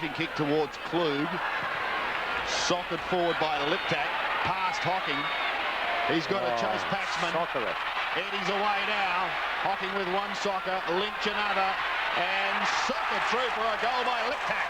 Kick towards Klug. Socked forward by Liptak. Past Hocking. He's got to chase Paxman. Eddie's away now. Hocking with one soccer. Lynch another. And socked through for a goal by Liptak.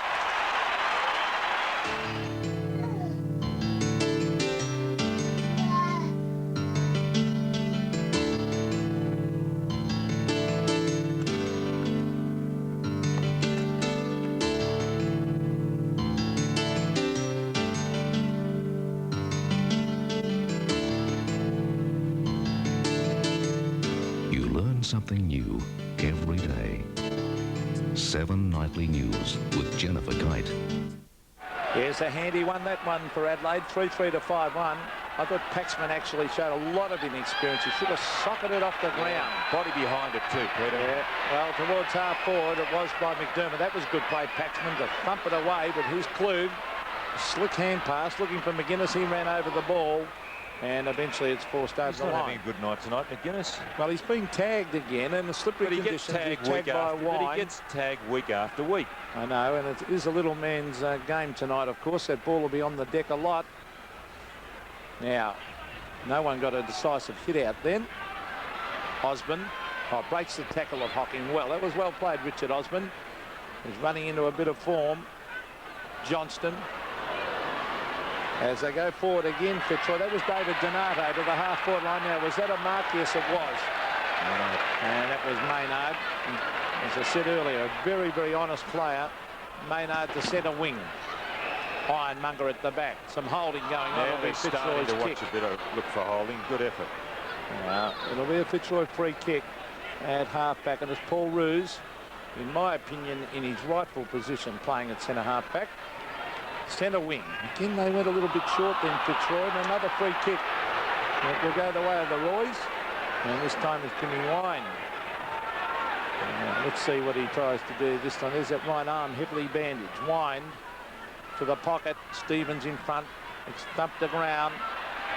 Something new every day. 7 Nightly News with Jennifer Kite. Here's a handy one, that one for Adelaide, 3-3 to 5-1. I thought Paxman actually showed a lot of inexperience. He should have socketed it off the ground. Body behind it too, Peter. Yeah, well, towards half forward, it was by McDermott. That was good play, Paxman, to thump it away, but here's Klug. Slick hand pass, looking for McGuinness. He ran over the ball. And eventually it's forced over the line. He's not having a good night tonight, McGuinness. Well, he's being tagged again in the slippery conditions. But he gets tagged week after week. I know, and it is a little man's game tonight, of course. That ball will be on the deck a lot. Now, no one got a decisive hit out then. Osborne breaks the tackle of Hocking well. That was well played, Richard Osborne. He's running into a bit of form. Johnston. As they go forward again, Fitzroy. That was David Donato to the half-forward line. Now, was that a mark? Yes, it was. And that was Maynard. As I said earlier, a very, very honest player. Maynard to centre wing. Ironmonger at the back. Some holding going on. It'll be Fitzroy's to kick. watch a bit of look for holding. Good effort. It'll be a Fitzroy free kick at half-back. And it's Paul Roos, in my opinion, in his rightful position, playing at centre half-back. Centre wing. Again, they went a little bit short then, Fitzroy. And another free kick. It will go the way of the Roys. And this time it's Jimmy Wine. Let's see what he tries to do this time. There's that right arm heavily bandaged. Wine to the pocket. Stevens in front. It's thumped the ground.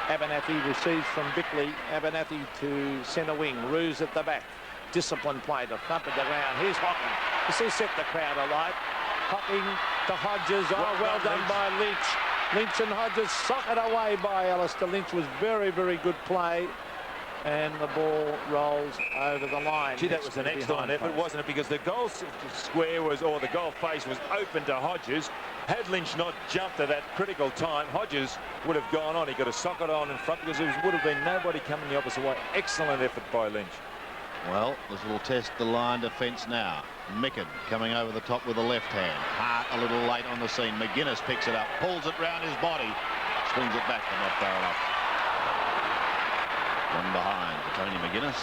Abernathy receives from Bickley. Abernathy to centre wing. Roos at the back. Disciplined play to thump at the ground. Here's Hocking. This will set the crowd alight. Hocking to Hodges. Oh, well done by Lynch. Lynch and Hodges socked away by Alistair Lynch. Was very, very good play. And the ball rolls over the line. Gee, that was an excellent effort, wasn't it? Because the goal square was, or the goal face was open to Hodges. Had Lynch not jumped at that critical time, Hodges would have gone on. He got a socket on in front because there would have been nobody coming the opposite way. Excellent effort by Lynch. Well, this will test the line defence now. Micken coming over the top with the left hand. Hart a little late on the scene. McGuinness picks it up, pulls it round his body, swings it back, but not far enough. One behind to Tony McGuinness.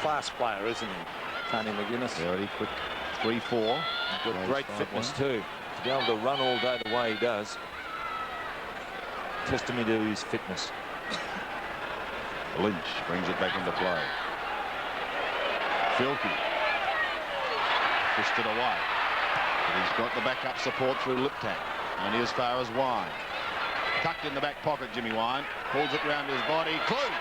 Class player, isn't he, Tony McGuinness? Very quick 3-4. Got great fitness too. To be able to run all day the way he does. Testament to his fitness. Lynch brings it back into play. Filkey pushed it away, but he's got the backup support through Liptak, only as far as Wine. Tucked in the back pocket, Jimmy Wine pulls it round his body. Klug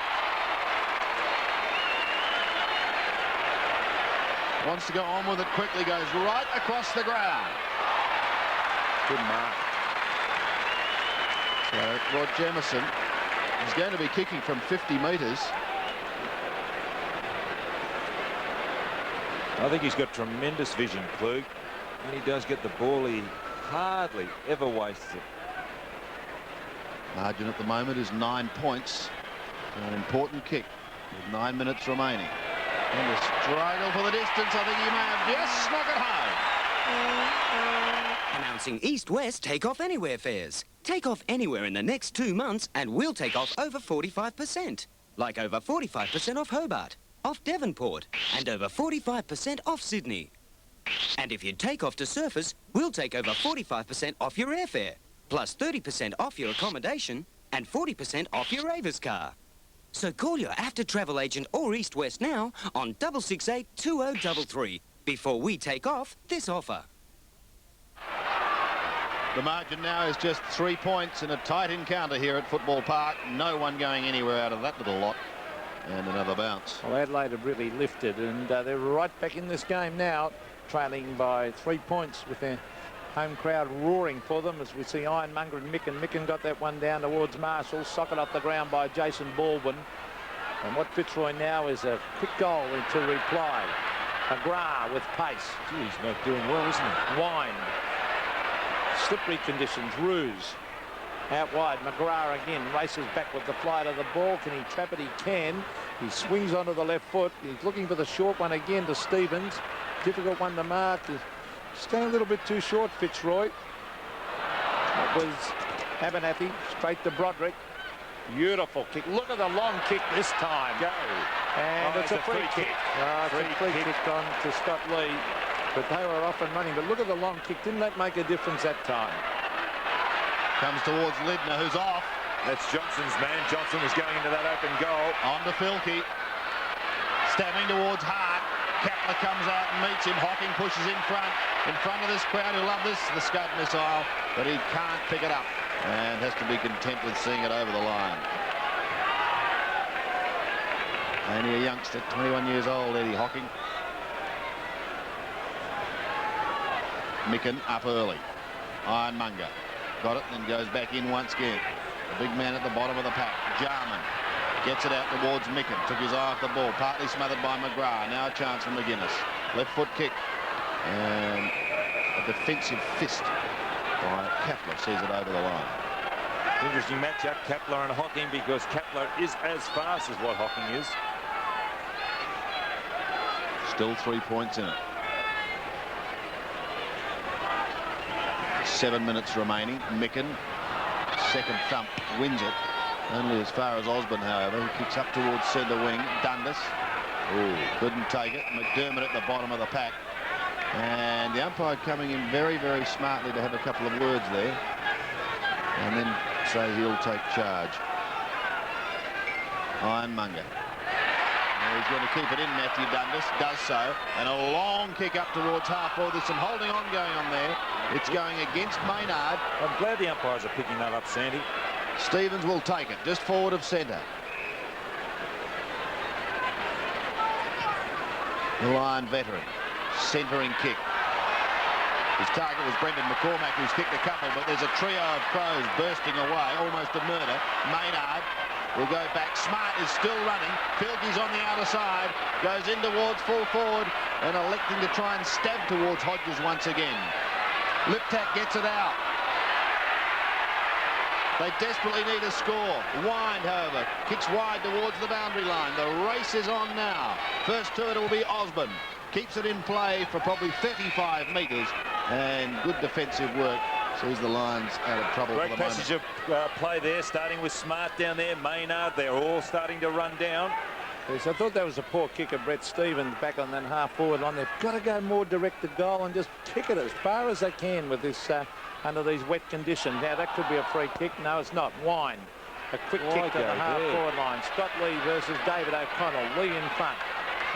wants to go on with it quickly, goes right across the ground. Good mark. So Rod Jamieson is going to be kicking from 50 metres. I think he's got tremendous vision, Klug. When he does get the ball, he hardly ever wastes it. Margin at the moment is 9 points. An important kick with 9 minutes remaining. And a struggle for the distance. I think he may have just snuck it home. Announcing East-West Take-Off Anywhere fares. Take off anywhere in the next 2 months and we'll take off over 45%. Like over 45% off Hobart, off Devonport, and over 45% off Sydney. And if you take off to Surfers, we'll take over 45% off your airfare, plus 30% off your accommodation and 40% off your Avis car. So call your after travel agent or East West now on 668 2033 before we take off this offer. The margin now is just 3 points in a tight encounter here at Football Park. No one going anywhere out of that little lot. And another bounce. Well, Adelaide have really lifted, and they're right back in this game now, trailing by 3 points with their Home crowd roaring for them as we see Ironmonger and Micken. Micken got that one down towards Marshall. Socket off the ground by Jason Baldwin. And what Fitzroy now is a quick goal to reply. McGrath with pace. Gee, he's not doing well, isn't he? Wind. Slippery conditions. Ruse. Out wide. McGrath again races back with the flight of the ball. Can he trap it? He can. He swings onto the left foot. He's looking for the short one again to Stevens. Difficult one to mark. He's going a little bit too short, Fitzroy. It was Abernathy. Straight to Broderick. Beautiful kick. Look at the long kick this time. Go. And it's a free kick. It's a free kick on to Scott Lee. But they were off and running. But look at the long kick. Didn't that make a difference that time? Comes towards Lidner, who's off. That's Johnson's man. Johnson was going into that open goal. On to Filkey. Stabbing towards Hart. Kapler comes out and meets him. Hocking pushes in front of this crowd who love this, the scope missile, but he can't pick it up and has to be content with seeing it over the line. Only a youngster, 21 years old, Eddie Hocking. Micken up early. Ironmonger got it and goes back in once again. The big man at the bottom of the pack, Jarman. Gets it out towards Micken. Took his eye off the ball. Partly smothered by McGrath. Now a chance for McGuinness. Left foot kick. And a defensive fist by Kapler sees it over the line. Interesting matchup, Kapler and Hocking, because Kapler is as fast as what Hocking is. Still 3 points in it. 7 minutes remaining. Micken, second thump, wins it. Only as far as Osborne, however. He kicks up towards centre wing. Dundas. Couldn't take it. McDermott at the bottom of the pack. And the umpire coming in very, very smartly to have a couple of words there. And then say he'll take charge. Ironmonger. He's going to keep it in, Matthew Dundas. Does so. And a long kick up towards half forward. There's some holding on going on there. It's going against Maynard. I'm glad the umpires are picking that up, Sandy. Stevens will take it, just forward of centre. The Lion veteran, centering kick. His target was Brendan McCormack, who's kicked a couple, but there's a trio of Crows bursting away, almost a murder. Maynard will go back. Smart is still running. Filkey's on the outer side, goes in towards full forward and electing to try and stab towards Hodges once again. Liptak gets it out. They desperately need a score. Wind, however, kicks wide towards the boundary line. The race is on now. First to it will be Osborne. Keeps it in play for probably 35 metres. And good defensive work. Sees the Lions out of trouble for the moment. Great passage of play there, starting with Smart down there. Maynard, they're all starting to run down. Yes, I thought that was a poor kick of Brett Stevens back on that half-forward line. They've got to go more direct to goal and just kick it as far as they can with this under these wet conditions. Now, that could be a free kick. No, it's not. Wind. A quick kick to the half-forward line. Scott Lee versus David O'Connell. Lee in front.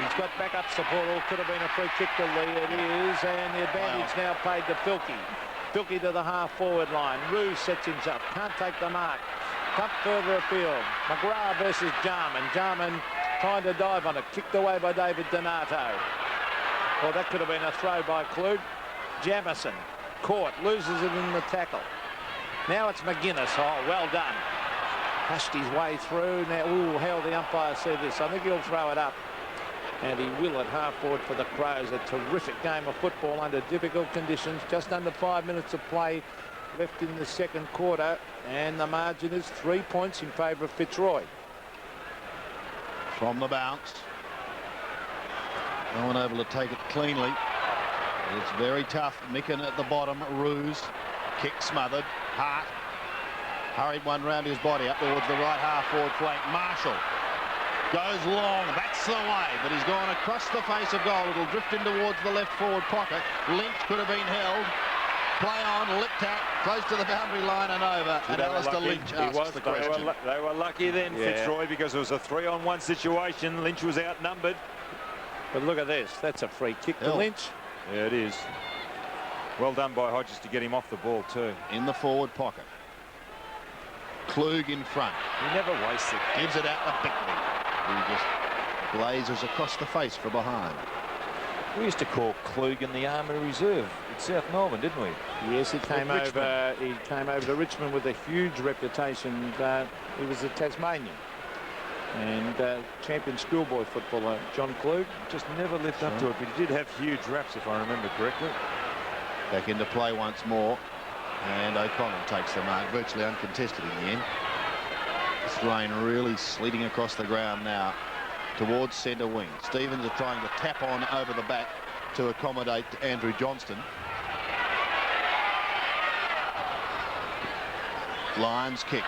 He's got backup support. All could have been a free kick to Lee. It is. And the advantage now played to Filkey. Filkey to the half-forward line. Ruse sets himself. Can't take the mark. Cut further afield. McGrath versus Jarman. Jarman trying to dive on it. Kicked away by David Donato. Well, that could have been a throw by Klug. Jamison. Caught, loses it in the tackle. Now it's McGuinness. Oh, well done. Pushed his way through. Now, how the umpire said this. I think he'll throw it up. And he will at half forward for the Crows. A terrific game of football under difficult conditions. Just under 5 minutes of play left in the second quarter. And the margin is 3 points in favour of Fitzroy. From the bounce. No one able to take it cleanly. It's very tough. Micken at the bottom. Ruse. Kick smothered. Hart. Hurried one round his body up towards the right half forward flank. Marshall goes long. That's the way. But he's gone across the face of goal. It'll drift in towards the left forward pocket. Lynch could have been held. Play on. Liptak close to the boundary line and over. And Alistair Lynch asks the question. They were lucky then, Fitzroy, because it was a 3-on-1 situation. Lynch was outnumbered. But look at this. That's a free kick to Lynch. Yeah, it is. Well done by Hodges to get him off the ball too. In the forward pocket. Klug in front. He never wastes it. Gives it out to Bickley. He just blazes across the face from behind. We used to call Klug in the Army Reserve at South Melbourne, didn't we? Yes, he came over. He came over to Richmond with a huge reputation. He was a Tasmanian and champion schoolboy footballer, John Klug. Just never lived up to it, but he did have huge raps, if I remember correctly. Back into play once more, and O'Connell takes the mark, virtually uncontested in the end. This rain really sleeting across the ground now towards centre wing. Stevens are trying to tap on over the back to accommodate Andrew Johnston. Lions kick.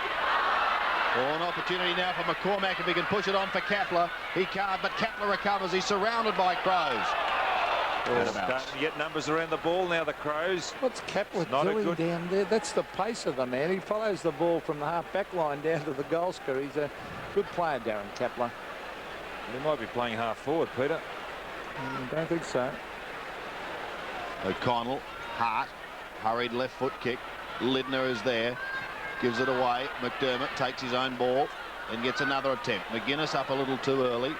Oh, an opportunity now for McCormack if he can push it on for Kapler. He can't, but Kapler recovers. He's surrounded by Crows. Starting to get numbers around the ball now, the Crows. What's Kapler doing down there? That's the pace of the man. He follows the ball from the half-back line down to the goal scorer. He's a good player, Darren Kapler. He might be playing half forward, Peter. Don't think so. O'Connell, Hart, hurried left foot kick. Lidner is there, gives it away. McDermott takes his own ball and gets another attempt. McGuinness up a little too early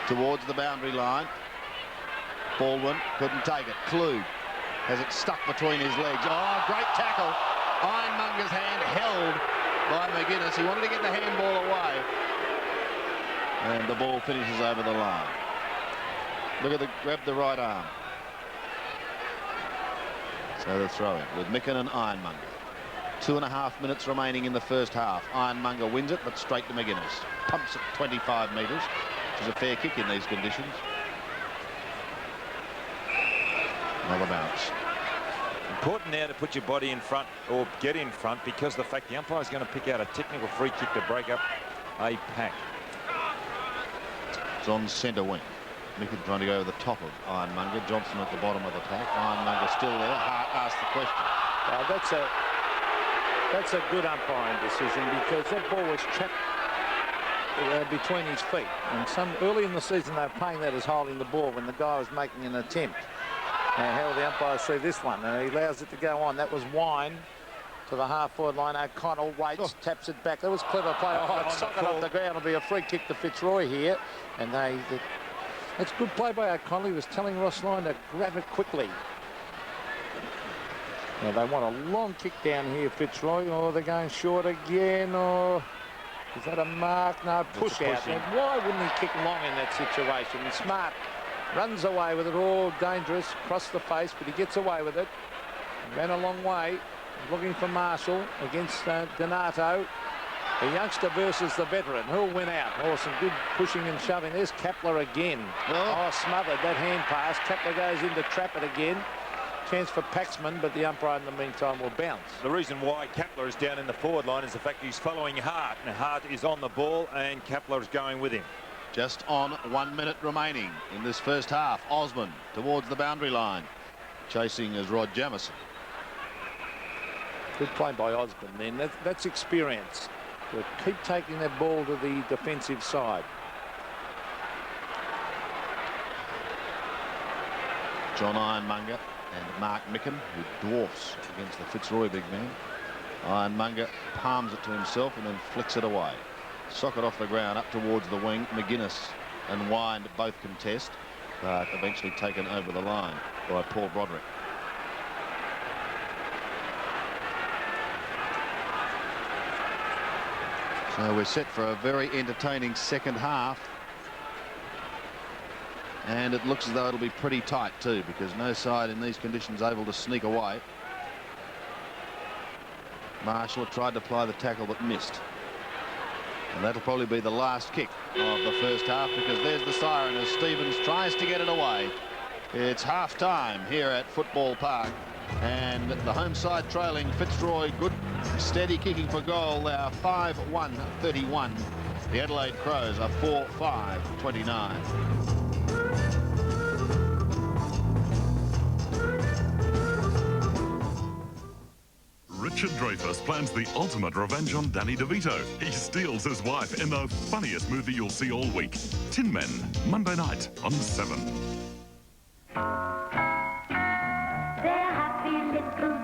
towards the boundary line. Baldwin couldn't take it. Klug has it stuck between his legs. Oh, great tackle. Ironmonger's hand held by McGuinness. He wanted to get the handball away. And the ball finishes over the line. Look at the grab the right arm. So the throw in with Micken and Ironmonger. 2.5 minutes remaining in the first half. Ironmonger wins it, but straight to McGuinness. Pumps it 25 metres, which is a fair kick in these conditions. Another bounce. Important now to put your body in front or get in front, because the fact the umpire is going to pick out a technical free kick to break up a pack. It's on centre wing. Micken trying to go over the top of Ironmonger. Johnson at the bottom of the pack. Ironmonger still there. Hart asked the question. That's a good umpiring decision, because that ball was trapped between his feet. And early in the season they were playing that as holding the ball when the guy was making an attempt. Now how will the umpire see this one? He allows it to go on. That was Wine to the half-forward line. O'Connell waits, taps it back. That was clever play. It's socket off the ground. It'll be a free kick to Fitzroy here. And that's good play by O'Connell. He was telling Ross Lyon to grab it quickly. Now they want a long kick down here, Fitzroy. Oh, they're going short again. Or is that a mark? No, push out. And why wouldn't he kick long in that situation? And Smart runs away with it. All dangerous across the face, but he gets away with it. Ran a long way, looking for Marshall against Donato. The youngster versus the veteran. Who'll win out? Oh, some good pushing and shoving. There's Kapler again. Oh, smothered that hand pass. Kapler goes in to trap it again. Chance for Paxman, but the umpire in the meantime will bounce. The reason why Kapler is down in the forward line is the fact he's following Hart. And Hart is on the ball and Kapler is going with him. Just on 1 minute remaining in this first half. Osman towards the boundary line. Chasing is Rod Jamieson. Good play by Osman then. That's experience. We'll keep taking that ball to the defensive side. John Ironmonger and Mark Micken, who dwarfs against the Fitzroy big man. Ironmonger palms it to himself and then flicks it away. Socket off the ground up towards the wing. McGuinness and Wine both contest, but eventually taken over the line by Paul Broderick. So we're set for a very entertaining second half. And it looks as though it'll be pretty tight too, because no side in these conditions able to sneak away. Marshall tried to apply the tackle but missed. And that'll probably be the last kick of the first half, because there's the siren as Stevens tries to get it away. It's half time here at Football Park. And the home side trailing Fitzroy. Good steady kicking for goal. They are 5-1-31. The Adelaide Crows are 4-5-29. Richard Dreyfuss plans the ultimate revenge on Danny DeVito. He steals his wife in the funniest movie you'll see all week. Tin Men, Monday night on 7.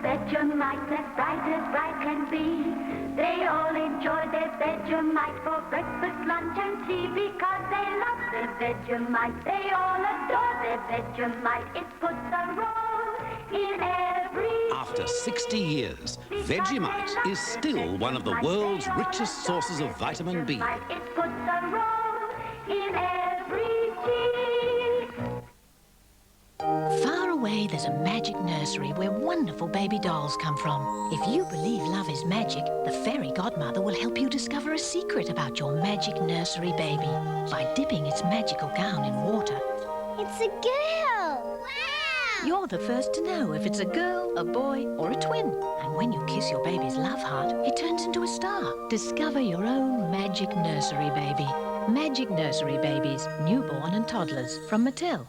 Vegemite, as bright can be. They all enjoy their Vegemite for breakfast, lunch and tea, because they love their Vegemite. They all adore their Vegemite. It puts a roll in every After 60 years, Vegemite is still one of the world's richest sources of vitamin B. It puts a roll in every tea. Far away, there's a magic nursery where wonderful baby dolls come from. If you believe love is magic, the fairy godmother will help you discover a secret about your magic nursery baby by dipping its magical gown in water. It's a girl! Wow! You're the first to know if it's a girl, a boy, or a twin. And when you kiss your baby's love heart, it turns into a star. Discover your own magic nursery baby. Magic nursery babies, newborn and toddlers, from Mattel.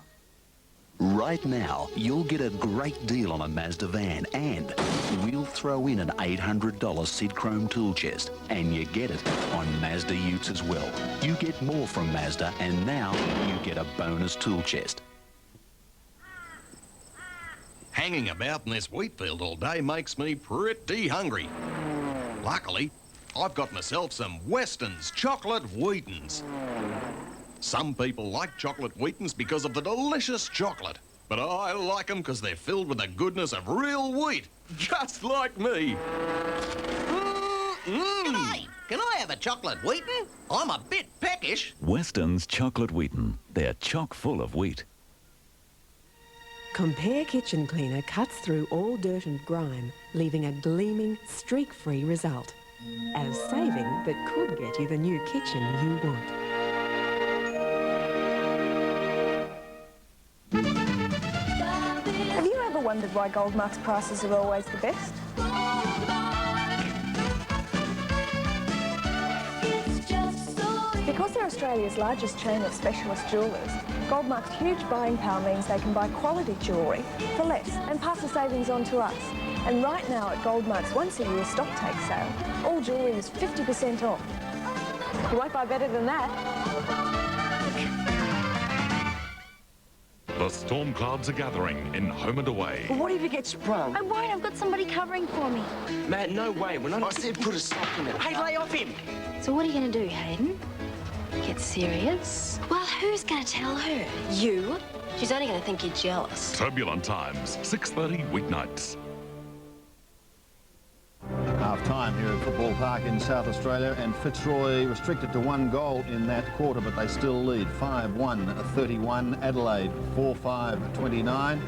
Right now, you'll get a great deal on a Mazda van, and we'll throw in an $800 Sid Chrome tool chest, and you get it on Mazda Utes as well. You get more from Mazda, and now you get a bonus tool chest. Hanging about in this wheat field all day makes me pretty hungry. Luckily, I've got myself some Weston's chocolate Wheatons. Some people like chocolate Wheatons because of the delicious chocolate, but I like them because they're filled with the goodness of real wheat, just like me. G'day! Can I have a chocolate Wheaton? I'm a bit peckish. Weston's chocolate Wheaton. They're chock full of wheat. Compare Kitchen Cleaner cuts through all dirt and grime, leaving a gleaming, streak-free result. As saving that could get you the new kitchen you want. Have you ever wondered why Goldmark's prices are always the best? Because they're Australia's largest chain of specialist jewellers, Goldmark's huge buying power means they can buy quality jewellery for less and pass the savings on to us. And right now at Goldmark's once-a-year stock take sale, all jewellery is 50% off. You won't buy better than that. The storm clouds are gathering in home and away. But what if you get sprung? I'm worried I've got somebody covering for me. Man, no way. We're not... I said put a sock in it. Hey, lay off him! So what are you going to do, Hayden? Get serious? Well, who's going to tell her? You? She's only going to think you're jealous. Turbulent Times, 6:30 weeknights. Half-time here at Football Park in South Australia, and Fitzroy restricted to 1 goal in that quarter, but they still lead 5-1-31. Adelaide 4-5-29.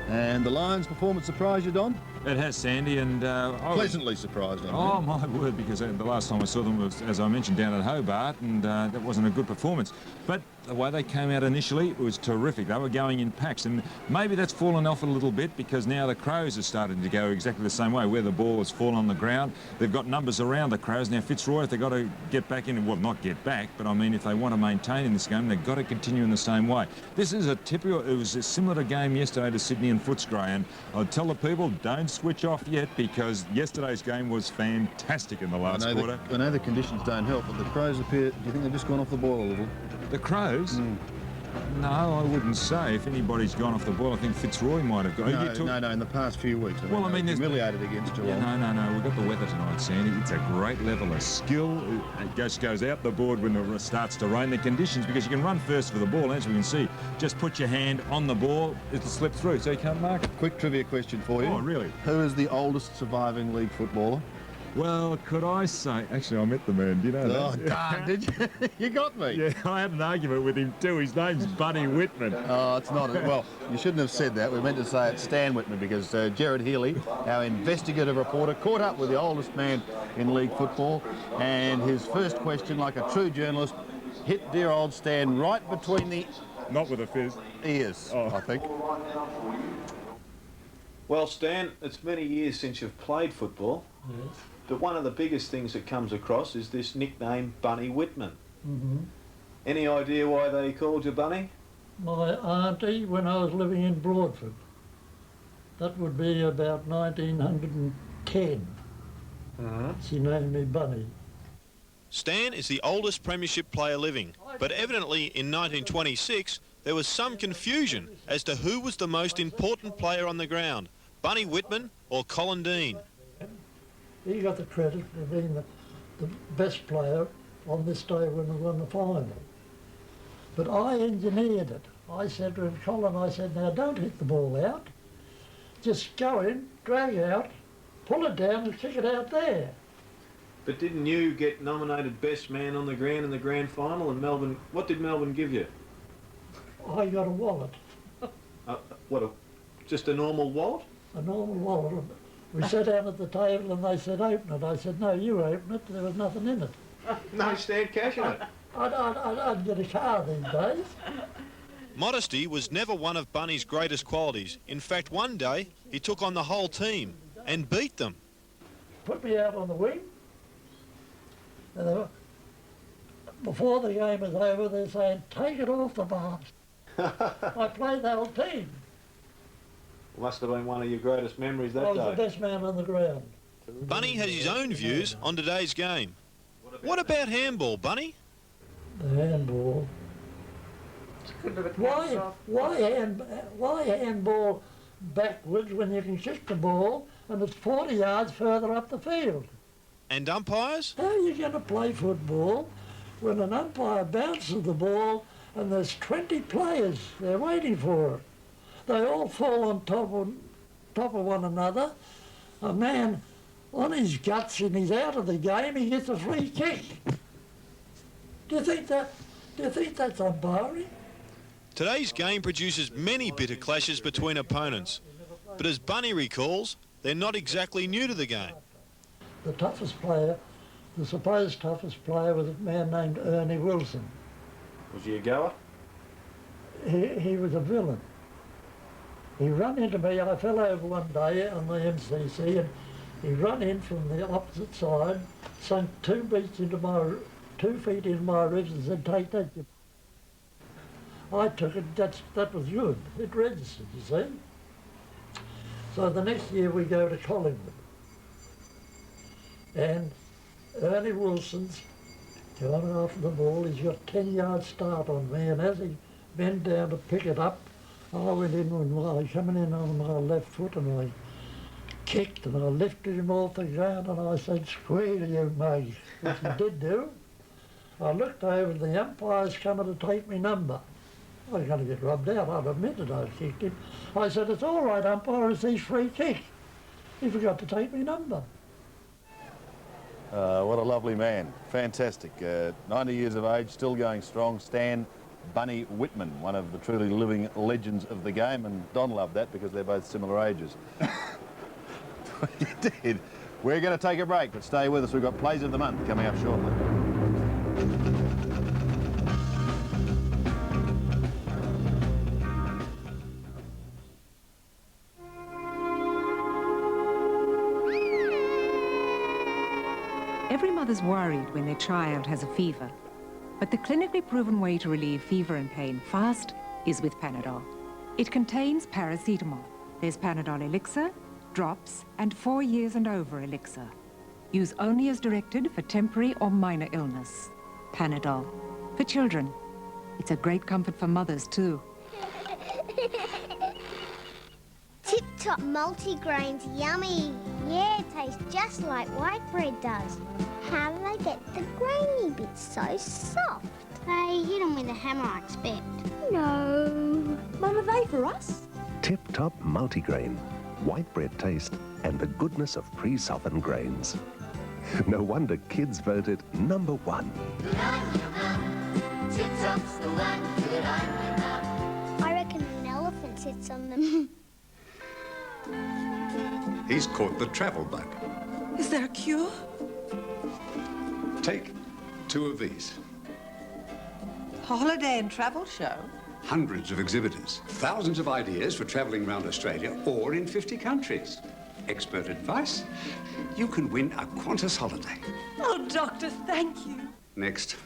And the Lions' performance surprised you, Don? It has, Sandy, and pleasantly surprised. Oh my word! Because the last time I saw them was, as I mentioned, down at Hobart, and that wasn't a good performance. But the way they came out initially, it was terrific. They were going in packs, and maybe that's fallen off a little bit because now the Crows are starting to go exactly the same way, where the ball has fallen on the ground. They've got numbers around the Crows now. Fitzroy, if they've got to get back in, well, not get back, but I mean, if they want to maintain in this game, they've got to continue in the same way. This is a typical. It was a similar game yesterday to Sydney and Footscray, and I'd tell the people, don't switch off yet, because yesterday's game was fantastic in the last quarter. I know the conditions don't help, but the Crows appear... Do you think they've just gone off the boil a little? The Crows? No, I wouldn't say. If anybody's gone off the ball, I think Fitzroy might have gone. No, in the past few weeks. Well, I mean, humiliated against Geelong. Yeah, no. We've got the weather tonight, Sandy. It's a great level of skill. It just goes out the board when it starts to rain. The conditions, because you can run first for the ball, as we can see. Just put your hand on the ball, it'll slip through, so you can't mark it. Quick trivia question for you. Oh, really? Who is the oldest surviving league footballer? Well, could I say... Actually, I met the man. Do you know that? Oh, darn, did you? You got me. Yeah, I had an argument with him too. His name's Buddy Whitman. Oh, it's not. Well, you shouldn't have said that. We meant to say it's Stan Whitman, because Gerard Healy, our investigative reporter, caught up with the oldest man in league football, and his first question, like a true journalist, hit dear old Stan right between the... Not with a fizz. Ears, I think. Well, Stan, it's many years since you've played football. Yes. But one of the biggest things that comes across is this nickname, Bunny Whitman. Mm-hmm. Any idea why they called you Bunny? My auntie, when I was living in Broadford, that would be about 1910. She named me Bunny. Stan is the oldest premiership player living, but evidently in 1926 there was some confusion as to who was the most important player on the ground, Bunny Whitman or Colin Dean. He got the credit for being the best player on this day when we won the final. But I engineered it. I said to Colin, I said, now don't hit the ball out. Just go in, drag out, pull it down and kick it out there. But didn't you get nominated best man on the ground in the grand final? And Melbourne, what did Melbourne give you? I got a wallet. Just a normal wallet? A normal wallet. We sat down at the table and they said, open it. I said, no, you open it. There was nothing in it. No stand cash in it. I'd get a car these days. Modesty was never one of Bunny's greatest qualities. In fact, one day he took on the whole team and beat them. Put me out on the wing. And before the game was over, they're saying, take it off the bars. I played the whole team. Must have been one of your greatest memories that day. I was the best man on the ground. Bunny has his own views on today's game. What about handball, Bunny? The handball. Why handball backwards when you can kick the ball and it's 40 yards further up the field? And umpires? How are you going to play football when an umpire bounces the ball and there's 20 players there waiting for it? They all fall on top of one another. A man on his guts and he's out of the game, he gets a free kick. Do you think that's umpiring? Today's game produces many bitter clashes between opponents. But as Bunny recalls, they're not exactly new to the game. The toughest player, the supposed toughest player, was a man named Ernie Wilson. Was he a goer? He was a villain. He ran into me. I fell over one day on the MCC and he ran in from the opposite side, sunk 2 feet into my ribs and said, take that. I took it, that was good. It registered, you see. So the next year we go to Collingwood. And Ernie Wilson's going after the ball. He's got 10-yard start on me, and as he bent down to pick it up, I went in with coming in on my left foot, and I kicked and I lifted him off the ground, and I said, "Square to you, mate," which he did do. I looked over, the umpire's coming to take me number. I was going to get rubbed out. I'd admitted I kicked him. I said, "It's all right, umpire, it's his free kick. He forgot to take me number." What a lovely man. Fantastic. 90 years of age, still going strong. Stan Bunny Whitman, one of the truly living legends of the game, and Don loved that because they're both similar ages. You did. We're going to take a break, but stay with us. We've got Plays of the Month coming up shortly. Every mother's worried when their child has a fever, but the clinically proven way to relieve fever and pain fast is with Panadol. It contains paracetamol. There's Panadol Elixir, drops, and 4 years and over elixir. Use only as directed for temporary or minor illness. Panadol. For children. It's a great comfort for mothers too. Tip-top multigrain's yummy. Yeah, it tastes just like white bread does. How do they get the grainy bits so soft? They hit them with a hammer, I expect. No. Mum, are they for us? Tip-top multigrain, white bread taste, and the goodness of pre-softened grains. No wonder kids voted #1. Tip-top's the one that I reckon an elephant sits on them. He's caught the travel bug. Is there a cure? Take 2 of these. Holiday and travel show? Hundreds of exhibitors, thousands of ideas for travelling around Australia or in 50 countries. Expert advice. You can win a Qantas holiday. Oh, Doctor, thank you. Next.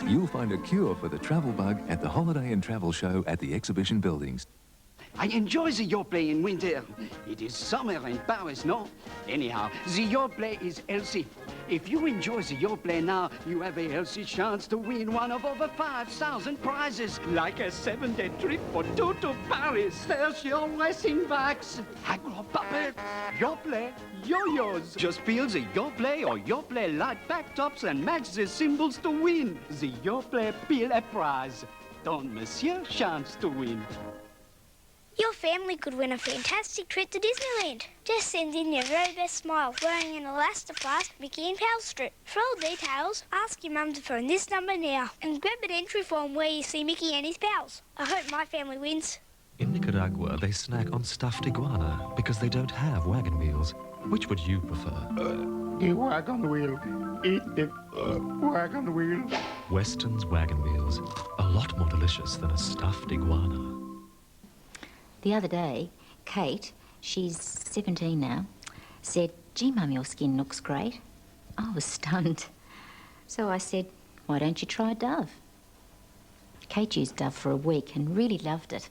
You'll find a cure for the travel bug at the Holiday and Travel Show at the exhibition buildings. I enjoy the Yoplait in winter. It is summer in Paris, no? Anyhow, the Yoplait is healthy. If you enjoy the Yoplait now, you have a healthy chance to win one of over 5,000 prizes, like a 7-day trip for 2 to Paris. There's your racing bikes, agro puppet, Yoplait, yo-yos. Just peel the Yoplait or Yoplait light back tops and match the symbols to win. The Yoplait peel a prize. Don't monsieur chance to win. Your family could win a fantastic trip to Disneyland. Just send in your very best smile wearing an elastoplast Mickey and Pal strip. For all details, ask your mum to phone this number now and grab an entry form where you see Mickey and his pals. I hope my family wins. In Nicaragua, they snack on stuffed iguana because they don't have wagon wheels. Which would you prefer? The wagon wheel. Eat the wagon wheel. Weston's wagon wheels. A lot more delicious than a stuffed iguana. The other day, Kate, she's 17 now, said, "Gee, Mum, your skin looks great." I was stunned. So I said, "Why don't you try Dove?" Kate used Dove for a week and really loved it.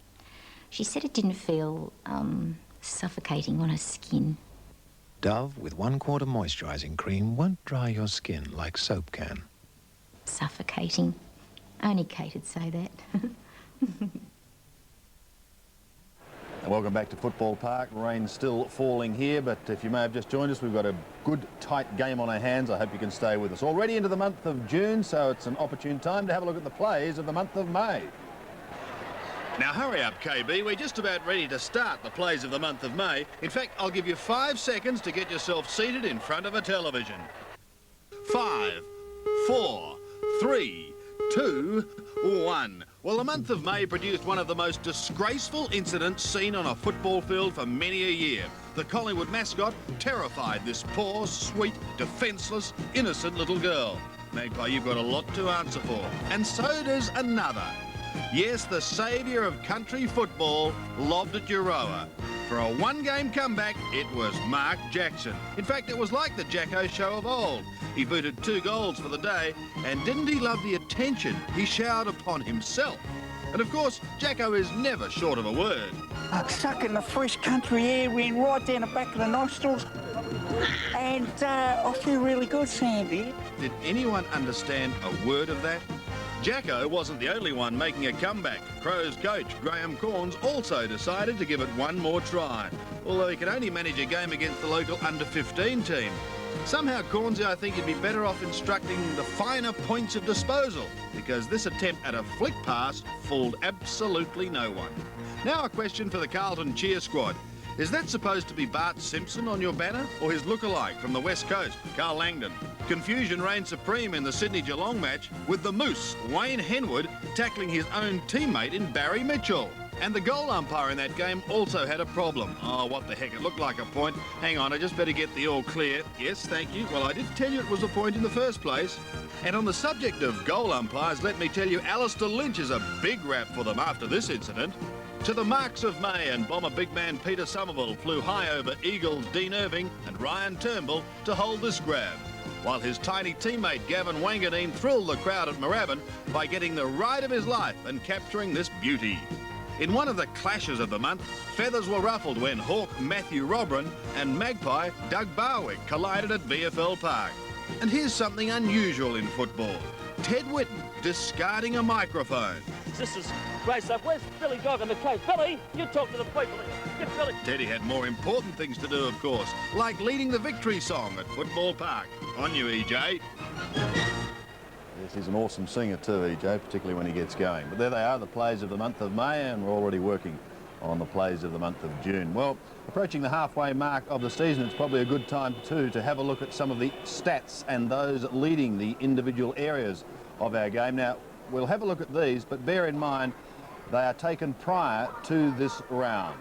She said it didn't feel, suffocating on her skin. Dove with 1/4 moisturising cream won't dry your skin like soap can. Suffocating. Only Kate'd say that. Welcome back to Football Park. Rain's still falling here, but if you may have just joined us, we've got a good, tight game on our hands. I hope you can stay with us. Already into the month of June, so it's an opportune time to have a look at the plays of the month of May. Now hurry up, KB. We're just about ready to start the plays of the month of May. In fact, I'll give you 5 seconds to get yourself seated in front of a television. 5, 4, 3, 2, 1. Well, the month of May produced one of the most disgraceful incidents seen on a football field for many a year. The Collingwood mascot terrified this poor, sweet, defenceless, innocent little girl. Magpie, you've got a lot to answer for. And so does another. Yes, the saviour of country football lobbed at Euroa. For a one-game comeback, it was Mark Jackson. In fact, it was like the Jacko show of old. He booted 2 goals for the day, and didn't he love the attention he showered upon himself? And of course, Jacko is never short of a word. Sucking the fresh country air wind right down the back of the nostrils. And I feel really good, Sandy. Did anyone understand a word of that? Jacko wasn't the only one making a comeback. Crows coach Graham Corns also decided to give it one more try, although he could only manage a game against the local under-15 team. Somehow, Cornsy, I think you'd be better off instructing the finer points of disposal, because this attempt at a flick pass fooled absolutely no one. Now a question for the Carlton cheer squad. Is that supposed to be Bart Simpson on your banner, or his lookalike from the West Coast, Carl Langdon? Confusion reigned supreme in the Sydney-Geelong match, with the Moose, Wayne Henwood, tackling his own teammate in Barry Mitchell. And the goal umpire in that game also had a problem. Oh, what the heck, it looked like a point. Hang on, I just better get the all clear. Yes, thank you. Well, I did tell you it was a point in the first place. And on the subject of goal umpires, let me tell you, Alistair Lynch is a big rap for them after this incident. To the marks of May, and Bomber big man Peter Somerville flew high over Eagles Dean Irving and Ryan Turnbull to hold this grab, while his tiny teammate Gavin Wanganeen thrilled the crowd at Moorabbin by getting the ride of his life and capturing this beauty. In one of the clashes of the month, feathers were ruffled when Hawk Matthew Robran and Magpie Doug Barwick collided at VFL Park. And here's something unusual in football. Ted Whitman discarding a microphone. This is great stuff. Where's Billy Dog on the case? Billy, you talk to the people. Get Billy. Teddy had more important things to do, of course, like leading the victory song at Football Park. On you, EJ. Yes, he's an awesome singer too, EJ, particularly when he gets going. But there they are, the plays of the month of May, and we're already working on the plays of the month of June. Well, approaching the halfway mark of the season, it's probably a good time too to have a look at some of the stats and those leading the individual areas of our game. Now, we'll have a look at these, but bear in mind they are taken prior to this round.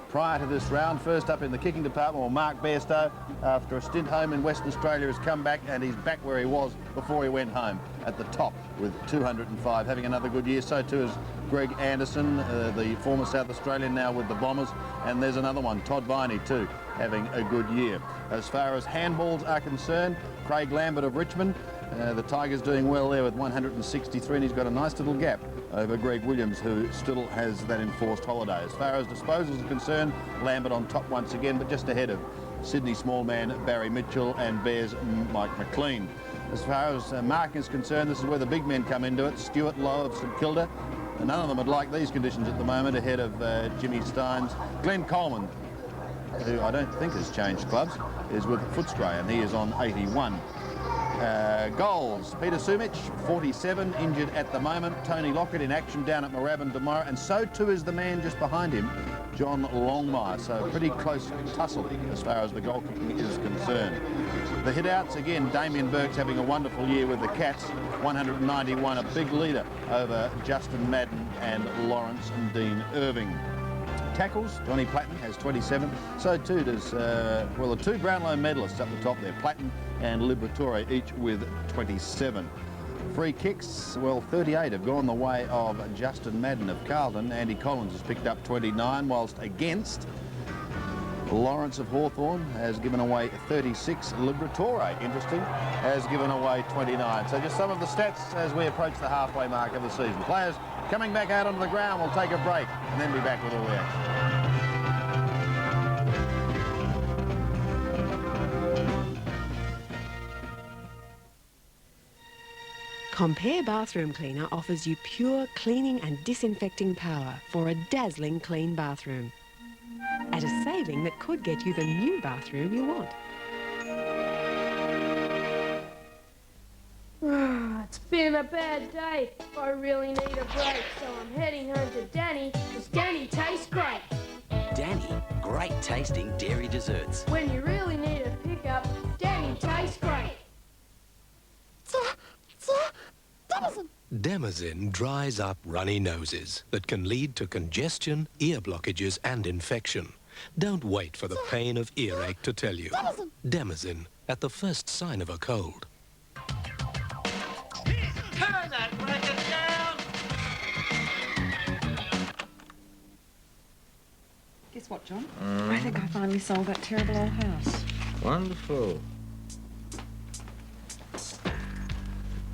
Prior to this round, first up in the kicking department, well, Mark Bairstow, after a stint home in Western Australia, has come back, and he's back where he was before he went home, at the top with 205, having another good year. So too is Greg Anderson, the former South Australian, now with the Bombers, and there's another one, Todd Viney too, having a good year. As far as handballs are concerned, Craig Lambert of Richmond, the Tigers doing well there with 163, and he's got a nice little gap over Greg Williams, who still has that enforced holiday. As far as disposals are concerned, Lambert on top once again, but just ahead of Sydney small man Barry Mitchell and Bears Mike McLean. As far as marking is concerned, this is where the big men come into it. Stuart Lowe of St Kilda, and none of them would like these conditions at the moment, ahead of Jimmy Steins. Glenn Coleman, who I don't think has changed clubs, is with Fitzroy, and he is on 81. Goals, Peter Sumich, 47, injured at the moment. Tony Lockett in action down at Moorabbin tomorrow, and so too is the man just behind him, John Longmire. So pretty close tussle as far as the goal kicking is concerned. The hit-outs, again, Damien Burke's having a wonderful year with the Cats. 191, a big leader over Justin Madden and Lawrence and Dean Irving. Tackles, Johnny Platten has 27. So too does, well, the two Brownlow medalists up the top there, Platten and Liberatore, each with 27. Free kicks, well, 38 have gone the way of Justin Madden of Carlton. Andy Collins has picked up 29, whilst against, Lawrence of Hawthorn has given away 36. Liberatore, interesting, has given away 29. So just some of the stats as we approach the halfway mark of the season. Players coming back out onto the ground. We'll take a break and then be back with all the action. Compare Bathroom Cleaner offers you pure cleaning and disinfecting power for a dazzling clean bathroom at a saving that could get you the new bathroom you want. It's been a bad day. I really need a break, so I'm heading home to Danny, because Danny tastes great. Danny, great tasting dairy desserts. When you really need a pickup, Danny tastes great. Demazin dries up runny noses that can lead to congestion, ear blockages and infection. Don't wait for the pain of earache to tell you. Demazin, at the first sign of a cold. Turn that racket down! Guess what, John? I think I finally sold that terrible old house. Wonderful.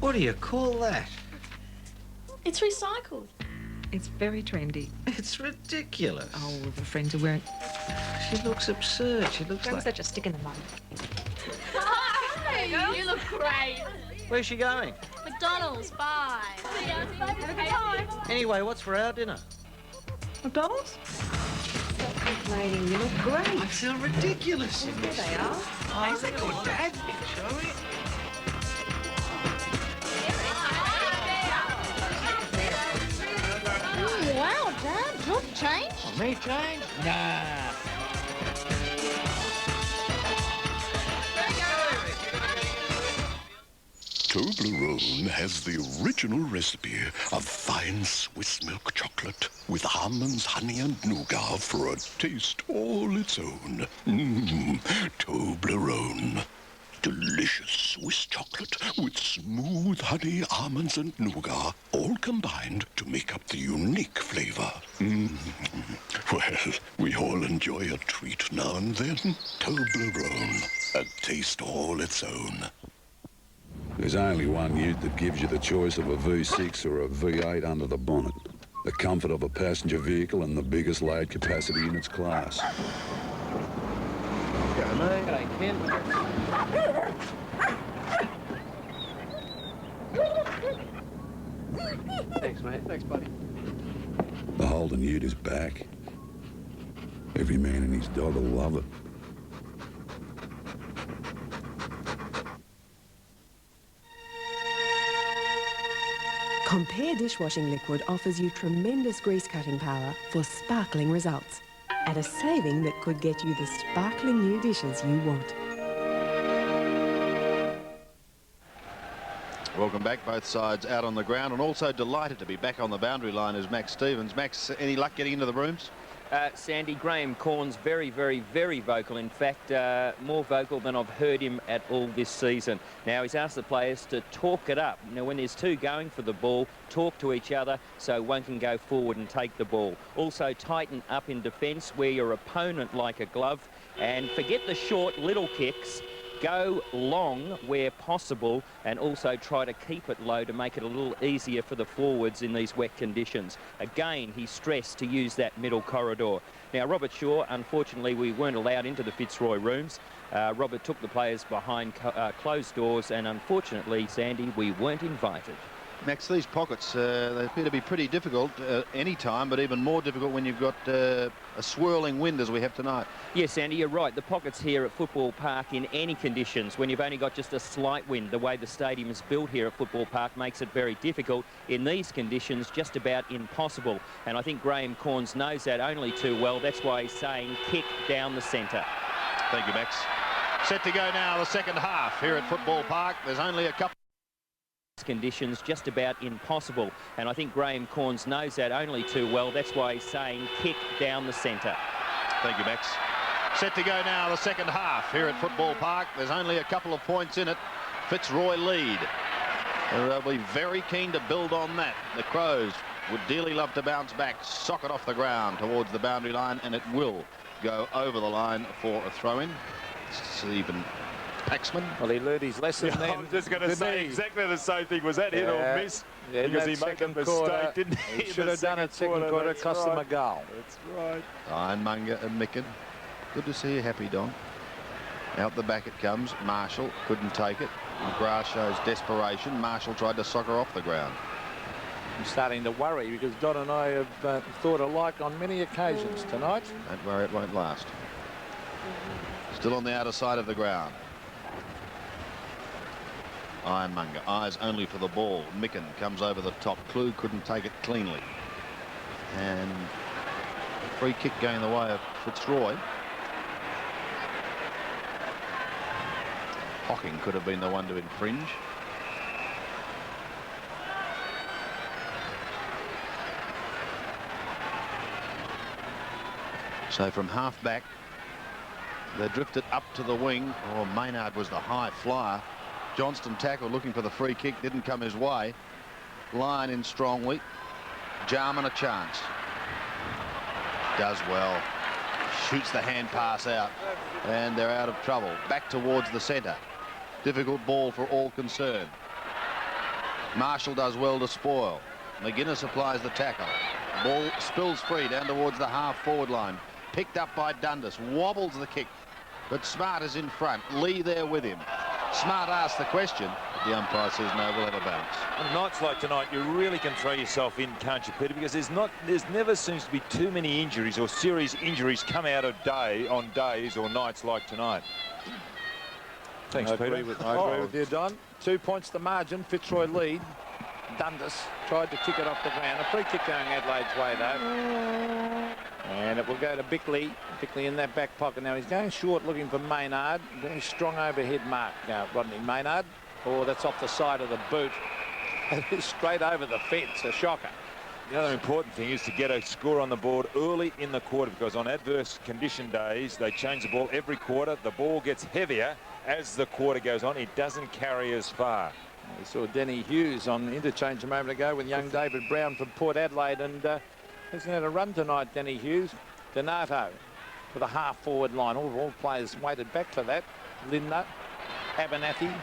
What do you call that? It's recycled. It's very trendy. It's ridiculous. Oh, well, the friends are wearing... She looks absurd. She looks Don't like... such a stick in the mud. Hey, you look great. Where's she going? McDonald's, bye. See ya. Have a good time. Anyway, what's for our dinner? McDonald's? Stop complaining. You look great. I feel ridiculous. Well, there they are. Oh, it's a good dad pic, shall we? Wow, Dad, drop change? Oh, me change? Nah. Toblerone has the original recipe of fine Swiss milk chocolate with almonds, honey and nougat for a taste all its own. Toblerone. Delicious Swiss chocolate with smooth honey, almonds and nougat, all combined to make up the unique flavour. Well, we all enjoy a treat now and then. Toblerone, a taste all its own. There's only one ute that gives you the choice of a V6 or a V8 under the bonnet. The comfort of a passenger vehicle and the biggest load capacity in its class. G'day, mate. G'day, Ken. Thanks, mate. Thanks, buddy. The Holden ute is back. Every man and his dog will love it. Compare Dishwashing Liquid offers you tremendous grease cutting power for sparkling results at a saving that could get you the sparkling new dishes you want. Welcome back, both sides out on the ground, and also delighted to be back on the boundary line is Max Stevens. Max, any luck getting into the rooms? Sandy, Graham Corn's very, very, very vocal. In fact, more vocal than I've heard him at all this season. Now, he's asked the players to talk it up. Now, when there's two going for the ball, talk to each other so one can go forward and take the ball. Also, tighten up in defence, wear your opponent like a glove, and forget the short little kicks. Go long where possible, and also try to keep it low to make it a little easier for the forwards in these wet conditions. Again, he stressed to use that middle corridor. Now, Robert Shaw, unfortunately, we weren't allowed into the Fitzroy rooms. Robert took the players behind closed doors, and unfortunately, Sandy, we weren't invited. Max, these pockets, they appear to be pretty difficult any time, but even more difficult when you've got a swirling wind as we have tonight. Yes, Andy, you're right. The pockets here at Football Park in any conditions, when you've only got just a slight wind, the way the stadium is built here at Football Park makes it very difficult. In these conditions, just about impossible. And I think Graham Corns knows that only too well. That's why he's saying kick down the centre. Thank you, Max. Set to go now, the second half here at Football Park. There's only a couple conditions just about impossible, and I think Graham Corns knows that only too well. That's why he's saying kick down the centre. Thank you, Max. Set to go now, the second half here at Football Park. There's only a couple of points in it. Fitzroy lead. They'll be very keen to build on that. The Crows would dearly love to bounce back, sock it off the ground towards the boundary line, and it will go over the line for a throw-in. Stephen Paxman. Well, he learned his lesson then. I was just going to say exactly the same thing. Was that hit or miss? Yeah, because he made a mistake, didn't he? He should have done it second quarter, cost him a goal. That's right. Ironmonger and Micken. Good to see you happy, Don. Out the back it comes. Marshall couldn't take it. McGrath shows desperation. Marshall tried to sock her off the ground. I'm starting to worry because Don and I have thought alike on many occasions tonight. Don't worry, it won't last. Still on the outer side of the ground. Ironmonger, eyes only for the ball. Micken comes over the top. Clue couldn't take it cleanly. And a free kick going the way of Fitzroy. Hocking could have been the one to infringe. So from half back, they drifted up to the wing. Oh, Maynard was the high flyer. Johnston tackle looking for the free kick, didn't come his way. Lyon in strongly. Jarman a chance. Does well. Shoots the hand pass out. And they're out of trouble. Back towards the centre. Difficult ball for all concerned. Marshall does well to spoil. McGuinness applies the tackle. Ball spills free down towards the half-forward line. Picked up by Dundas. Wobbles the kick. But Smart is in front. Lee there with him. Smart asked the question. But the umpire says no, we'll have a bounce. On nights like tonight, you really can throw yourself in, can't you, Peter? Because there's never seems to be too many injuries or serious injuries come out of on days or nights like tonight. Thanks, I Peter. agree with you, Don. 2 points the margin. Fitzroy lead. Dundas tried to kick it off the ground. A free kick going Adelaide's way, though. And it will go to Bickley. Bickley in that back pocket. Now he's going short looking for Maynard. Very strong overhead mark now, Rodney Maynard. Oh, that's off the side of the boot. It is straight over the fence. A shocker. The other important thing is to get a score on the board early in the quarter, because on adverse condition days, they change the ball every quarter. The ball gets heavier as the quarter goes on. It doesn't carry as far. We saw Denny Hughes on interchange a moment ago with young David Brown from Port Adelaide, and hasn't had a run tonight, Denny Hughes. Donato for the half-forward line. All players waited back for that. Lindner, Abernathy,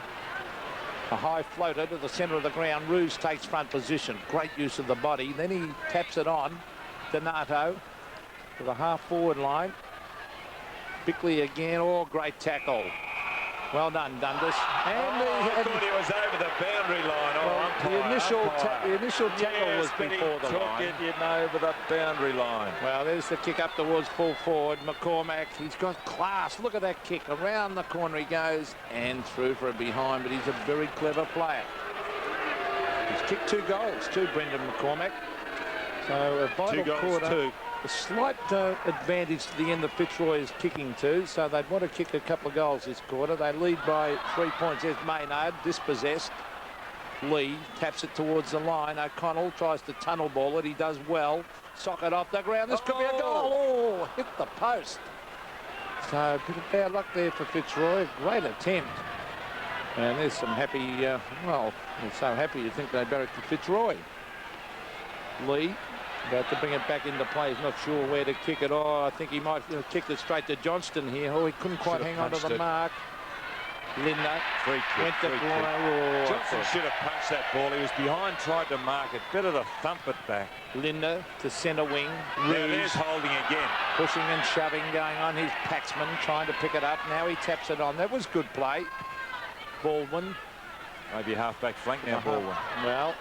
a high floater to the centre of the ground. Roos takes front position. Great use of the body. Then he taps it on. Donato for the half-forward line. Bickley again. Oh, great tackle. Well done, Dundas. And I thought he was over the boundary line. The initial tackle was before the line. It over the boundary line. Well, there's the kick up towards full forward. McCormack, he's got class. Look at that kick. Around the corner he goes and through for a behind, but he's a very clever player. He's kicked 2 goals too, Brendan McCormack. So a vital 2 goals quarter. too. A slight advantage to the end that Fitzroy is kicking to, so they'd want to kick a couple of goals this quarter. They lead by 3 points. There's Maynard, dispossessed. Lee taps it towards the line. O'Connell tries to tunnel ball it. He does well. Sock it off the ground. This could be a goal. Oh, hit the post. So a bit of bad luck there for Fitzroy. Great attempt. And there's some happy, well, they're so happy you think they better Fitzroy. Lee about to bring it back into play. He's not sure where to kick it. Oh, I think he might have kicked it straight to Johnston here. Oh, he couldn't quite hang on to the mark. Lindner free kick, went to oh, Johnson should have punched that ball. He was behind, tried to mark it. Better to thump it back. Lindner to centre wing. There's holding again. Pushing and shoving going on. Here's Paxman trying to pick it up. Now he taps it on. That was good play. Baldwin. Maybe half-back flank now, Baldwin. Well,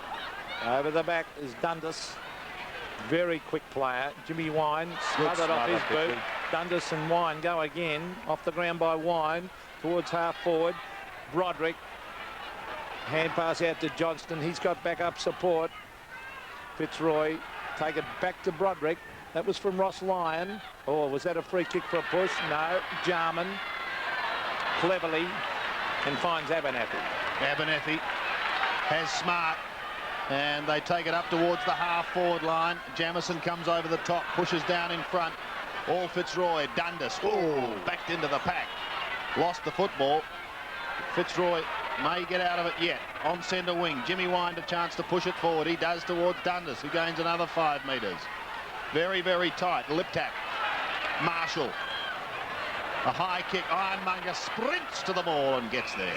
Over the back is Dundas. Very quick player. Jimmy Wine smothered off his boot. Dundas and Wine go again. Off the ground by Wine towards half forward. Broderick. Hand pass out to Johnston. He's got backup support. Fitzroy take it back to Broderick. That was from Ross Lyon. Oh, was that a free kick for a push? No. Jarman cleverly and finds Abernathy. Abernathy has Smart, and they take it up towards the half-forward line. Jamison comes over the top, pushes down in front. All Fitzroy. Dundas. Oh, backed into the pack. Lost the football. Fitzroy may get out of it yet. On centre wing, Jimmy Wind a chance to push it forward. He does towards Dundas, who gains another 5 metres. Very, very tight. Lip tap. Marshall. A high kick. Ironmonger sprints to the ball and gets there.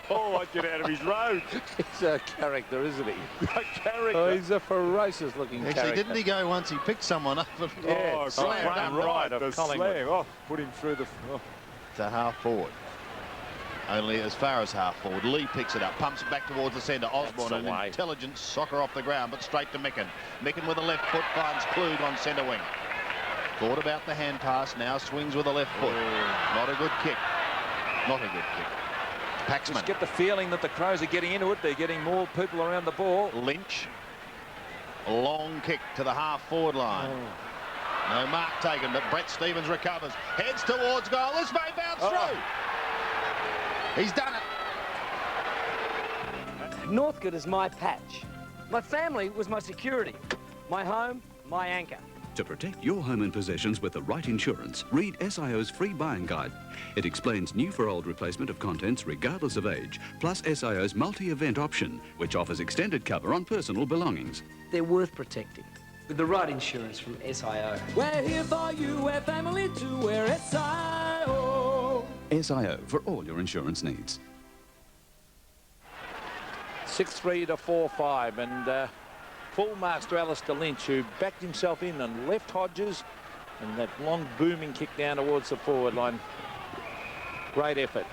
Oh, I'd get out of his road. He's a character, isn't he? A character. Oh, he's a ferocious looking character. Actually, didn't he go once? He picked someone up. And slammed up right of Collingwood. Oh, put him through the... Oh. To half forward. Only as far as half forward. Lee picks it up, pumps it back towards the centre. Osborne, an intelligent soccer off the ground, but straight to Micken. Micken with a left foot finds Klug on centre wing. Thought about the hand pass, now swings with a left foot. Not a good kick. Not a good kick. Paxman. Just get the feeling that the Crows are getting into it. They're getting more people around the ball. Lynch. Long kick to the half-forward line. No mark taken, but Brett Stevens recovers. Heads towards goal. This may bounce through. He's done it. Northcote is my patch. My family was my security. My home, my anchor. To protect your home and possessions with the right insurance, read SIO's free buying guide. It explains new for old replacement of contents regardless of age, plus SIO's multi-event option, which offers extended cover on personal belongings. They're worth protecting. With the right insurance from SIO. We're here for you, we're family too, we're SIO. SIO for all your insurance needs. 6-3 to 4-5, and full marks to Alistair Lynch, who backed himself in and left Hodges, and that long booming kick down towards the forward line. Great effort.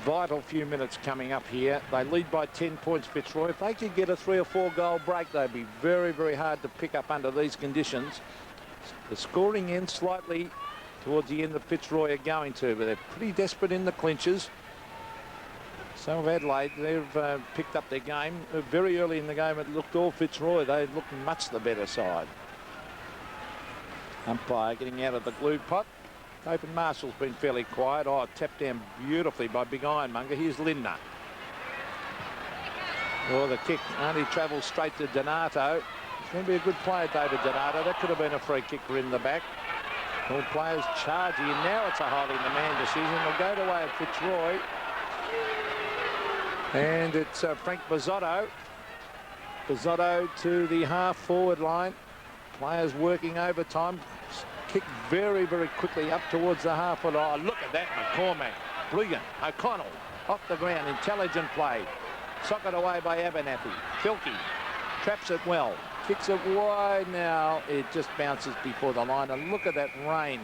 Vital few minutes coming up here. They lead by 10 points, Fitzroy. If they could get a 3 or 4 goal break, they'd be very, very hard to pick up under these conditions. The scoring ends slightly towards the end that Fitzroy are going to, but they're pretty desperate in the clinches. Some of Adelaide, they've picked up their game. Very early in the game, it looked all Fitzroy. They looked much the better side. Umpire getting out of the glue pot. Open Marshall's been fairly quiet. Oh, tapped down beautifully by Big Ironmonger. Here's Lindner. Oh, the kick only travels straight to Donato. He's going to be a good player, David Donato. That could have been a free kick for in the back. All players charging, and now it's a holding the man decision. They'll go the way of Fitzroy. And it's Frank Bizzotto. Bizzotto to the half-forward line. Players working overtime. Kick very, very quickly up towards the half-forward line. Oh, look at that, McCormack. Brilliant. O'Connell off the ground. Intelligent play. Socked away by Abernathy. Filkey traps it well. Kicks it wide now. It just bounces before the line. And look at that rain.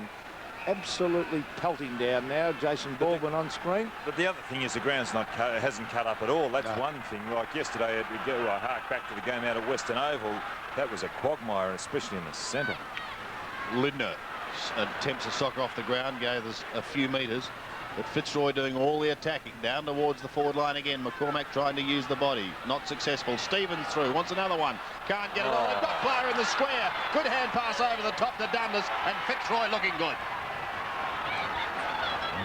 Absolutely pelting down now. Jason Baldwin on screen. But the other thing is the ground's hasn't cut up at all. That's one thing. Like yesterday, I hark back to the game out at Western Oval. That was a quagmire, especially in the centre. Lindner attempts a soccer off the ground, gave us a few metres. But Fitzroy doing all the attacking. Down towards the forward line again. McCormack trying to use the body. Not successful. Stevens through. Wants another one. Can't get it all. They've got player in the square. Good hand pass over the top to Dundas. And Fitzroy looking good.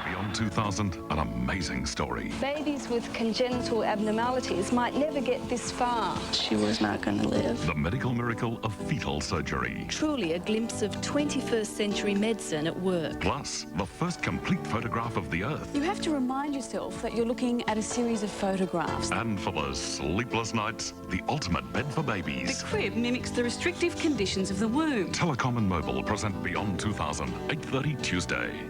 Beyond 2000, an amazing story. Babies with congenital abnormalities might never get this far. She was not going to live. The medical miracle of fetal surgery. Truly a glimpse of 21st century medicine at work. Plus, the first complete photograph of the Earth. You have to remind yourself that you're looking at a series of photographs. And for those sleepless nights, the ultimate bed for babies. The crib mimics the restrictive conditions of the womb. Telecom and Mobile present Beyond 2000, 8:30 Tuesday.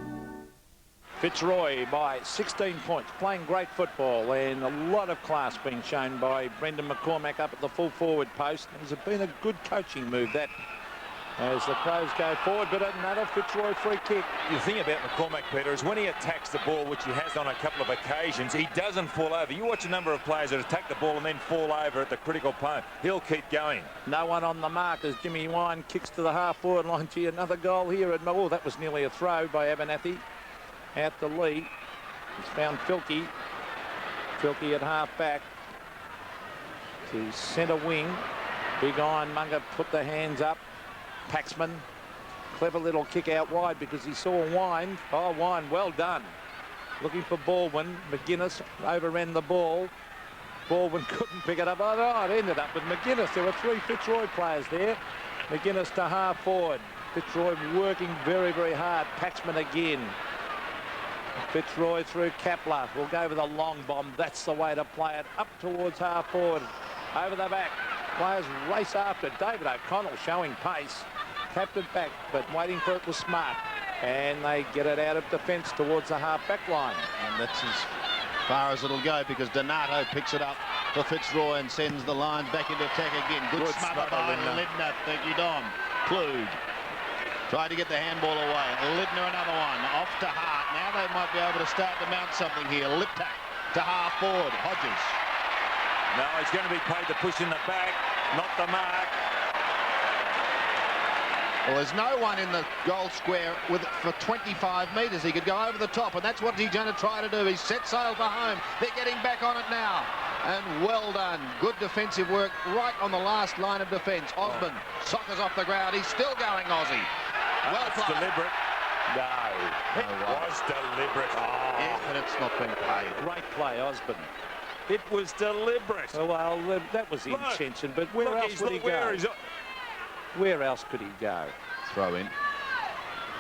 Fitzroy by 16 points, playing great football, and a lot of class being shown by Brendan McCormack up at the full forward post. It's been a good coaching move, that as the Crows go forward, but another Fitzroy free kick. The thing about McCormack, Peter, is when he attacks the ball, which he has on a couple of occasions, he doesn't fall over. You watch a number of players that attack the ball and then fall over at the critical point. He'll keep going. No one on the mark as Jimmy Wine kicks to the half-forward line. Gee, another goal here. Oh, that was nearly a throw by Abernathy. Out the lead. He's found Filkey. Filkey at half-back to centre wing. Big Ironmonger put the hands up. Paxman, clever little kick out wide because he saw Wine. Oh, Wine, well done. Looking for Baldwin. McGuinness overran the ball. Baldwin couldn't pick it up. Oh, it ended up with McGuinness. There were 3 Fitzroy players there. McGuinness to half forward. Fitzroy working very, very hard. Paxman again. Fitzroy through Kapler. Will go with a long bomb. That's the way to play it. Up towards half forward. Over the back. Players race after. David O'Connell showing pace. Tapped it back, but waiting for it was Smart. And they get it out of defence towards the half-back line. And that's as far as it'll go because Donato picks it up for Fitzroy and sends the lines back into attack again. Good smother by Lidner. Thank you, Don. Klug tried to get the handball away. Lidner another one. Off to Hart. Now they might be able to start to mount something here. Liptak to half forward. Hodges. No, he's going to be paid to push in the back, not the mark. Well, there's no one in the goal square with it for 25 metres. He could go over the top, and that's what he's going to try to do. He's set sail for home. They're getting back on it now. And well done. Good defensive work right on the last line of defence. Osborne soccers off the ground. He's still going, Aussie. Well played. Deliberate. No, it was deliberate. Oh. Yeah, but it's not been paid. Great play, Osborne. It was deliberate. Oh, well, that was the intention, but where else would he go? Where else could he go? Throw in.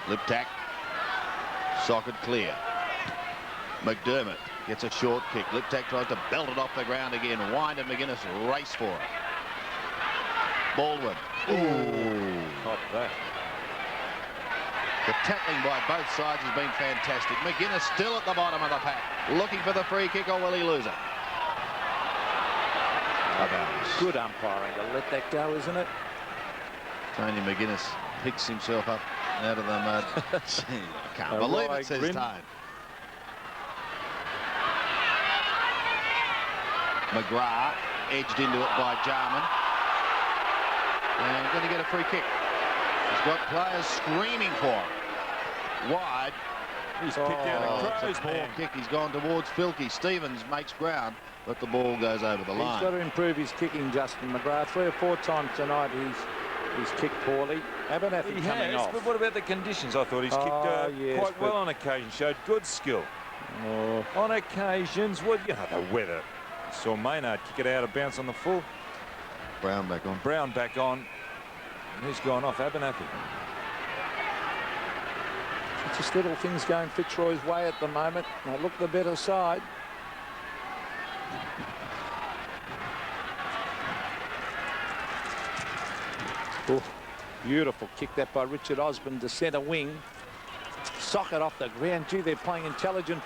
Liptak. Socket clear. McDermott gets a short kick. Liptak tries to belt it off the ground again. Wind and McGuinness race for it. Baldwin. Ooh. Not that. The tackling by both sides has been fantastic. McGuinness still at the bottom of the pack. Looking for the free kick, or will he lose it? Good umpiring to let that go, isn't it? Tony McGuinness picks himself up out of the mud. Gee, I can't believe it, says Tone. McGrath edged into it by Jarman. And going to get a free kick. He's got players screaming for him. Wide. He's picked out a Crows poor kick. He's gone towards Filkey. Stevens makes ground, but the ball goes over the line. He's got to improve his kicking, Justin McGrath. 3 or 4 times tonight he's kicked poorly. Abernathy coming off. But what about the conditions? I thought he's kicked quite well on occasion. Showed good skill. On occasions, well, you know, the weather. Saw Maynard kick it out of bounds on the full. Brown back on. Brown back on. And who's gone off? Abernathy. Just little things going Fitzroy's way at the moment. They look the better side. Oh, beautiful kick that by Richard Osborne to centre wing. Socket off the ground. Gee, they're playing intelligent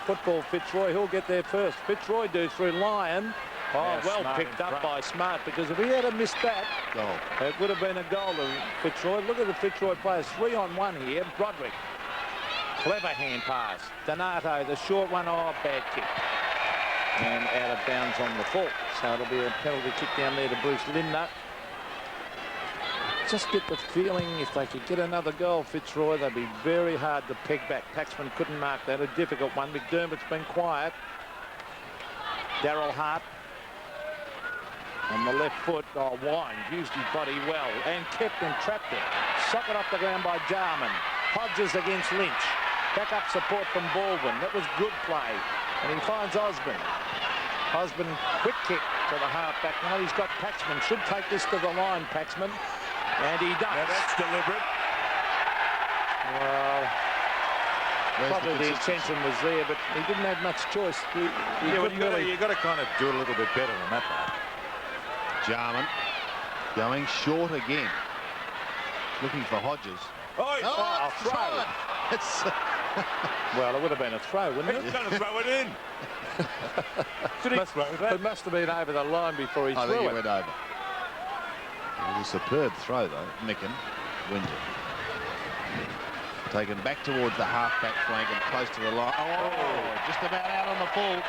football, Fitzroy. He'll get there first. Fitzroy do through Lyon. Oh, well picked up by Smart, because if he had missed that, it would have been a goal to Fitzroy. Look at the Fitzroy players. 3-on-1 here. Broderick. Clever hand pass. Donato, the short one. Oh, bad kick. And out of bounds on the full. So it'll be a penalty kick down there to Bruce Lindner. Just get the feeling if they could get another goal, Fitzroy, they'd be very hard to peg back. Paxman couldn't mark that. A difficult one. McDermott's been quiet. Darryl Hart on the left foot. Oh, Wine used his body well and kept and trapped it. Socket off the ground by Jarman. Hodges against Lynch. Back up support from Baldwin. That was good play. And he finds Osborne. Osborne, quick kick to the half-back line. He's got Paxman. Should take this to the line, Paxman. And he does. Now that's deliberate. Well, probably the intention was there, but he didn't have much choice. You've got to kind of do a little bit better than that, though. Jarman going short again. Looking for Hodges. Oh, throw it. It's well, it would have been a throw, wouldn't it? He's going to throw it in. It must have been over the line before he threw it. I think he went over. It was a superb throw, though. Micken. wins it. Taken back towards the half-back flank and close to the line. Oh, just about out on the full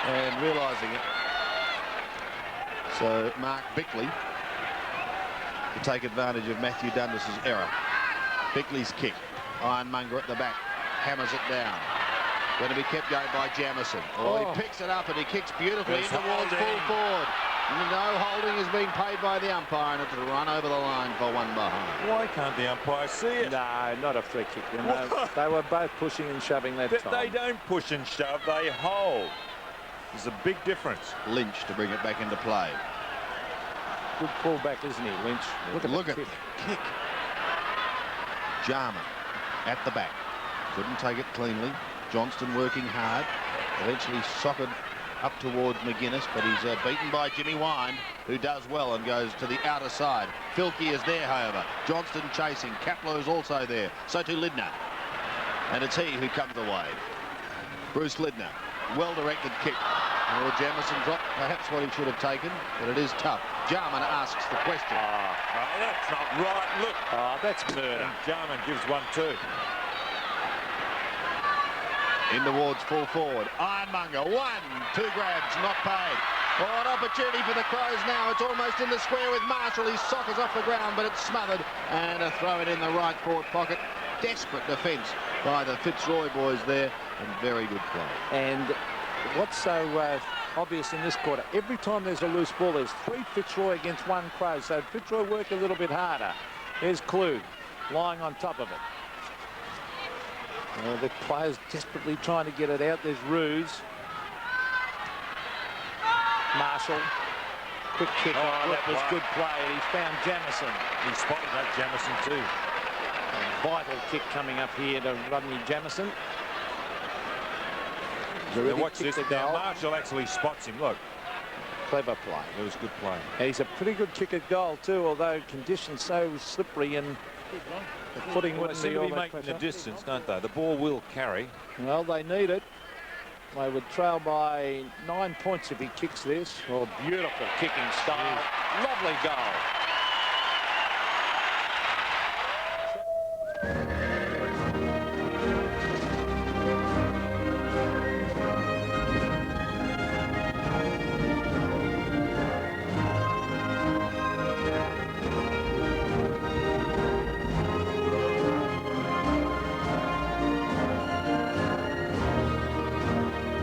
and realising it. So Mark Bickley to take advantage of Matthew Dundas's error. Bickley's kick. Ironmonger at the back. Hammers it down. Going to be kept going by Jamison. Oh, he picks it up and he kicks beautifully in towards full forward. No holding is being paid by the umpire, and it's a run over the line for one behind. Why can't the umpire see it? No, not a free kick. You know, they were both pushing and shoving that time. They don't push and shove, they hold. There's a big difference. Lynch to bring it back into play. Good pullback, isn't he, Lynch? Look at the kick. Jarman at the back. Couldn't take it cleanly. Johnston working hard. Eventually socked up towards McGuinness, but he's beaten by Jimmy Wine, who does well and goes to the outer side. Filkey is there, however. Johnston chasing. Kapler is also there. So to Lidner. And it's he who comes away. Bruce Lidner. Well-directed kick. Well, Jamison dropped perhaps what he should have taken, but it is tough. Jarman asks the question. That's not right. Look. That's murder. And Jarman gives one too. In towards full forward. Ironmonger, 1, 2 grabs, not paid. Oh, an opportunity for the Crows now. It's almost in the square with Marshall. He sockers off the ground, but it's smothered. And a throw it in the right forward pocket. Desperate defence by the Fitzroy boys there, and very good play. And what's so obvious in this quarter, every time there's a loose ball, there's 3 Fitzroy against 1 Crow. So Fitzroy work a little bit harder. There's Klug lying on top of it. The players desperately trying to get it out. There's Ruse. Marshall. Quick kick off. That was good play. And he's found Jamison. He spotted that Jamison too. A vital kick coming up here to Rodney Jamison. Now watch this. Now Marshall actually spots him. Look. Clever play. It was good play. And he's a pretty good kick at goal too, although conditions so slippery and the footing wouldn't be all that making pressure. the distance, don't they? The ball will carry. Well, they need it. They would trail by 9 points if he kicks this. Oh, beautiful kicking style. Lovely goal.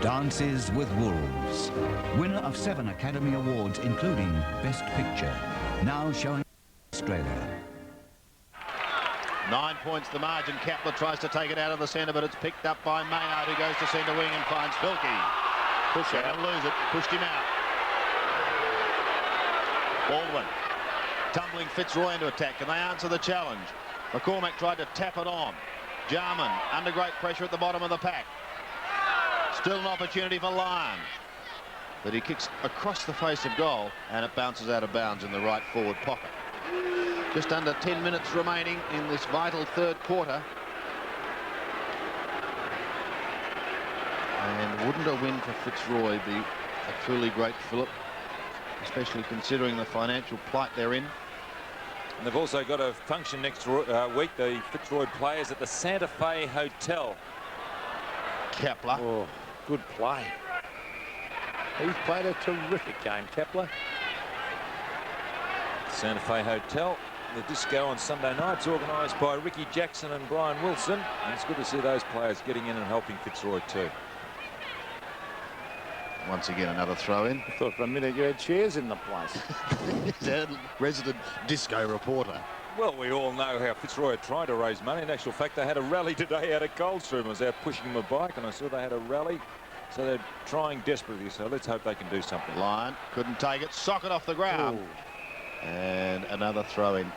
Dances with Wolves, winner of 7 Academy Awards, including Best Picture, now showing Australia. 9 points the margin. Kapler tries to take it out of the centre, but it's picked up by Maynard, who goes to centre wing and finds Filkey. Push out. Lose it. Pushed him out. Baldwin tumbling Fitzroy into attack. Can they answer the challenge? McCormack tried to tap it on. Jarman under great pressure at the bottom of the pack. Still an opportunity for Lyon. But he kicks across the face of goal and it bounces out of bounds in the right forward pocket. Just under 10 minutes remaining in this vital third quarter. And wouldn't a win for Fitzroy be a truly great fillip, especially considering the financial plight they're in? And they've also got a function next week, the Fitzroy players at the Santa Fe Hotel. Kapler. Oh, good play. He's played a terrific game, Kapler. Santa Fe Hotel, the disco on Sunday nights, organised by Ricky Jackson and Brian Wilson. And it's good to see those players getting in and helping Fitzroy too. Once again, another throw in. I thought for a minute you had chairs in the place. Resident disco reporter. Well, we all know how Fitzroy are trying to raise money. In actual fact, they had a rally today out of Coldstream. I was out pushing them a bike and I saw they had a rally. So they're trying desperately. So let's hope they can do something. Lyon couldn't take it. Sock it off the ground. Ooh. And another throw in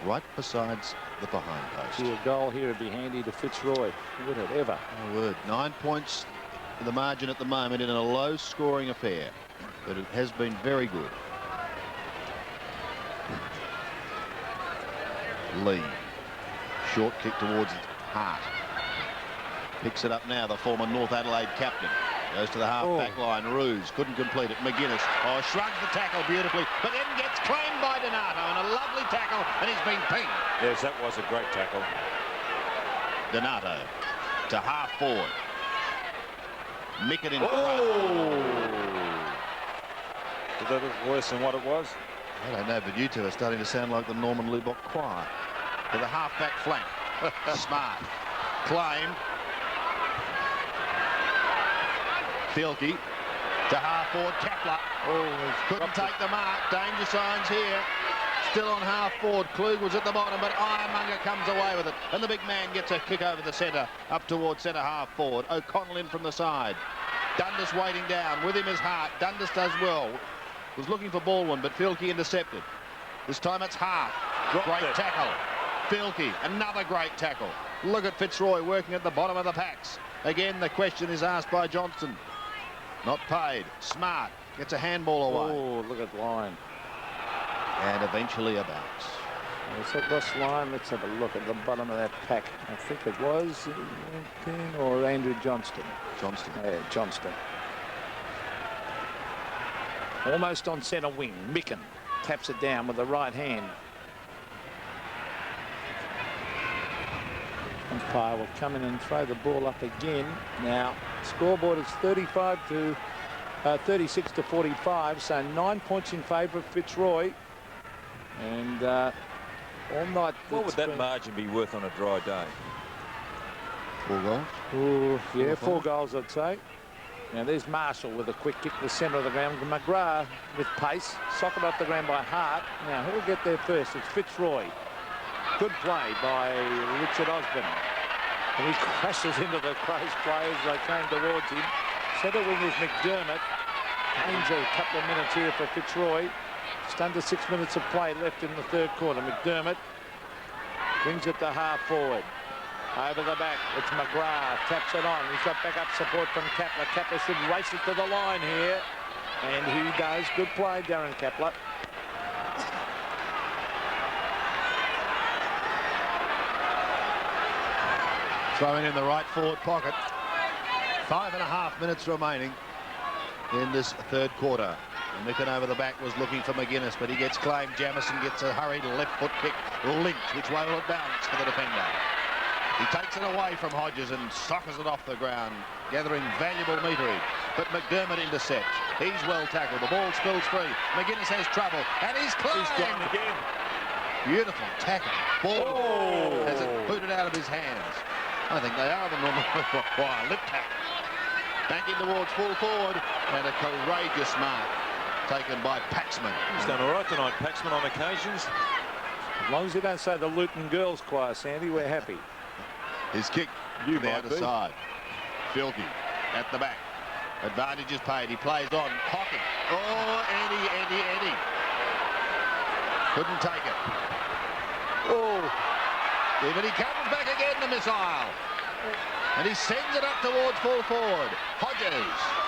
right besides the behind post. See, a goal here would be handy to Fitzroy. Would it ever? Oh, word. 9 points in the margin at the moment in a low scoring affair. But it has been very good. Lee. Short kick towards Hart. Picks it up now, the former North Adelaide captain. Goes to the half-back line. Ruse couldn't complete it. McGuinness, shrugs the tackle beautifully, but then gets claimed by Donato, and a lovely tackle, and he's been pinged. Yes, that was a great tackle. Donato to half-forward. Mick it in front. Did that look worse than what it was? I don't know, but you two are starting to sound like the Norman Lubbock choir. To the half-back flank. Smart. Claimed. Fielke to half-forward. Kepler. Couldn't take the mark. Danger signs here. Still on half-forward. Klug was at the bottom, but Ironmonger comes away with it. And the big man gets a kick over the centre, up towards centre half-forward. O'Connell in from the side. Dundas waiting down. With him is Hart. Dundas does well. Was looking for Baldwin, but Fielke intercepted. This time it's Hart. Great tackle. Fielke, another great tackle. Look at Fitzroy working at the bottom of the packs. Again, the question is asked by Johnston. Not paid. Smart gets a handball away. Oh, look at Line. And eventually a bounce. Is that Ross Line? Let's have a look at the bottom of that pack. I think it was or Andrew Johnston. Johnston. Yeah, Johnston. Almost on centre wing. Micken taps it down with the right hand. Umpire will come in and throw the ball up again. Now, scoreboard is 36 to 45, so 9 points in favour of Fitzroy. And all night. What would that margin be worth on a dry day? 4 goals? Oh, yeah, 4 goals, I'd say. Now, there's Marshall with a quick kick to the centre of the ground. McGrath with pace. Socket off the ground by Hart. Now, who'll get there first? It's Fitzroy. Good play by Richard Osborne. And he crashes into the Crows players. They came towards him. Centre wing is McDermott. Gains a couple of minutes here for Fitzroy. Just under 6 minutes of play left in the third quarter. McDermott brings it to half forward. Over the back, it's McGrath, taps it on. He's got backup support from Kepler. Kepler should race it to the line here. And he does. Good play, Darren Kepler. Throwing in the right forward pocket. 5.5 minutes remaining in this third quarter. Micken over the back was looking for McGuinness, but he gets claimed. Jamison gets a hurried left foot kick. Lynch, which way will it bounce for the defender? He takes it away from Hodges and sockers it off the ground, gathering valuable meterage. But McDermott intercepts. He's well tackled. The ball spills free. McGuinness has trouble, and he's claimed. He's gone again. Beautiful tackle. Ball has it booted out of his hands. I think they are the normal choir. Lip tap. Back in towards full forward, and a courageous mark taken by Paxman. He's done all right tonight, Paxman, on occasions. As long as you don't say the Luton Girls Choir, Sandy, we're happy. His kick to the outer side. Fielke at the back. Advantage is paid. He plays on. Hocking. Oh, Eddie. Couldn't take it. Oh. Yeah, but he comes back again, the missile. And he sends it up towards full forward. Hodges,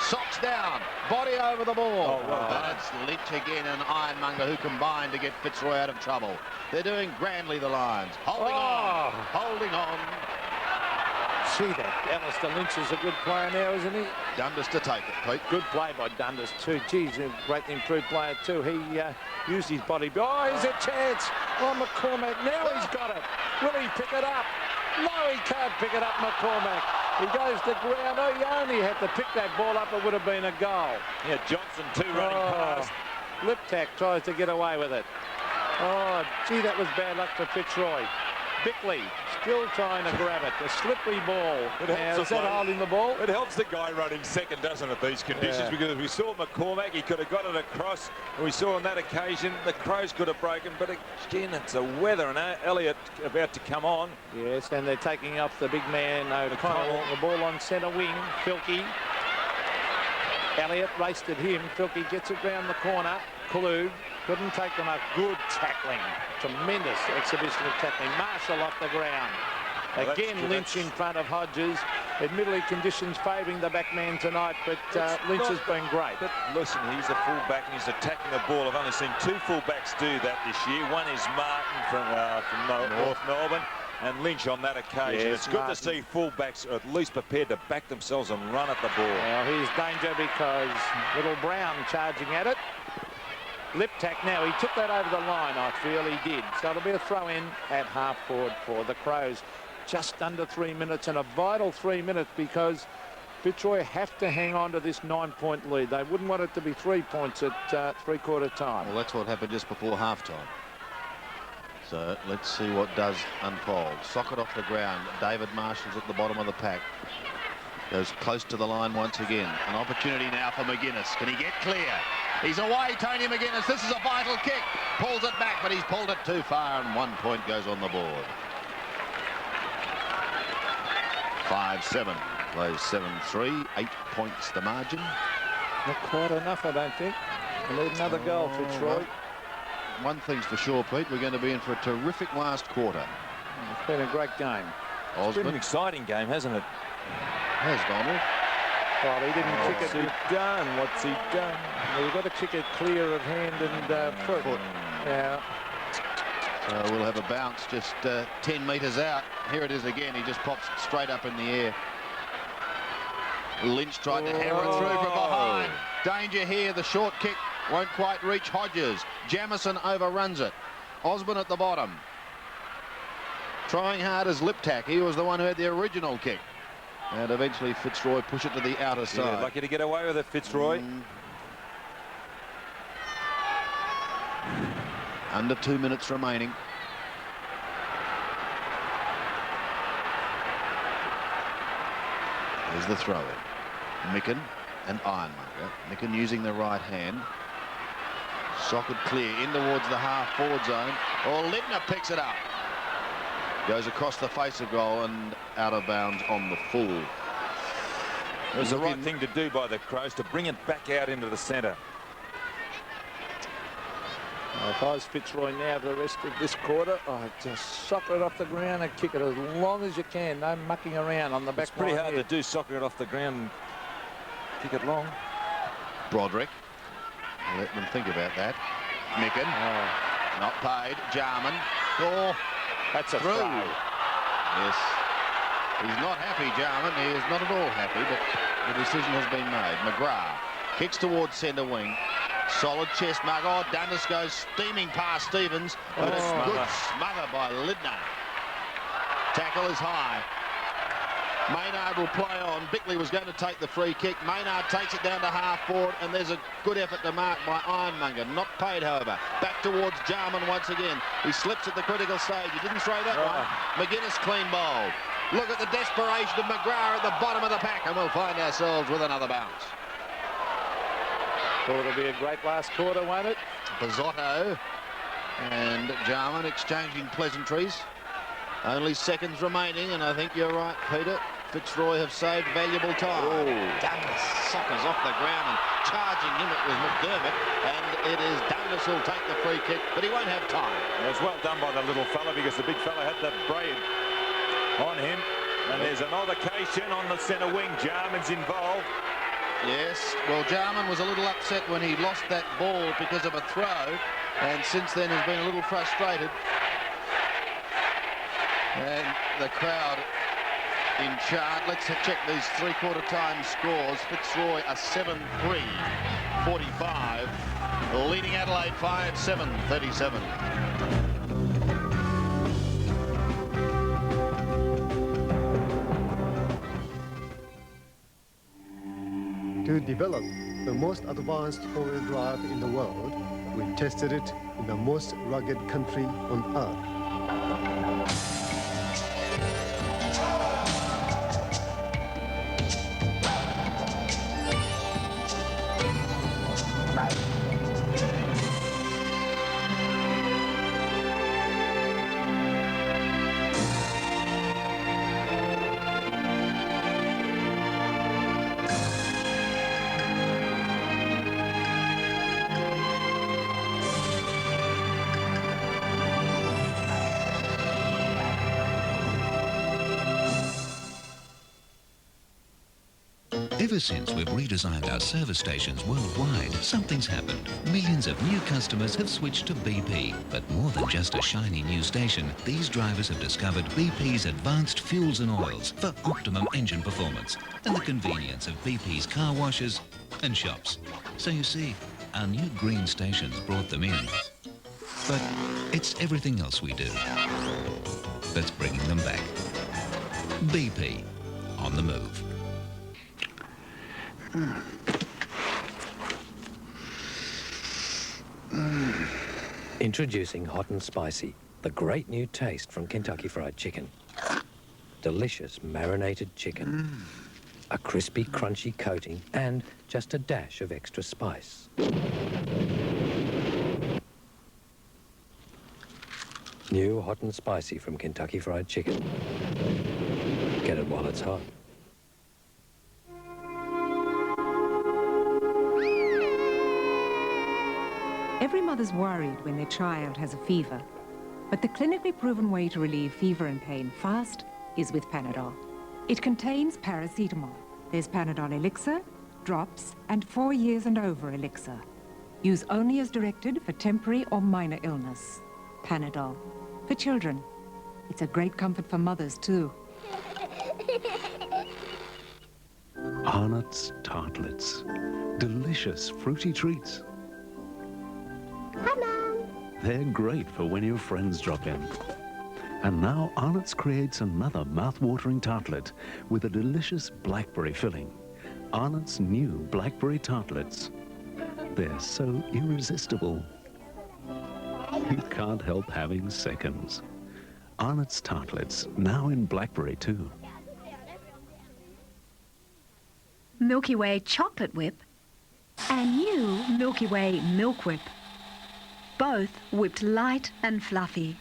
socks down, body over the ball. But it's Lynch again and Ironmonger who combine to get Fitzroy out of trouble. They're doing grandly, the Lions. Holding on. See that. Alistair Lynch is a good player now, isn't he? Dundas to take it, Pete. Good play by Dundas too. Geez, a greatly improved player too. He used his body. Oh, here's a chance. Oh, McCormack. Now he's got it. Will he pick it up? No, he can't pick it up, McCormack. He goes to ground. Oh, he only had to pick that ball up. It would have been a goal. Yeah, Johnson too running past. Liptak tries to get away with it. Oh, gee, that was bad luck for Fitzroy. Bickley still trying to grab it. A slippery ball. Now, is that holding the ball? It helps the guy running second, doesn't it, these conditions? Because we saw McCormack, he could have got it across. And we saw on that occasion, the Crows could have broken. But again, it's the weather, and Elliott about to come on. Yes, and they're taking off the big man, O'Connell. The ball on centre wing. Fielke. Elliott raced at him. Fielke gets it round the corner. Klug couldn't take them up. Good tackling. Tremendous exhibition of tackling. Marshall off the ground. Again, Lynch in front of Hodges. Admittedly, conditions favouring the back man tonight, but Lynch has been great. But listen, he's a full-back and he's attacking the ball. I've only seen 2 full-backs do that this year. One is Martin from North Melbourne, And Lynch on that occasion. Yes, it's good Martin. to see fullbacks at least prepared to back themselves and run at the ball. Well, here's danger because little Brown charging at it. Lip tack now. He took that over the line, I feel he did. So it'll be a throw in at half forward for the Crows. Just under 3 minutes, and a vital 3 minutes because Fitzroy have to hang on to this 9-point lead. They wouldn't want it to be 3 points at three-quarter time. Well, that's what happened just before half-time. So let's see what does unfold. Socket off the ground. David Marshall's at the bottom of the pack. Goes close to the line once again. An opportunity now for McGuinness. Can he get clear? He's away, Tony McGuinness. This is a vital kick. Pulls it back, but he's pulled it too far, and 1 point goes on the board. 5-7. Plays 7-3. 8 points the margin. Not quite enough, I don't think. We need another goal, Fitzroy. Well, one thing's for sure, Pete. We're going to be in for a terrific last quarter. It's been a great game. It's been an exciting game, hasn't it? Has Donald. Well, he didn't kick it. What's he done? What's he done? Well, you've got to kick it clear of hand and foot. Yeah. So we'll have a bounce just 10 metres out. Here it is again. He just pops straight up in the air. Lynch tried to hammer it through from behind. Danger here. The short kick won't quite reach Hodges. Jamison overruns it. Osborne at the bottom. Trying hard as Liptak. He was the one who had the original kick. And eventually Fitzroy push it to the outer side. Lucky to get away with it, Fitzroy. Under 2 minutes remaining. There's the throw in. Micken and Ironmonger. Micken using the right hand. Socket clear in towards the half forward zone. Oh, Libner picks it up. Goes across the face of goal and out of bounds on the full. It was the right thing to do by the Crows to bring it back out into the centre. If I was Fitzroy now for the rest of this quarter, I'd just sock it off the ground and kick it as long as you can. No mucking around on the back. It's pretty hard to do, soccer it off the ground and kick it long. Broderick. I'll let them think about that. Micken. Not paid. Jarman. Oh, that's a through. throw. Yes. He's not happy, Jarman. He is not at all happy, but the decision has been made. McGrath kicks towards centre wing. Solid chest mark. Oh, Dundas goes steaming past Stevens, but it's good smother by Lidner. Tackle is high. Maynard will play on. Bickley was going to take the free kick. Maynard takes it down to half forward, and there's a good effort to mark by Ironmonger. Not paid, however. Back towards Jarman once again. He slips at the critical stage. He didn't throw that one. McGuinness clean bowled. Look at the desperation of McGrath at the bottom of the pack, and we'll find ourselves with another bounce. Thought it'll be a great last quarter, won't it? Bizzotto and Jarman exchanging pleasantries. Only seconds remaining, and I think you're right, Peter. Fitzroy have saved valuable time. Dundas suckers off the ground and charging him. It was McDermott, and it is Dundas who'll take the free kick, but he won't have time. It was well done by the little fella because the big fella had the braid on him. And there's an altercation on the centre wing. Jarman's involved. Yes, well, Jarman was a little upset when he lost that ball because of a throw, and since then has been a little frustrated. And the crowd in chart. Let's check these three-quarter time scores. Fitzroy a 7-3, 45, leading Adelaide 5-7, 37. To develop the most advanced four-wheel drive in the world, we tested it in the most rugged country on earth. Ever since we've redesigned our service stations worldwide, something's happened. Millions of new customers have switched to BP. But more than just a shiny new station, these drivers have discovered BP's advanced fuels and oils for optimum engine performance and the convenience of BP's car washes and shops. So you see, our new green stations brought them in. But it's everything else we do that's bringing them back. BP, on the move. Introducing Hot and Spicy, the great new taste from Kentucky Fried Chicken. Delicious marinated chicken, a crispy, crunchy coating, and just a dash of extra spice. New Hot and Spicy from Kentucky Fried Chicken. Get it while it's hot. Every mother's worried when their child has a fever, but the clinically proven way to relieve fever and pain fast is with Panadol. It contains paracetamol. There's Panadol Elixir, drops, and 4 years and over Elixir. Use only as directed for temporary or minor illness. Panadol. For children. It's a great comfort for mothers, too. Arnott's Tartlets. Delicious fruity treats. Hi, Mum. They're great for when your friends drop in. And now Arnott's creates another mouth-watering tartlet with a delicious blackberry filling. Arnott's new blackberry tartlets. They're so irresistible. You can't help having seconds. Arnott's Tartlets, now in blackberry too. Milky Way Chocolate Whip and new Milky Way Milk Whip. Both whipped light and fluffy.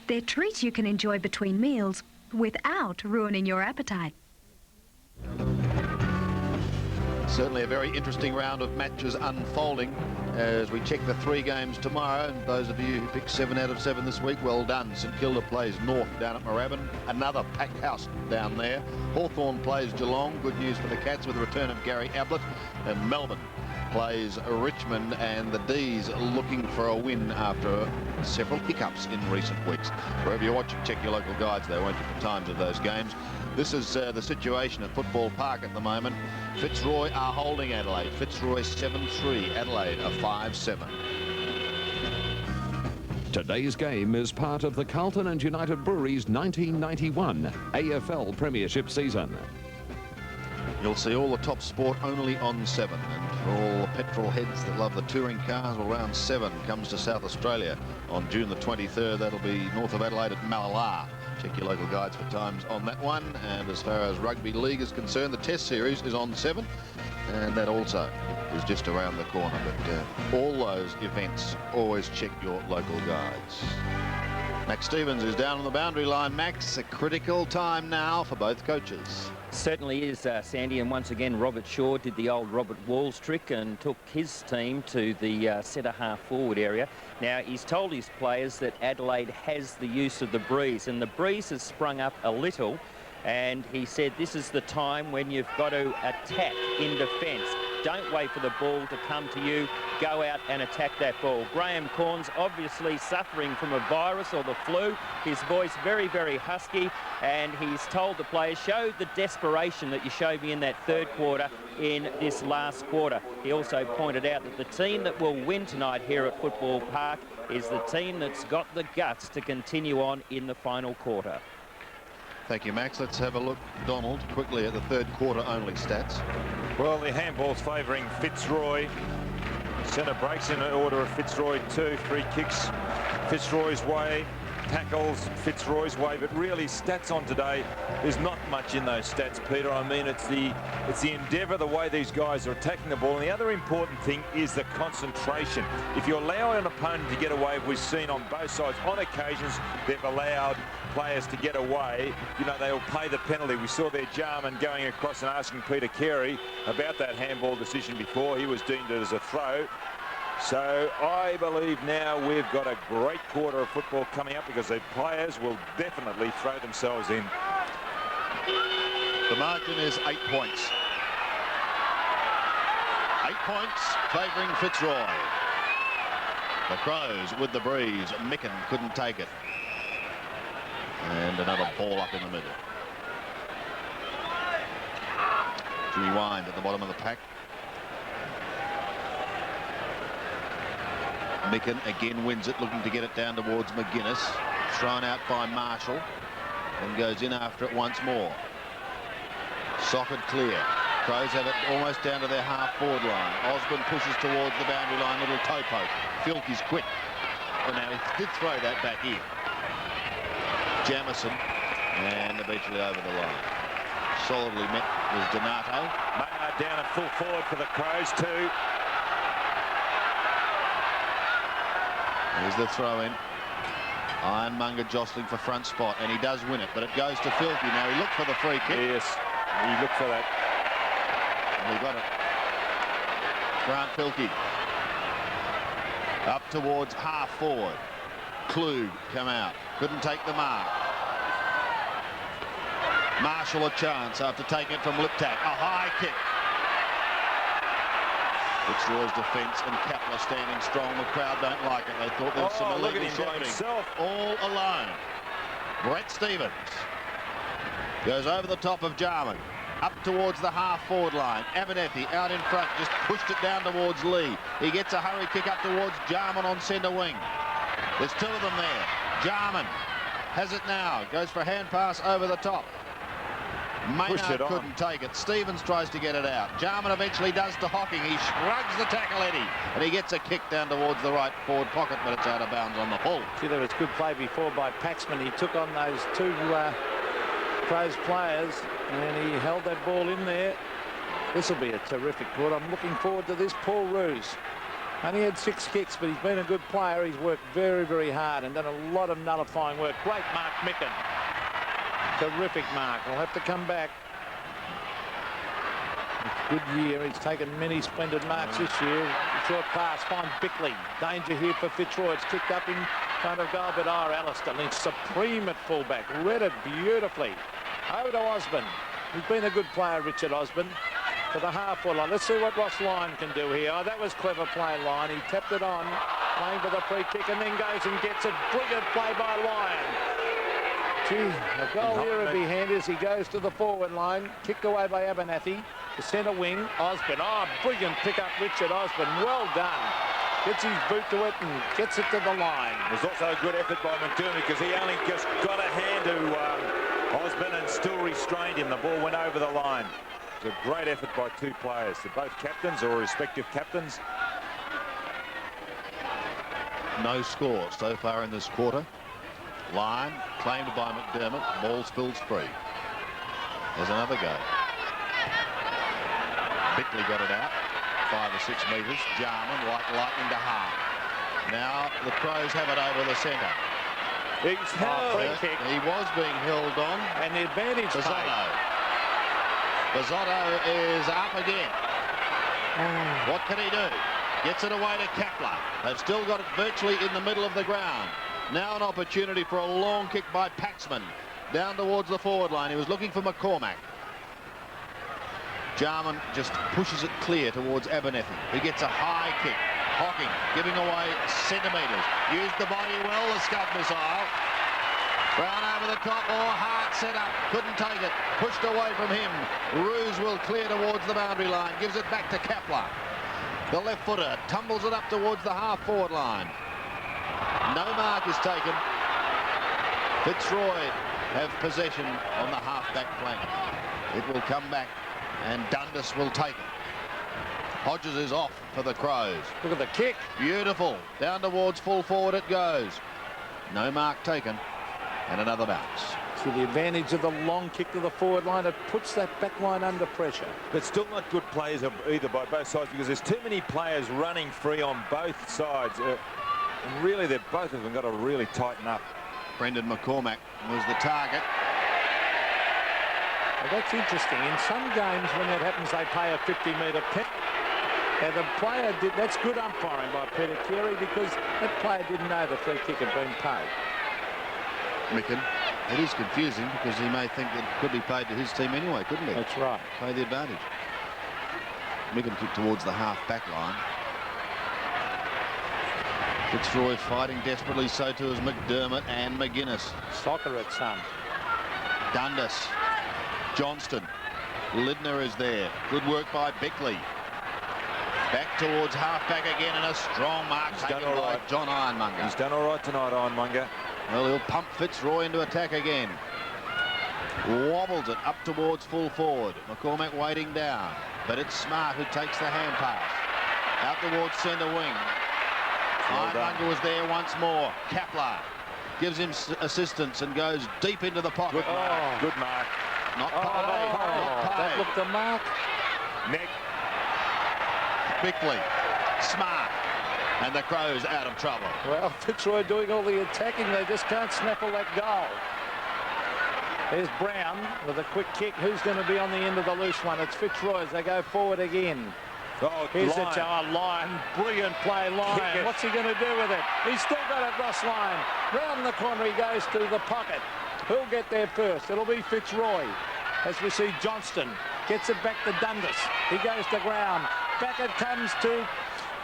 They're treats you can enjoy between meals without ruining your appetite. Certainly a very interesting round of matches unfolding as we check the 3 games tomorrow. And those of you who picked 7 out of 7 this week, well done. St Kilda plays North down at Moorabbin. Another packed house down there. Hawthorn plays Geelong. Good news for the Cats with the return of Gary Ablett. And Melbourne plays Richmond, and the D's looking for a win after several hiccups in recent weeks. Wherever you're watching, check your local guides there, won't you, for times of those games. This is the situation at Football Park at the moment. Fitzroy are holding Adelaide. Fitzroy 7-3, Adelaide a 5-7. Today's game is part of the Carlton and United Breweries 1991 AFL Premiership season. You'll see all the top sport only on 7. And for all the petrol heads that love the touring cars, well, round 7 comes to South Australia on June the 23rd. That'll be north of Adelaide at Malala. Check your local guides for times on that one. And as far as rugby league is concerned, the Test series is on 7. And that also is just around the corner. But all those events, always check your local guides. Max Stevens is down on the boundary line. Max, a critical time now for both coaches. Certainly is, Sandy, and once again Robert Shaw did the old Robert Walsh trick and took his team to the centre half forward area. Now he's told his players that Adelaide has the use of the breeze, and the breeze has sprung up a little, and he said this is the time when you've got to attack in defence. Don't wait for the ball to come to you. Go out and attack that ball. Graham Corns obviously suffering from a virus or the flu. His voice very, very husky, and he's told the players, show the desperation that you showed me in that third quarter in this last quarter. He also pointed out that the team that will win tonight here at Football Park is the team that's got the guts to continue on in the final quarter. Thank you, Max. Let's have a look, Donald, quickly at the third quarter only stats. Well, the handball's favouring Fitzroy. Centre breaks in order of Fitzroy. 2 free kicks Fitzroy's way. Tackles Fitzroy's way, but really stats on today, there's not much in those stats, Peter. I mean, it's the endeavour, the way these guys are attacking the ball, and the other important thing is the concentration. If you allow an opponent to get away, we've seen on both sides, on occasions they've allowed players to get away, you know, they'll pay the penalty. We saw their Jarman going across and asking Peter Carey about that handball decision before. He was deemed it as a throw. So I believe now we've got a great quarter of football coming up because the players will definitely throw themselves in. The margin is 8 points. points favouring Fitzroy. The Crows with the breeze. Micken couldn't take it. And another ball up in the middle. Jimmy Wind at the bottom of the pack. Micken again wins it, looking to get it down towards McGuinness. Thrown out by Marshall. And goes in after it once more. Socket clear. Crows have it almost down to their half-forward line. Osborne pushes towards the boundary line, little toe poke. Filkey's quick. Well, now he did throw that back in. Jamison, and eventually over the line. Solidly met was Donato. Maynard down at full forward for the Crows too. Here's the throw in. Ironmonger jostling for front spot, and he does win it, but it goes to Filkey. Now he looked for the free kick. Yes, he looked for that. And he got it. Grant Filkey. Up towards half forward. Klug come out. Couldn't take the mark. Marshall a chance after taking it from Liptak. A high kick. Fitzroy's defence and Kepler standing strong. The crowd don't like it. They thought there was some illegal shepherding. All alone. Brett Stevens goes over the top of Jarman. Up towards the half-forward line. Abernethy out in front, just pushed it down towards Lee. He gets a hurry kick up towards Jarman on centre wing. There's two of them there. Jarman has it now. Goes for a hand pass over the top. Maynard couldn't take it. Stevens tries to get it out. Jarman eventually does to Hocking. He shrugs the tackle, Eddie, and he gets a kick down towards the right forward pocket, but it's out of bounds on the pull. See, there was good play before by Paxman. He took on those two Crows players, and he held that ball in there. This will be a terrific quarter. I'm looking forward to this. Paul Roos only had 6 kicks, but he's been a good player. He's worked very, very hard and done a lot of nullifying work. Great mark, Micken. Terrific mark. We'll have to come back. Good year. He's taken many splendid marks this year. Short pass, finds Bickley. Danger here for Fitzroy. It's kicked up in front of goal, but Alistair Lynch supreme at fullback. Read it beautifully. Over to Osborne. He's been a good player, Richard Osborne, for the half-forward line. Let's see what Ross Lyon can do here. Oh, that was clever play, Lyon. He tapped it on, playing for the free kick, and then goes and gets it. Brilliant play by Lyon. Gee, a goal here would be handy as he goes to the forward line. Kicked away by Abernethy. The centre wing, Osborne. Oh, brilliant pick up, Richard Osborne. Well done. Gets his boot to it and gets it to the line. It was also a good effort by McDermott because he only just got a hand to Osborne and still restrained him. The ball went over the line. It's a great effort by two players. They're both captains or respective captains. No score so far in this quarter. Line claimed by McDermott. Ball spills free. There's another go. Bickley got it out. 5 or 6 metres. Jarman, like lightning to half. Now the Crows have it over the centre. He's held. He was being held on. And the advantage Bizzotto. Bizzotto is up again. What can he do? Gets it away to Kepler. They've still got it virtually in the middle of the ground. Now an opportunity for a long kick by Paxman down towards the forward line. He was looking for McCormack. Jarman just pushes it clear towards Abernethy. He gets a high kick. Hocking giving away centimetres. Used the body well, the Scud missile. Brown over the top, Hart set up. Couldn't take it. Pushed away from him. Roos will clear towards the boundary line. Gives it back to Kepler. The left footer tumbles it up towards the half-forward line. No mark is taken. Fitzroy have possession on the half-back flank. It will come back and Dundas will take it. Hodges is off for the Crows. Look at the kick. Beautiful. Down towards full forward it goes. No mark taken. And another bounce. See the advantage of the long kick to the forward line. It puts that back line under pressure. But still not good players either by both sides because there's too many players running free on both sides. And really, both of them got to really tighten up. Brendan McCormack was the target. Well, that's interesting. In some games, when that happens, they pay a 50-metre penalty. Now, the player did. That's good umpiring by Peter Carey because that player didn't know the free kick had been paid. Micken, it is confusing because he may think that it could be paid to his team anyway, couldn't he? That's right. Play the advantage. Micken kick towards the half-back line. Fitzroy fighting desperately, so too is McDermott and McGuinness. Soccer it, son. Dundas. Johnston. Lidner is there. Good work by Beckley. Back towards half-back again, and a strong mark taken by John Ironmonger. He's done all right tonight, Ironmonger. Well, he'll pump Fitzroy into attack again. Wobbles it up towards full forward. McCormack waiting down, but it's Smart who takes the hand pass. Out towards centre wing. Ironmonger was there once more. Kapler gives him assistance and goes deep into the pocket. Good mark. Good mark. Not paid. Not That paid. looked a mark. Nick. Bickley. Smart. And the Crows out of trouble. Well, Fitzroy doing all the attacking. They just can't snaffle that goal. There's Brown with a quick kick. Who's going to be on the end of the loose one? It's Fitzroy as they go forward again. Oh, here's Lyon. a Lyon. Brilliant play, Lyon. What's he going to do with it? He's still got it, Ross Lyon. Round the corner he goes to the pocket. Who'll get there first? It'll be Fitzroy. As we see Johnston gets it back to Dundas. He goes to ground. Back it comes to,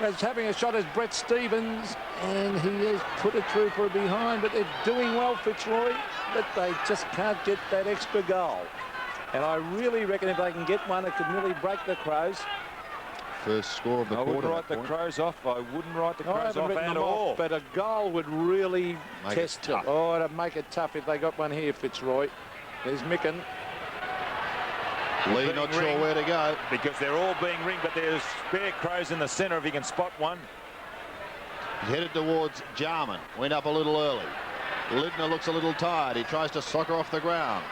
as having a shot as Brett Stevens, and he has put it through for a behind, but they're doing well, Fitzroy, but they just can't get that extra goal. And I really reckon if they can get one, it could nearly break the Crows. First score of the quarter. I wouldn't write the Crows off. I wouldn't write the Crows off at all. But a goal would really test them. Oh, it'd make it tough if they got one here, Fitzroy. There's Micken. Lee not sure where to go. Because they're all being ringed, but there's spare Crows in the centre if he can spot one. He's headed towards Jarman. Went up a little early. Lidner looks a little tired. He tries to soccer off the ground.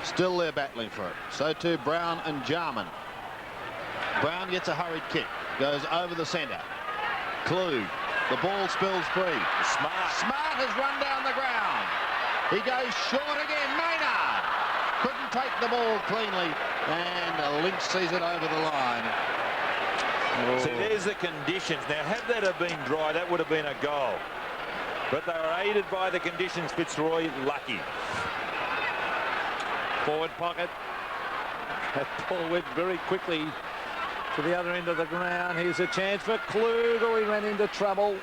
Still there battling for it. So too Brown and Jarman. Brown gets a hurried kick. Goes over the centre. Klug. The ball spills free. Smart has run down the ground. He goes short again. Maynard couldn't take the ball cleanly, and Lynch sees it over the line. See, there's the conditions. Now, had that have been dry, that would have been a goal. But they were aided by the conditions. Fitzroy lucky. Forward pocket. That ball went very quickly to the other end of the ground. Here's a chance for Klug. Oh, he ran into trouble.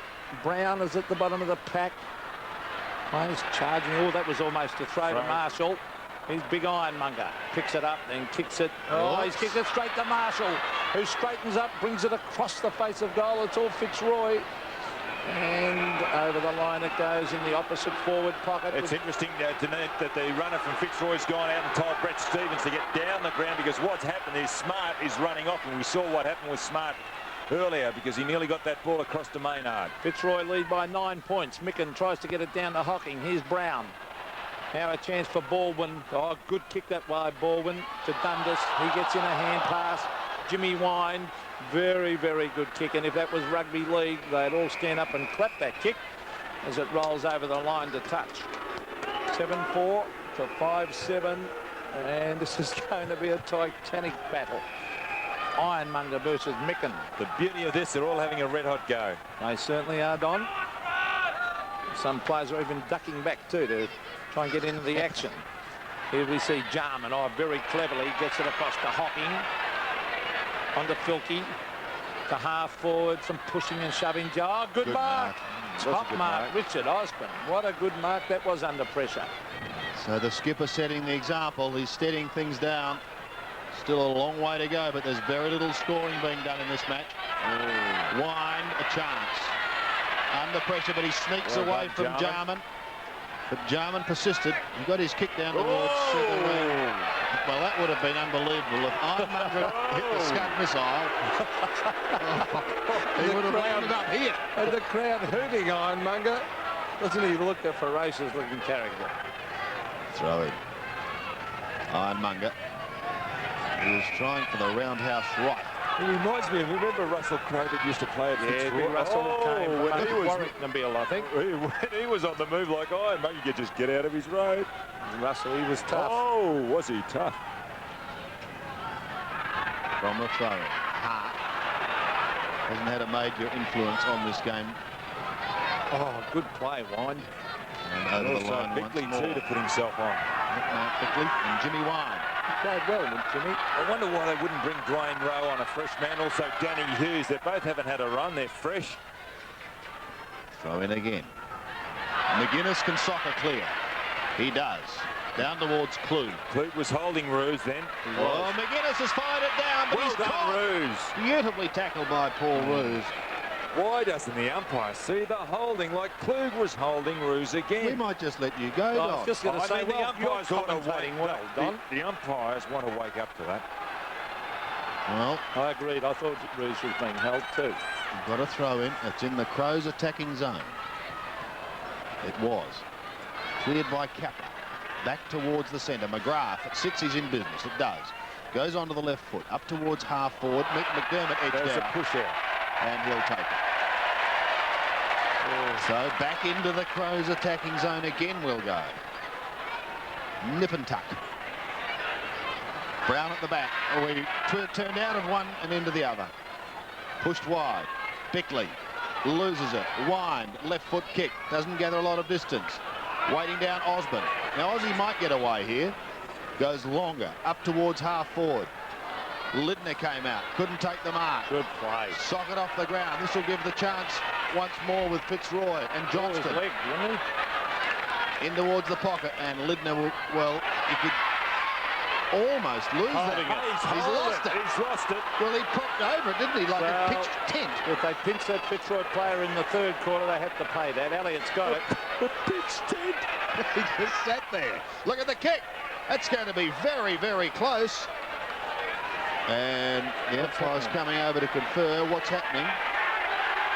Brown is at the bottom of the pack. He's charging. Oh, that was almost a throw to Marshall. He's big Ironmonger. Picks it up, then kicks it. Oh, he's kicked it straight to Marshall, who straightens up, brings it across the face of goal. It's all Fitzroy. And over the line it goes in the opposite forward pocket. It's interesting to note that the runner from Fitzroy's gone out and told Brett Stevens to get down the ground, because what's happened is Smart is running off, and we saw what happened with Smart earlier because he nearly got that ball across to Maynard. Fitzroy lead by 9 points. Micken tries to get it down to Hocking. Here's Brown. Now a chance for Baldwin. Oh, good kick that way, Baldwin to Dundas. He gets in a hand pass. Jimmy Wine, very, very good kick. And if that was rugby league, they'd all stand up and clap that kick as it rolls over the line to touch. 7-4 to 5-7. And this is going to be a titanic battle. Ironmonger versus Micken. The beauty of this, they're all having a red-hot go. They certainly are, Don. Some players are even ducking back too to try and get into the action. Here we see Jarman. Oh, very cleverly gets it across to Hocking. On to Filkey. To half forward. Some pushing and shoving. Oh, good mark. Top mark. Richard Osborne. What a good mark that was under pressure. So the skipper setting the example. He's steadying things down. Still a long way to go, but there's very little scoring being done in this match. Wine, a chance. Under pressure, but he sneaks away from Jarman. But Jarman persisted. He got his kick down towards centre wing. Well, that would have been unbelievable if Ironmonger hit the Scud missile. He would have landed up here. And the crowd hooting Ironmonger. Doesn't he look a ferocious looking character? Throw in. Ironmonger. He was trying for the roundhouse right. He reminds me of, remember Russell Crowe that used to play at Fitzroy? Yeah, Russell came when he was Warwicknabeal, I think. When he was on the move like Ironmonger, you could just get out of his road. Russell, he was tough. Oh, was he tough? From the throw. Hart hasn't had a major influence on this game. Oh, good play, Wine. And over the line Bickley once more. too to put himself on. Bickley and Jimmy Wine. played well, Jimmy. I wonder why they wouldn't bring Dwayne Rowe on, a fresh man. Also, Danny Hughes. They both haven't had a run. They're fresh. Throw in again. McGuinness can soccer clear. He does. Down towards Klug. Klug was holding Roos then. Oh, McGuinness has fired it down, but well he's done, caught. Roos. Beautifully tackled by Paul Roos. Why doesn't the umpire see the holding like Klug was holding Roos again? We might just let you go, I Don. was just going to say, the well, umpires you're ought to commentating wake well, Don. The umpires want to wake up to that. Well, I agreed. I thought Roos was being held too. You've got a throw in. It's in the Crows' attacking zone. It was. Cleared by Kappa. Back towards the centre. McGrath, it sits, he's in business. It does. Goes onto the left foot. Up towards half forward. McDermott edged There's out. a push out. And he'll take it. So back into the Crows' attacking zone again we'll go. Nip and tuck. Brown at the back. Oh, he turned out of one and into the other. Pushed wide. Bickley loses it. Wind. Left foot kick. Doesn't gather a lot of distance. Waiting down Osborne. Now Ozzy might get away here. Goes longer. Up towards half forward. Lidner came out. Couldn't take the mark. Good play. Sock it off the ground. This will give the chance once more with Fitzroy and Johnston. Leg, didn't he? In towards the pocket. And Lidner will, well, he could almost lose Holding that. it. He's lost it. He's lost it. Well, he propped over it, didn't he? Like a pitched tent. If they pinch that Fitzroy player in the third quarter, they have to pay that. Elliott's got it. The pitched tent. He just sat there. Look at the kick. That's going to be very, very close. And the umpire's coming over to confer what's happening.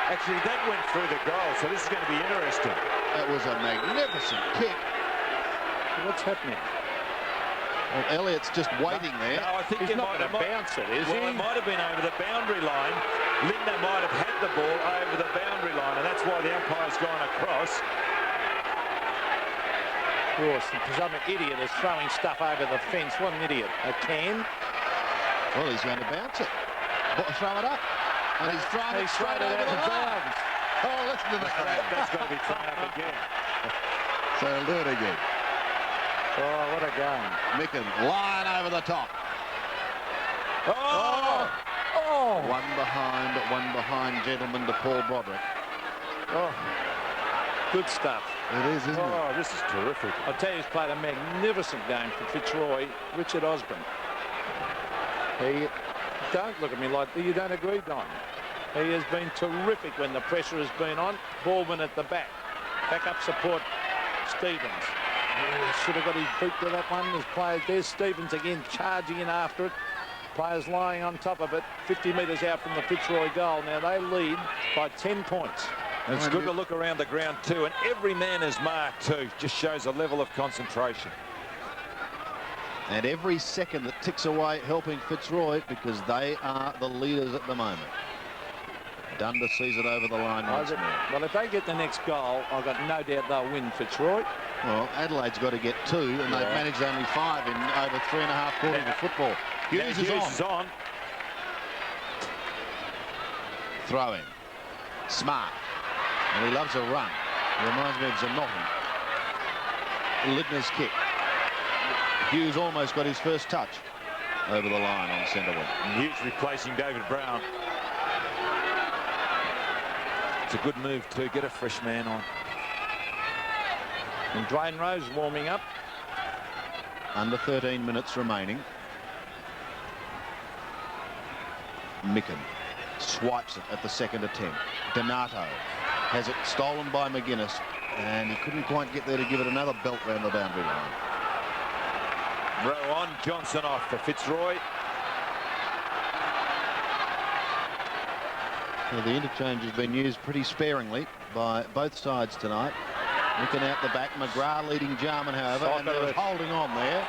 Actually, that went through the goal, so this is going to be interesting. That was a magnificent kick. What's happening? Well, Elliott's just waiting there. No, I think He's not going to bounce it, is he? Well, it might have been over the boundary line. Lindner might have had the ball over the boundary line, and that's why the umpire's gone across. Of course, some idiot is throwing stuff over the fence. What an idiot. A can. Well, he's going to bounce it. Throw it up. And he's thrown it straight over the line. Oh, listen to the crowd. That's going to be thrown up again. So he'll do it again. Oh, what a game. Micken, line over the top. Oh! Oh! One behind gentleman to Paul Broderick. Oh, good stuff. It is, isn't it? Oh, this is terrific. I'll tell you, he's played a magnificent game for Fitzroy. Richard Osborne. Don't look at me like you don't agree, Don. He has been terrific when the pressure has been on. Baldwin at the back. Back-up support, Stevens. He should have got his boot to that one. There's Stevens again charging in after it. Players lying on top of it, 50 metres out from the Fitzroy goal. Now they lead by 10 points. And it's good to look around the ground too, and every man is marked too. Just shows a level of concentration. And every second that ticks away helping Fitzroy, because they are the leaders at the moment. Dundas sees it over the line once more. Well, if they get the next goal, I've got no doubt they'll win, Fitzroy. Well, Adelaide's got to get 2, and they've managed only 5 in over 3.5 quarters of football. Hughes is on. Throw in. Smart. And he loves a run. He reminds me of Zanotti. Lidner's kick. Hughes almost got his first touch over the line on centre wing. Hughes replacing David Brown. It's a good move to get a fresh man on. And Dwayne Rose warming up. Under 13 minutes remaining. Micken swipes it at the second attempt. Donato has it stolen by McGuinness, and he couldn't quite get there to give it another belt round the boundary line. Row on, Johnson off for Fitzroy. Well, the interchange has been used pretty sparingly by both sides tonight. Looking out the back, McGrath leading Jarman, however, and they're holding on there.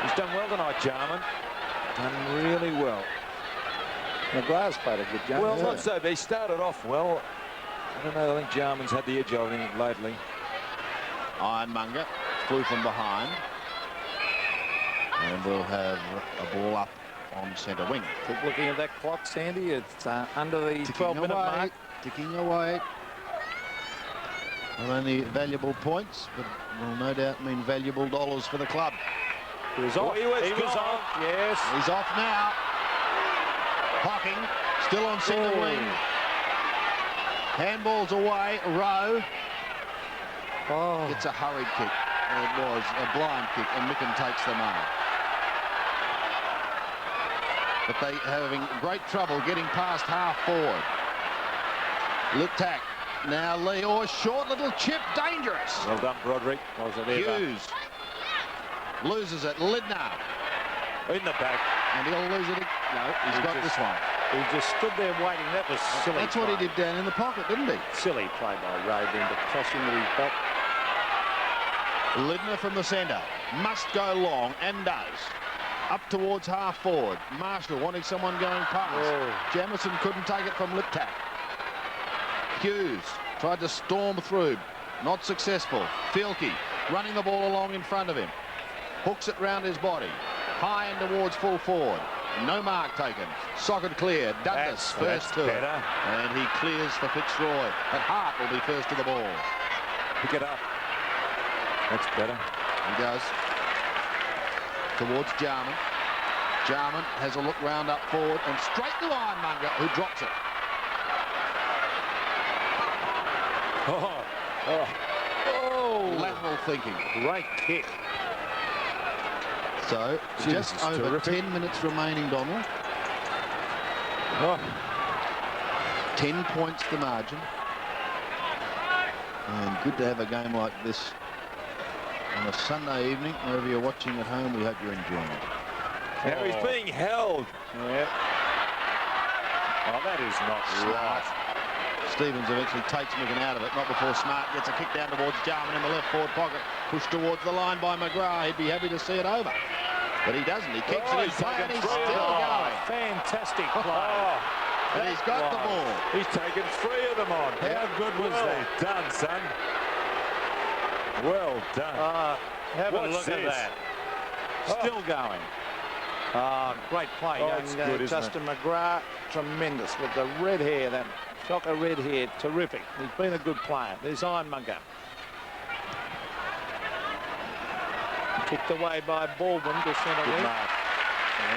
He's done well tonight, Jarman. Done really well. McGrath's played a good game. Well, not so. They started off well. I don't know. I think Jarman's had the edge of him lately. Ironmonger flew from behind. And we'll have a ball up on centre wing. Keep looking at that clock, Sandy. It's under the 12-minute mark. Ticking away. Not only valuable points, but will no doubt mean valuable dollars for the club. He was off. He was off. Yes. He's off now. Hocking, still on centre wing. Handball's away. Rowe gets a hurried kick. It was a blind kick, and Micken takes the mark. But they having great trouble getting past half forward. Littack. Now Lee, or short little chip, dangerous. Well done, Broderick. Was it ever? Hughes loses it. Lidner in the back, and he'll lose it. No, he's got this one. He just stood there waiting. That was silly. That's what he did down in the pocket, didn't he? Silly play by Rowe then to cross into his back. Lidner from the centre must go long and does. Up towards half forward. Marshall wanting someone going past. Jamison couldn't take it from Littack. Hughes tried to storm through, not successful. Fielke running the ball along in front of him, hooks it round his body, high and towards full forward. No mark taken. Socket clear. Douglas first to it, and he clears for Fitzroy. But Hart will be first to the ball. Pick it up. That's better. He does. Towards Jarman. Jarman has a look round up forward and straight to Ironmonger, who drops it. Lateral thinking. Great kick. So, just over 10 minutes remaining, Donald. 10 points the margin. And good to have a game like this on a Sunday evening. Wherever you're watching at home, we hope you're enjoying it. Now he's being held. Yeah. Oh, that is not right. Stevens eventually takes Micken out of it, not before Smart gets a kick down towards Jarman in the left forward pocket, pushed towards the line by McGrath. He'd be happy to see it over, but he doesn't. He kicks it in play and he's still going. Fantastic play. And he's got the ball. He's taken 3 of them on. How good was that? Done, son. Well done. Have a look at that. Still going. Great play. It's good, isn't Justin McGrath, tremendous with the red hair, that shocker red hair, terrific. He's been a good player. There's Ironmonger. Kicked away by Baldwin to centre wing.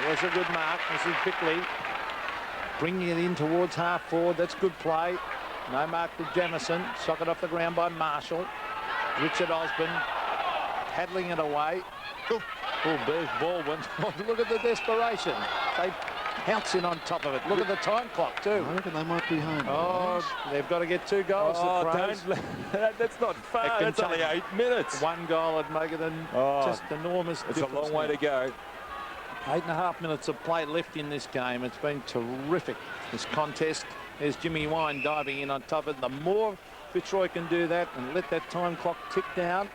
It was a good mark. This is Bickley bringing it in towards half forward. That's good play. No mark to Jamison. Socket off the ground by Marshall. Richard Osborne paddling it away. There's Baldwin. Look at the desperation. They pounce in on top of it. Look at the time clock too. I reckon they might be home. They've got to get 2 goals. That's not far. That's only 8 minutes. 1 goal would make it just enormous difference. It's a long way to go. 8.5 minutes of play left in this game. It's been terrific, this contest. There's Jimmy Wine diving in on top of it. The more Fitzroy can do that and let that time clock tick down,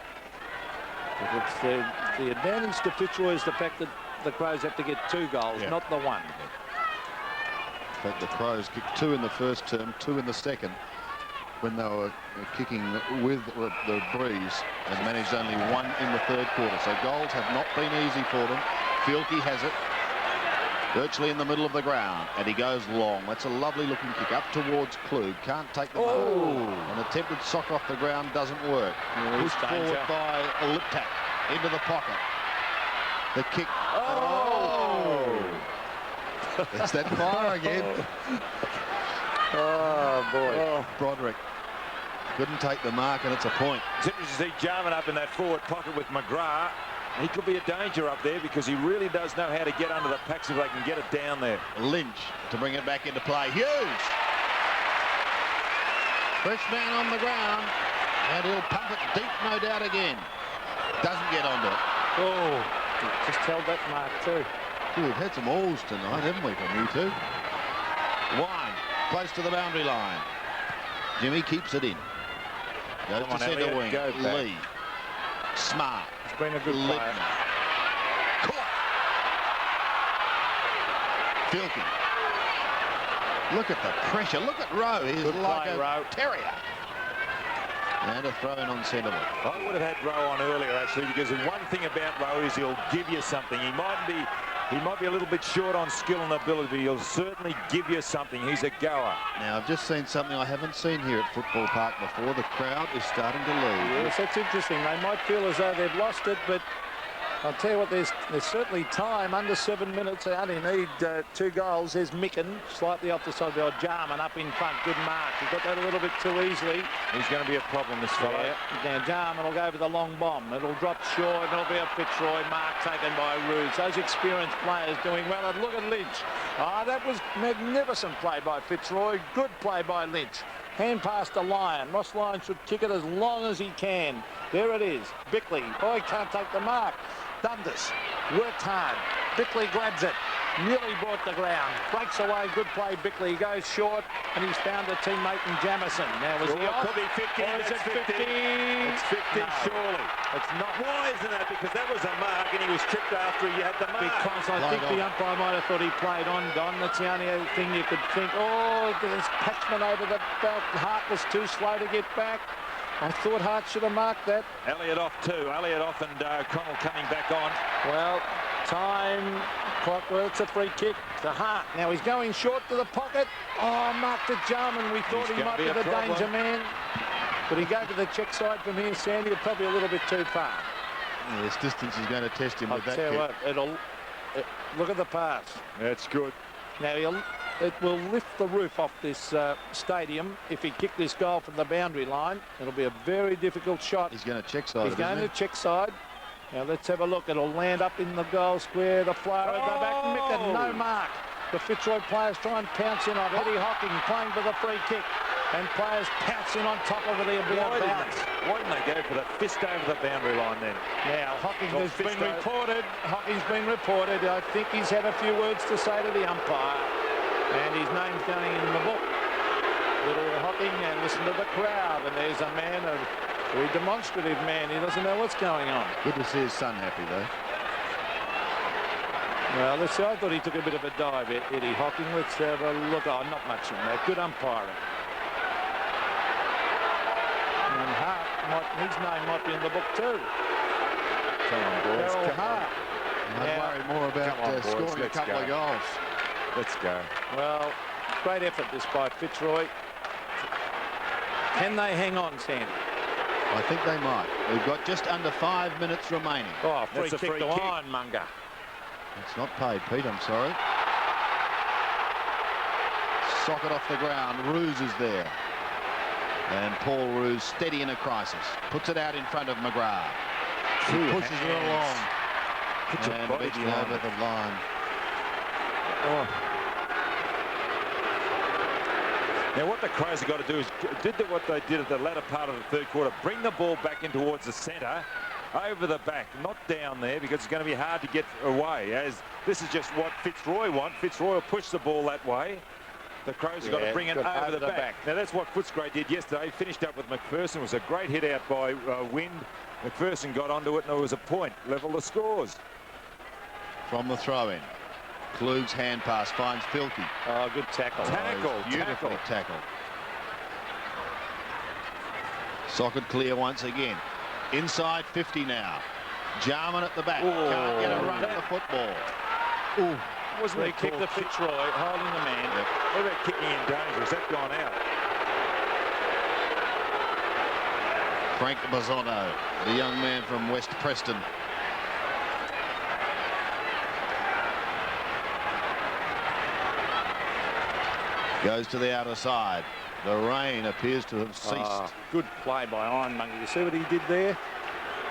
it's the advantage to Fitzroy is the fact that the Crows have to get 2 goals, not the 1. In fact, the Crows kicked 2 in the first term, 2 in the second, when they were kicking with the breeze, and managed only 1 in the third quarter. So goals have not been easy for them. Fielke has it, virtually in the middle of the ground, and he goes long. That's a lovely looking kick up towards Klug. Can't take the mark. An attempted sock off the ground doesn't work. Pushed forward by Littack into the pocket. The kick. It's that fire again. Oh boy. Broderick couldn't take the mark, and it's a point. It's interesting to see Jarman up in that forward pocket with McGrath. He could be a danger up there because he really does know how to get under the packs if they can get it down there. Lynch to bring it back into play. Hughes! Fresh man on the ground, and he'll pump it deep, no doubt, again. Doesn't get onto it. Just held that mark too. We've had some alls tonight, haven't we, from you two? Wine, close to the boundary line. Jimmy keeps it in. Goes to centre wing. Lee. Smart. It's been a good play. Caught. Fielke. Look at the pressure. Look at Rowe. He's like a terrier. And a throw in on centre wing. I would have had Rowe on earlier, actually, because the one thing about Rowe is he'll give you something. He He might be a little bit short on skill and ability, but he'll certainly give you something. He's a goer. Now, I've just seen something I haven't seen here at Football Park before. The crowd is starting to leave. Yes, that's interesting. They might feel as though they've lost it, but I'll tell you what, there's certainly time. Under 7 minutes, they only need 2 goals. There's Micken, slightly off the side of Jarman up in front. Good mark. He got that a little bit too easily. He's going to be a problem, this fellow. Yeah. Now, Jarman will go for the long bomb. It'll drop short, and it'll be a Fitzroy mark taken by Rhodes. Those experienced players doing well. And look at Lynch. Ah, that was magnificent play by Fitzroy. Good play by Lynch. Hand pass to Lyon. Ross Lyon should kick it as long as he can. There it is. Bickley. Oh, he can't take the mark. Dundas worked hard. Bickley grabs it. Nearly brought the ground. Breaks away. Good play, Bickley. He goes short, and he's found a teammate in Jamison. Now, was he off? Could be 50. Or is it 50? It's 50, No. surely. It's not. Why isn't that? Because that was a mark, and he was tripped after he had the mark. Because I think the umpire might have thought he played on, Don. That's the only thing you could think. Oh, there's Patchman over the belt. Hart was too slow to get back. I thought Hart should have marked that. Elliott off too. Elliott off and Connell coming back on. Well, time clock. Well, it's a free kick to Hart. Now he's going short to the pocket. Oh, marked to Jarman. We thought he might be the danger man. But he go to the check side from here, Sandy. Probably a little bit too far. Yeah, this distance is going to test him with that kick. I'll tell you what, look at the pass. That's good. Now it will lift the roof off this stadium if he kicked this goal from the boundary line. It'll be a very difficult shot. He's going to check side. He's going to check side. Now let's have a look. It'll land up in the goal square. The flyer at the back. Micken, no mark. The Fitzroy players try and pounce in on Eddie Hocking playing for the free kick. And players pounce in on top of it. He'll be a bounce. Why didn't they go for the fist over the boundary line then? Now, Hocking has been reported. Hocking's been reported. I think he's had a few words to say to the umpire. And his name's going in the book. Little Hocking, and listen to the crowd. And there's a man, a very demonstrative man. He doesn't know what's going on. Good to see his son happy, though. Well, let's see. I thought he took a bit of a dive, Eddie Hocking. Let's have a look. Oh, not much in that. Good umpiring. And Hart, his name might be in the book too. Come on, boys. Carol Hart. I'd worry more about scoring a couple of goals. Let's go. Well, great effort this by Fitzroy. Can they hang on, Sandy? I think they might. We've got just under 5 minutes remaining. Oh, free kick to Ironmonger. It's not paid, Pete, I'm sorry. Socket off the ground. Roos is there. And Paul Roos, steady in a crisis. Puts it out in front of McGrath. He pushes it along. And beats it over the line. Oh. Now what the Crows have got to do is what they did at the latter part of the third quarter. Bring the ball back in towards the centre, over the back, not down there, because it's going to be hard to get away, as this is just what Fitzroy wants. Fitzroy will push the ball that way. The Crows have got to bring it over the back. Now that's what Fitzroy did yesterday. He finished up with McPherson. It was a great hit out by Wind. McPherson got onto it and it was a point. Level the scores. From the throw-in. Klug's hand pass finds Filkey. Oh, good tackle. Beautifully tackled. Socket clear once again. Inside 50 now. Jarman at the back. Can't get a run at the football. Ooh. Wasn't they kicked the Fitzroy, holding the man. Yep. What about kicking in danger? Has that gone out? Frank Bazzono, the young man from West Preston. Goes to the outer side. The rain appears to have ceased. Good play by Ironmonger. You see what he did there?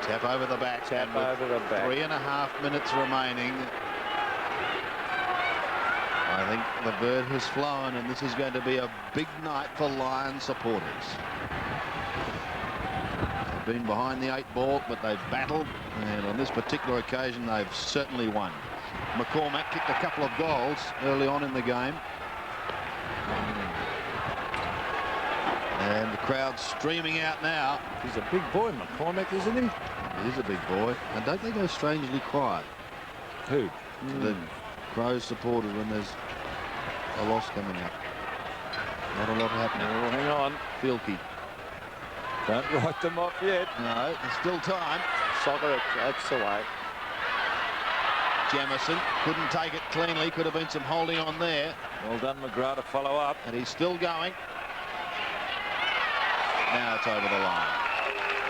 Tap over the back. Tap over the back. 3.5 minutes remaining. I think the bird has flown, and this is going to be a big night for Lions supporters. They've been behind the 8 ball, but they've battled, and on this particular occasion, they've certainly won. McCormack kicked a couple of goals early on in the game. And the crowd streaming out now. He's a big boy, McCormack, isn't he? He is a big boy. And don't they go strangely quiet? Who? The Crows supporters when there's a loss coming up. Not a lot happening. Oh, hang on. Filkey. Don't write them off yet. No, there's still time. Soccer, that's the way. Jamison couldn't take it cleanly. Could have been some holding on there. Well done, McGrath, to follow up. And he's still going. Now it's over the line.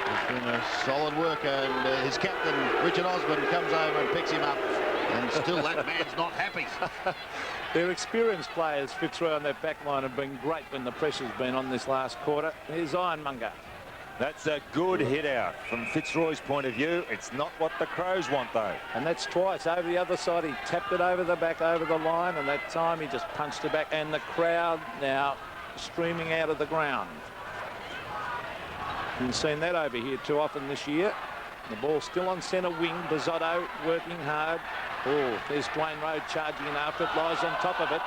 It's been a solid work, and his captain, Richard Osborne, comes over and picks him up. And still that man's not happy. Their experienced players, Fitzroy on their back line, have been great when the pressure's been on this last quarter. Here's Ironmonger. That's a good hit out from Fitzroy's point of view. It's not what the Crows want, though. And that's twice over the other side. He tapped it over the back, over the line, and that time he just punched it back. And the crowd now streaming out of the ground. Haven't seen that over here too often this year. The ball still on centre wing. Bizzotto working hard. Oh, there's Dwayne Rowe charging in after it. Lies on top of it.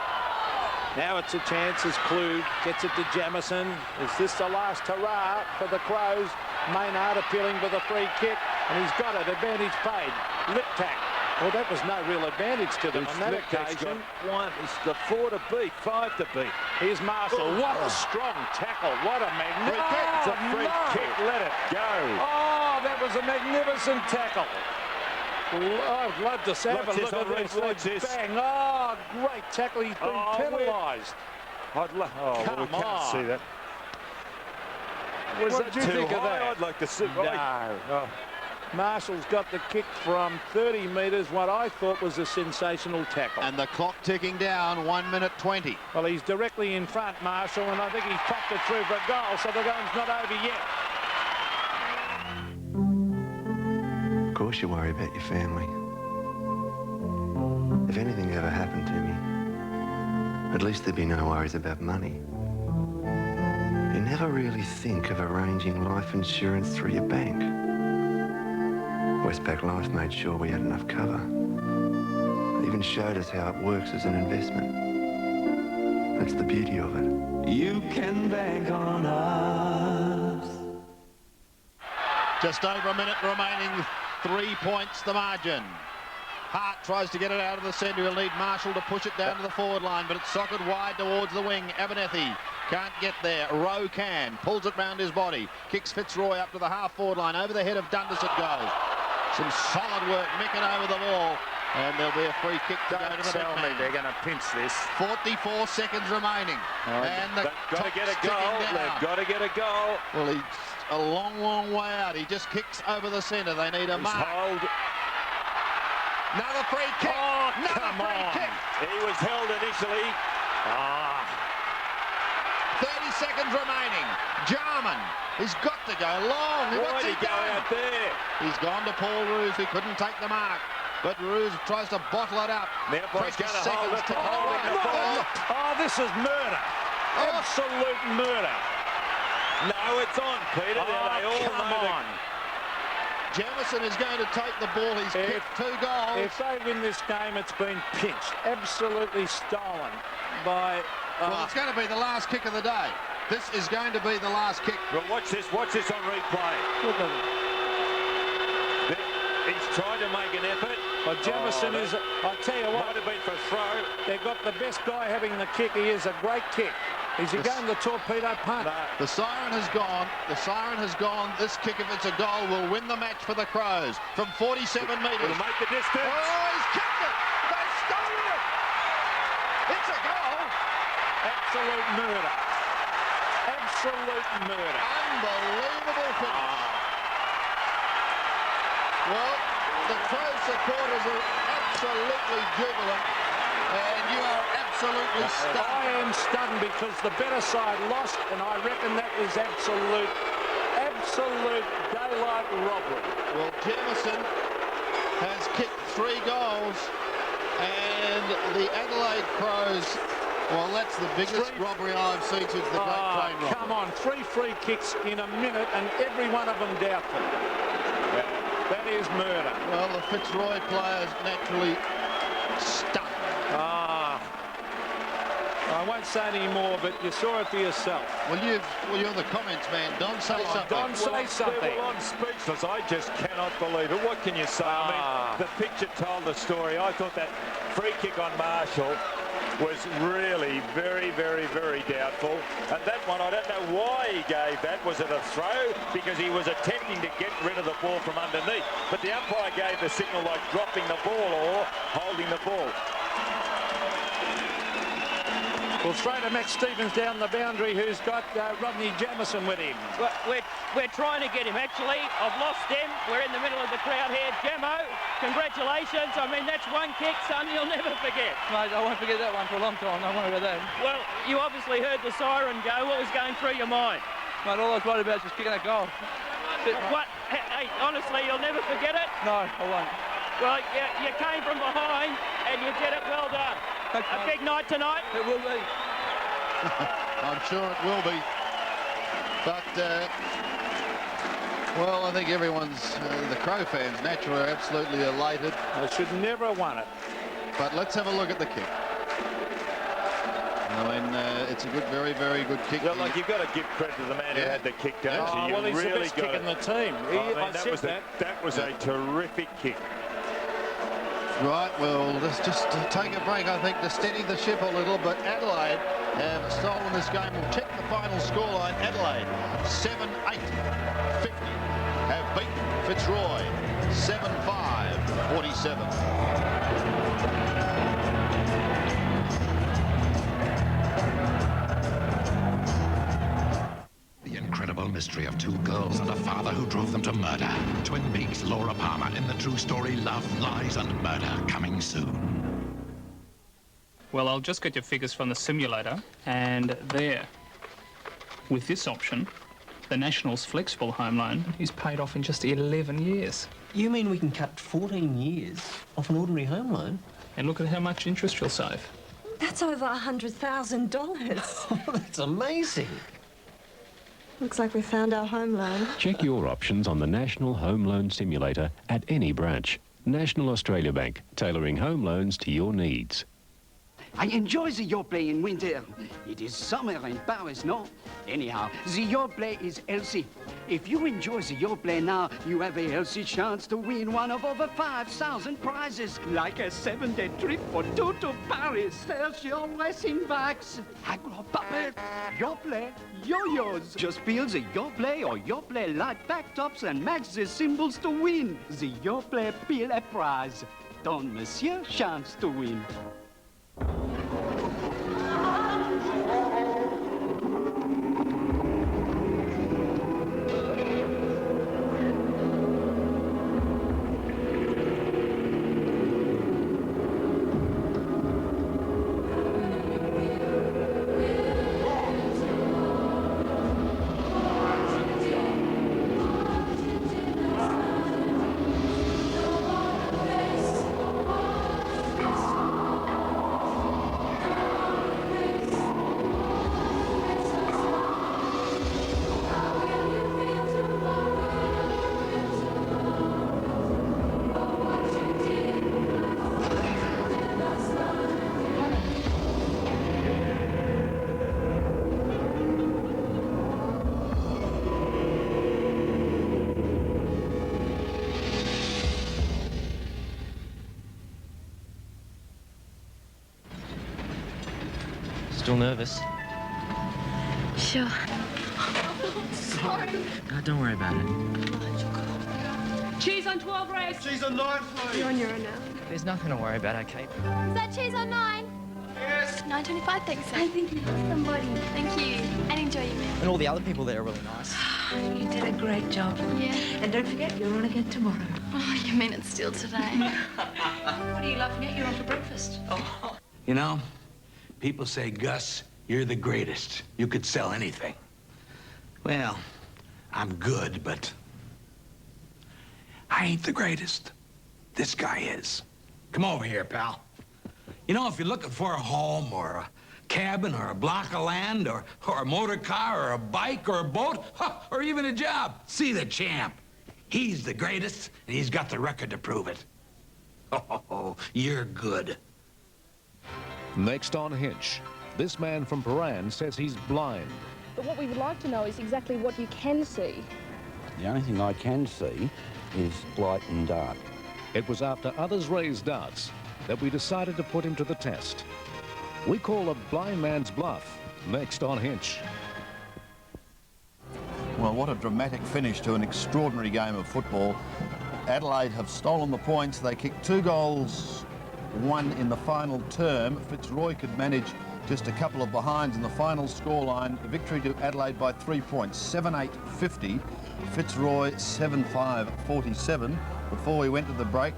Now it's a chance as Klug gets it to Jamison. Is this the last hurrah for the Crows? Maynard appealing for the free kick, and he's got it. Advantage paid. Lip tack. Well, that was no real advantage to them on that occasion. He's got 4 to beat, 5 to beat. Here's Marshall. What a strong tackle. What a magnificent It's a free kick. Let it go. Oh, that was a magnificent tackle. I'd love to have a look at this. Bang. Oh, great tackle. He's been penalised. We can't see that. Was What that did you too think of high? that? I'd like to see. No. Marshall's got the kick from 30 metres, what I thought was a sensational tackle. And the clock ticking down, 1 minute 20. Well, he's directly in front, Marshall, and I think he's popped it through for a goal, so the game's not over yet. Of course you worry about your family. If anything ever happened to me, at least there'd be no worries about money. You never really think of arranging life insurance through your bank. Westpac Life made sure we had enough cover. They even showed us how it works as an investment. That's the beauty of it. You can bank on us. Just over a minute remaining. 3 points the margin. Hart tries to get it out of the centre. He'll need Marshall to push it down to the forward line, but it's socked wide towards the wing. Abernethy can't get there. Rowe can. Pulls it round his body. Kicks Fitzroy up to the half-forward line. Over the head of Dundas it goes. Some solid work. Micken over the ball. And there'll be a free kick to go to the Tell me they're going to pinch this. 44 seconds remaining. And they've got to get a goal. They've got to get a goal. Well, he's a long, long way out. He just kicks over the centre. They need a mark. Hold. Another free kick. Oh, Another free kick. He was held initially. 30 seconds remaining. Jarman. He's got to go long. Why did he go out there? He's gone to Paul Roos, who couldn't take the mark. But Roos tries to bottle it up. Now he's going to hold it. Oh, this is murder. Absolute murder. No, it's on, Peter. They all know on. Jamison is going to take the ball. He's kicked 2 goals. If they win this game, it's been pinched. Absolutely stolen by... well, it's going to be the last kick of the day. This is going to be the last kick. Well, watch this on replay. Look at it. He's trying to make an effort. Well, Jamison is... I tell you what... Might have been for throw. They've got the best guy having the kick. He is a great kick. Is he going the torpedo punt? No. The siren has gone. The siren has gone. This kick, if it's a goal, will win the match for the Crows from 47 metres. It'll make the distance. Oh, he's kicked it. They've stolen it. It's a goal. Absolute murder. Absolute murder. Unbelievable finish. Well, the Crows supporters are absolutely jubilant. And you are absolutely stunned. I am stunned because the better side lost, and I reckon that was absolute daylight robbery. Well, Jamison has kicked 3 goals, and the Adelaide Crows, well, that's the biggest robbery I've seen since the Great Train robbery. Come on, 3 free kicks in a minute, and every one of them doubtful. That is murder. Well, the Fitzroy players naturally stunned. I won't say any more, but you saw it for yourself. Well, you're the comments man. Don, say something. Don, say something. Well, I'm speechless. I just cannot believe it. What can you say? I mean, the picture told the story. I thought that free kick on Marshall was really very, very, very doubtful. And that one, I don't know why he gave that. Was it a throw? Because he was attempting to get rid of the ball from underneath. But the umpire gave the signal like dropping the ball or holding the ball. We'll throw to Max Stevens down the boundary, who's got Rodney Jamieson with him. Well, we're trying to get him, actually. I've lost him. We're in the middle of the crowd here. Jamo, congratulations. I mean, that's one kick, son, you'll never forget. Mate, I won't forget that one for a long time. Don't worry about that. Well, you obviously heard the siren go. What was going through your mind? Mate, all I was worried about is just kicking that goal. What? Hey, honestly, you'll never forget it? No, I won't. Well, you came from behind and you did it. Well done. Thanks, a big night tonight? It will be. I'm sure it will be. But, well, I think everyone's, the Crow fans naturally are absolutely elated. They should never have won it. But let's have a look at the kick. I mean, it's a good, very, very good kick. Well, like, you've got to give credit to the man who had the kick, don't you? Well, he's really the best kick in the team. That was a terrific kick. Right, well, let's just take a break, I think, to steady the ship a little, but Adelaide have stolen this game. We'll check the final scoreline. Adelaide, 7-8, 50, have beaten Fitzroy, 7-5, 47. The incredible mystery of two girls and a father who drove them to murder. Twin Peaks, Laura Palmer in the true story Love, Lies and Murder, coming soon. Well, I'll just get your figures from the simulator, and there. With this option, the Nationals flexible home loan is paid off in just 11 years. You mean we can cut 14 years off an ordinary home loan? And look at how much interest you'll save. That's over $100,000. Oh, that's amazing. Looks like we found our home loan. Check your options on the National Home Loan Simulator at any branch. National Australia Bank, tailoring home loans to your needs. I enjoy the Yoplait in winter. It is summer in Paris, no? Anyhow, the Yoplait is healthy. If you enjoy the Yoplait now, you have a healthy chance to win one of over 5,000 prizes, like a 7-day trip for two to Paris. There's your racing bikes, agro-puppet, Yoplait, yo-yos. Just peel the Yoplait or Yoplait light back tops and match the symbols to win. The Yoplait peel a prize. Don Monsieur chance to win. Still nervous? Sure. Sorry. No, don't worry about it. Cheese on 12 race. Cheese on 9, please. You're on your own now. There's nothing to worry about, okay? Is that cheese on 9? Yes. 9.25, thanks, sir. I think you lost somebody. Thank you. And enjoy your meal. And all the other people there are really nice. You did a great job. Yeah. And don't forget, you're on again tomorrow. Oh, you mean it's still today? What are you laughing at? You're on for breakfast. Oh. You know, people say, Gus, you're the greatest. You could sell anything. Well, I'm good, but I ain't the greatest. This guy is. Come over here, pal. You know, if you're looking for a home or a cabin or a block of land or a motor car or a bike or a boat or even a job, see the champ. He's the greatest, and he's got the record to prove it. Oh, you're good. Next on Hinch, this man from Paran says he's blind. But what we would like to know is exactly what you can see. The only thing I can see is light and dark. It was after others raised doubts that we decided to put him to the test. We call a blind man's bluff. Next on Hinch. Well, what a dramatic finish to an extraordinary game of football. Adelaide have stolen the points. They kicked 2 goals, 1 in the final term. Fitzroy could manage just a couple of behinds in the final scoreline. A victory to Adelaide by 3 points, 7-8-50. Fitzroy 7-5-47. Before we went to the break,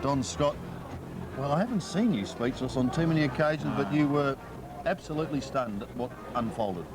Don Scott, well, I haven't seen you speechless on too many occasions, but you were absolutely stunned at what unfolded.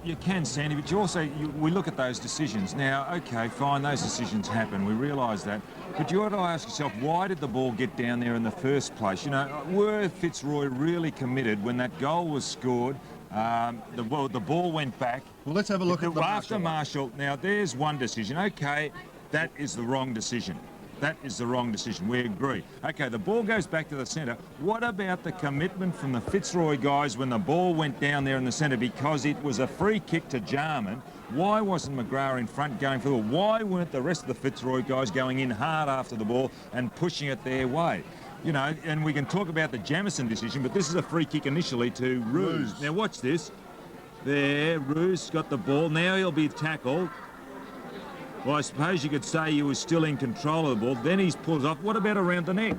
You can, Sandy, but you also, we look at those decisions. Now, OK, fine, those decisions happen. We realise that. But you ought to ask yourself, why did the ball get down there in the first place? You know, were Fitzroy really committed when that goal was scored? The ball went back. Well, let's have a look at the after Marshall. Now, there's one decision. OK, that is the wrong decision. That is the wrong decision. We agree. OK, the ball goes back to the centre. What about the commitment from the Fitzroy guys when the ball went down there in the centre? Because it was a free kick to Jarman. Why wasn't McGrath in front going for the ball? Why weren't the rest of the Fitzroy guys going in hard after the ball and pushing it their way? You know, and we can talk about the Jamison decision, but this is a free kick initially to Roos. Now, watch this. There, Roos got the ball. Now he'll be tackled. Well, I suppose you could say he was still in control of the ball. Then he's pulled off. What about around the neck?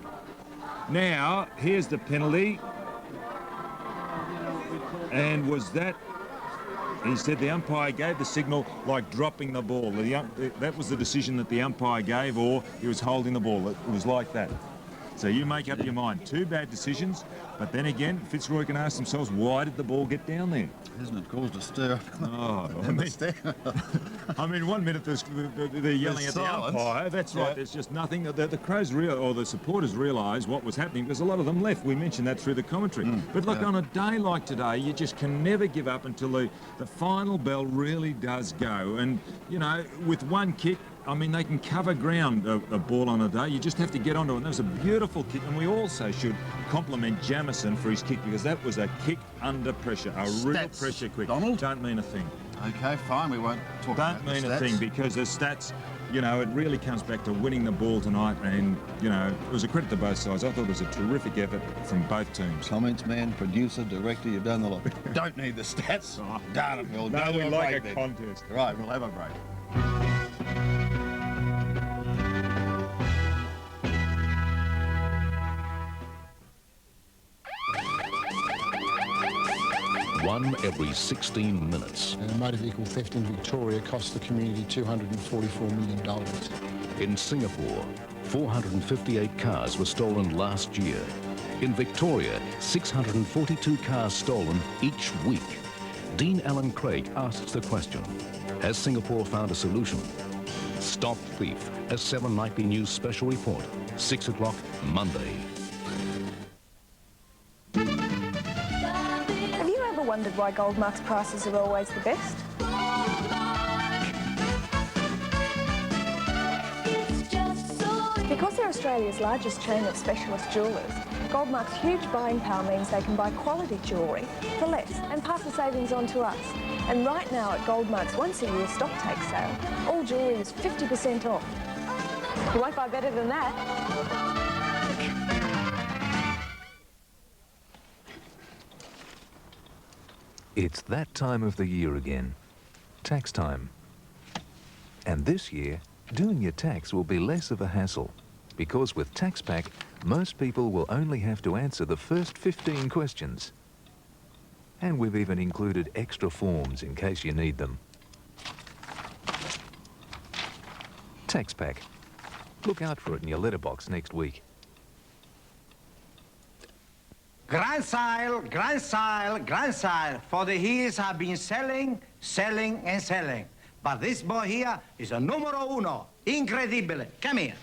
Now, here's the penalty. And was that... He said the umpire gave the signal like dropping the ball. That was the decision that the umpire gave, or he was holding the ball. It was like that. So you make up your mind. 2 bad decisions, but then again, Fitzroy can ask themselves, why did the ball get down there? Hasn't it caused a stir? Oh, I mean, 1 minute they're yelling at the umpire. That's right. There's just nothing. The Crows or the supporters realised what was happening because a lot of them left. We mentioned that through the commentary. But look, on a day like today, you just can never give up until the final bell really does go. And, you know, with one kick, I mean, they can cover ground, a ball on a day. You just have to get onto it. And that was a beautiful kick. And we also should compliment Jamison for his kick because that was a kick under pressure, a real pressure kick. Donald? Don't mean a thing. OK, fine, we won't talk about the stats. Don't mean a thing because the stats, you know, it really comes back to winning the ball tonight. And, you know, it was a credit to both sides. I thought it was a terrific effort from both teams. Comments man, producer, director, you've done the lot. Don't need the stats. Oh, darn it, Bill. No, we like a contest. Right, we'll have a break. One every 16 minutes. Motor vehicle theft in Victoria cost the community $244 million. In Singapore, 458 cars were stolen last year. In Victoria, 642 cars stolen each week. Dean Alan Craig asks the question, has Singapore found a solution? Stop Thief, a 7 Nightly News special report, 6 o'clock Monday. Have you ever wondered why Goldmark's prices are always the best? Because they're Australia's largest chain of specialist jewellers, Goldmark's huge buying power means they can buy quality jewellery for less and pass the savings on to us. And right now at Goldmark's once-a-year stock take sale, all jewellery is 50% off. You won't buy better than that. It's that time of the year again, tax time. And this year, doing your tax will be less of a hassle, because with TaxPack, most people will only have to answer the first 15 questions. And we've even included extra forms in case you need them. TaxPack. Look out for it in your letterbox next week. Grand sale, grand sale, grand sale. For the years I've been selling, selling and selling. But this boy here is a numero uno. Incredibile. Come here.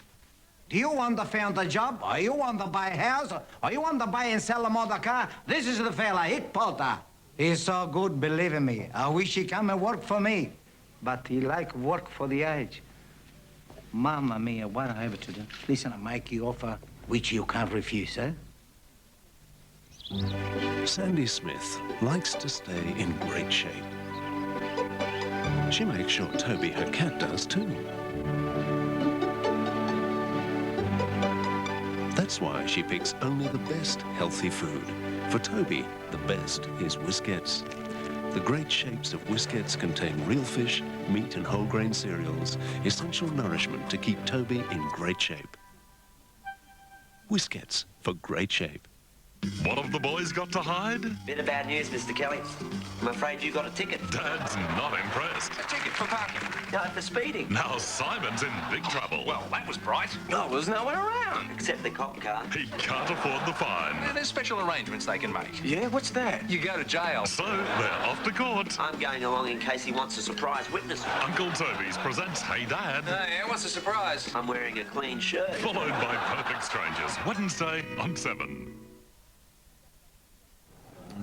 Do you want to find a job? Or you want to buy a house? Or you want to buy and sell a motor car? This is the fella, Hick Potter. He's so good, believe me. I wish he come and work for me. But he like work for the age. Mamma mia, what I have to do? Listen, I make you offer which you can't refuse, eh? Sandy Smith likes to stay in great shape. She makes sure Toby, her cat, does too. That's That's why she picks only the best healthy food. For Toby, the best is Whiskettes. The great shapes of Whiskettes contain real fish, meat and whole grain cereals, essential nourishment to keep Toby in great shape. Whiskettes for great shape. What have the boys got to hide? Bit of bad news, Mr. Kelly. I'm afraid you got a ticket. Dad's not impressed. A ticket for parking? No, for speeding. Now Simon's in big trouble. Well, that was bright. No, there was no one around. Except the cop car. He can't afford the fine. There's special arrangements they can make. Yeah, what's that? You go to jail. So they're off to court. I'm going along in case he wants a surprise witness. Uncle Toby's presents Hey Dad. Hey, what's the surprise? I'm wearing a clean shirt. Followed by Perfect Strangers, Wednesday on 7.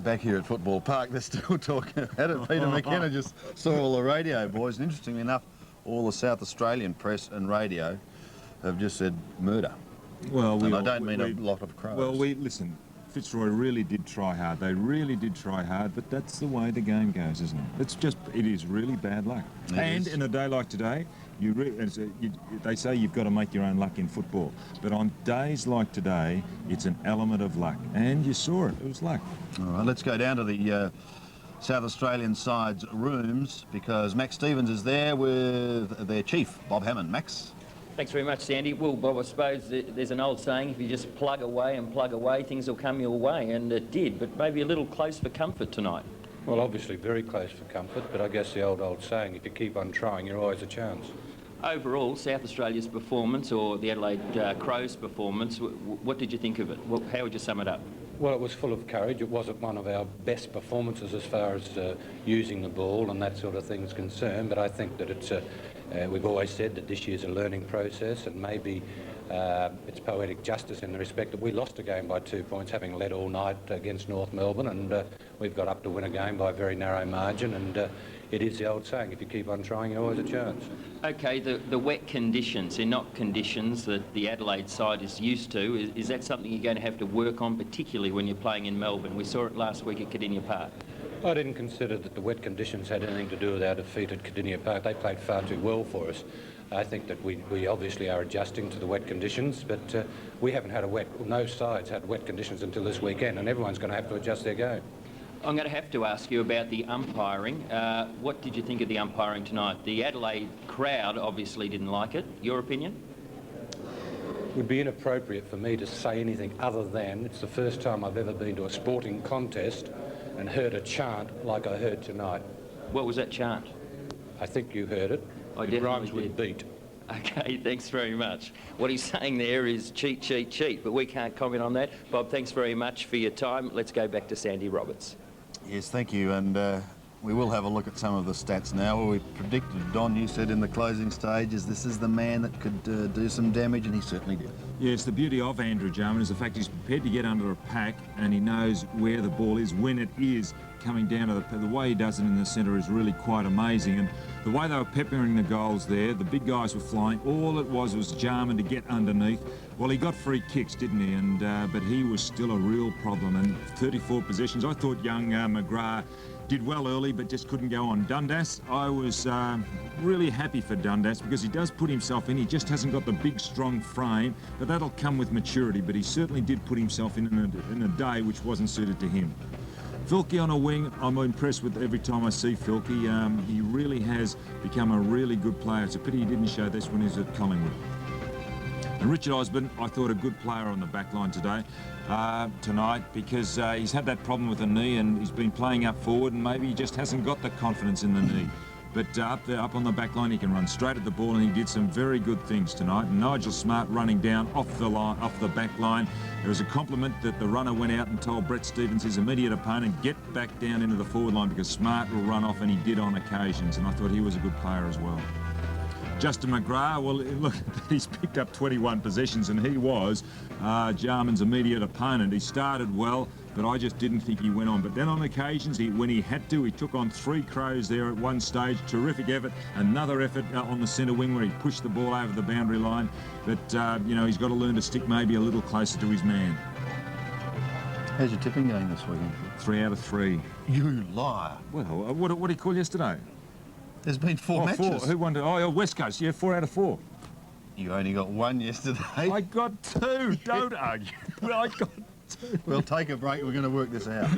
Back here at Football Park, they're still talking about it. Peter McKenna just saw all the radio boys, and interestingly enough, all the South Australian press and radio have just said murder. Well, and I don't mean a lot of crows. Well, listen, Fitzroy really did try hard. They really did try hard, but that's the way the game goes, isn't it? It is really bad luck. And in a day like today, they say you've got to make your own luck in football. But on days like today, it's an element of luck. And you saw it. It was luck. All right, let's go down to the South Australian side's rooms, because Max Stevens is there with their chief, Bob Hammond. Max? Thanks very much, Sandy. Well, Bob, I suppose there's an old saying, if you just plug away, things will come your way, and it did, but maybe a little close for comfort tonight. Well, obviously very close for comfort, but I guess the old saying, if you keep on trying, you're always a chance. Overall, South Australia's performance, or the Adelaide Crows' performance, what did you think of it? How would you sum it up? Well, it was full of courage. It wasn't one of our best performances as far as using the ball and that sort of thing is concerned, but I think that it's we've always said that this year's a learning process, and maybe it's poetic justice in the respect that we lost a game by 2 points, having led all night against North Melbourne, and we've got up to win a game by a very narrow margin, and it is the old saying, if you keep on trying, you're always a chance. OK, the wet conditions, they're not conditions that the Adelaide side is used to. Is that something you're going to have to work on, particularly when you're playing in Melbourne? We saw it last week at Cardinia Park. I didn't consider that the wet conditions had anything to do with our defeat at Cardinia Park. They played far too well for us. I think that we obviously are adjusting to the wet conditions, but we haven't had no sides had wet conditions until this weekend, and everyone's going to have to adjust their game. I'm going to have to ask you about the umpiring. What did you think of the umpiring tonight? The Adelaide crowd obviously didn't like it. Your opinion? It would be inappropriate for me to say anything other than it's the first time I've ever been to a sporting contest and heard a chant like I heard tonight. What was that chant? I think you heard it. It rhymes with beat. OK, thanks very much. What he's saying there is cheat, cheat, cheat, but we can't comment on that. Bob, thanks very much for your time. Let's go back to Sandy Roberts. Yes, thank you, and we will have a look at some of the stats now. We predicted, Don, you said in the closing stages, this is the man that could do some damage, and he certainly did. Yes, the beauty of Andrew Jarman is the fact he's prepared to get under a pack, and he knows where the ball is, when it is coming down to the way he does it in the centre is really quite amazing. And the way they were peppering the goals there, the big guys were flying. All it was Jarman to get underneath. Well, he got free kicks, didn't he? And but he was still a real problem. And 34 possessions. I thought young McGrath did well early, but just couldn't go on. Dundas, I was really happy for Dundas because he does put himself in. He just hasn't got the big, strong frame, but that'll come with maturity. But he certainly did put himself in a day which wasn't suited to him. Filkey on a wing, I'm impressed with every time I see Filkey. He really has become a really good player. It's a pity he didn't show this when he was at Collingwood. And Richard Osborne, I thought a good player on the back line tonight, because he's had that problem with the knee and he's been playing up forward, and maybe he just hasn't got the confidence in the knee. But up on the back line, he can run straight at the ball, and he did some very good things tonight. And Nigel Smart running down off the back line. There was a compliment that the runner went out and told Brett Stevens, his immediate opponent, get back down into the forward line because Smart will run off, and he did on occasions. And I thought he was a good player as well. Justin McGrath, well, look, he's picked up 21 possessions, and he was Jarman's immediate opponent. He started well, but I just didn't think he went on. But then on occasions, when he had to, he took on 3 Crows there at one stage. Terrific effort. Another effort on the centre wing where he pushed the ball over the boundary line. But, you know, he's got to learn to stick maybe a little closer to his man. How's your tipping going this weekend? 3 out of 3. You liar. Well, what did he call yesterday? There's been 4 matches. 4. Who won? Oh, West Coast. Yeah, 4 out of 4. You only got one yesterday. I got two. Don't argue. I got two. We'll take a break. We're going to work this out.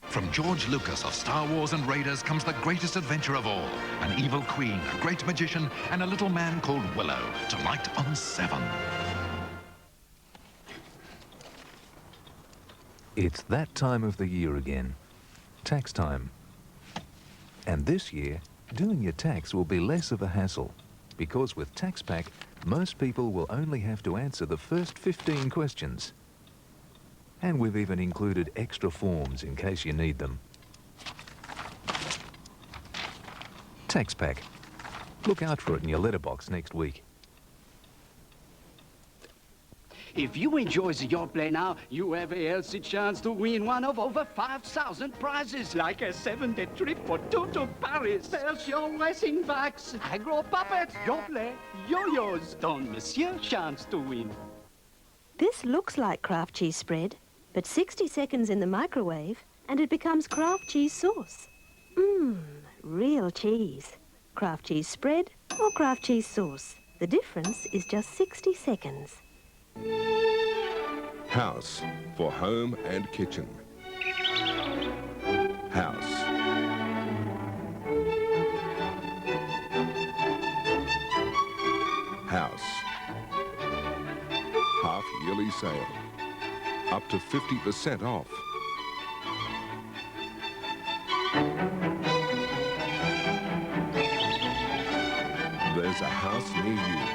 From George Lucas of Star Wars and Raiders comes the greatest adventure of all. An evil queen, a great magician, and a little man called Willow. Tonight on 7. It's that time of the year again. Tax time. And this year, doing your tax will be less of a hassle. Because with TaxPack, most people will only have to answer the first 15 questions. And we've even included extra forms in case you need them. TaxPack. Look out for it in your letterbox next week. If you enjoy the Your Play now, you have a healthy chance to win one of over 5,000 prizes, like a 7-day trip for two to Paris. There's your racing bikes, agro puppets, Your Play, yo-yos. Don Monsieur chance to win. This looks like Kraft cheese spread, but 60 seconds in the microwave and it becomes Kraft cheese sauce. Mmm, real cheese. Kraft cheese spread or Kraft cheese sauce. The difference is just 60 seconds. House for home and kitchen. House. House. Half-yearly sale. Up to 50% off. There's a house near you.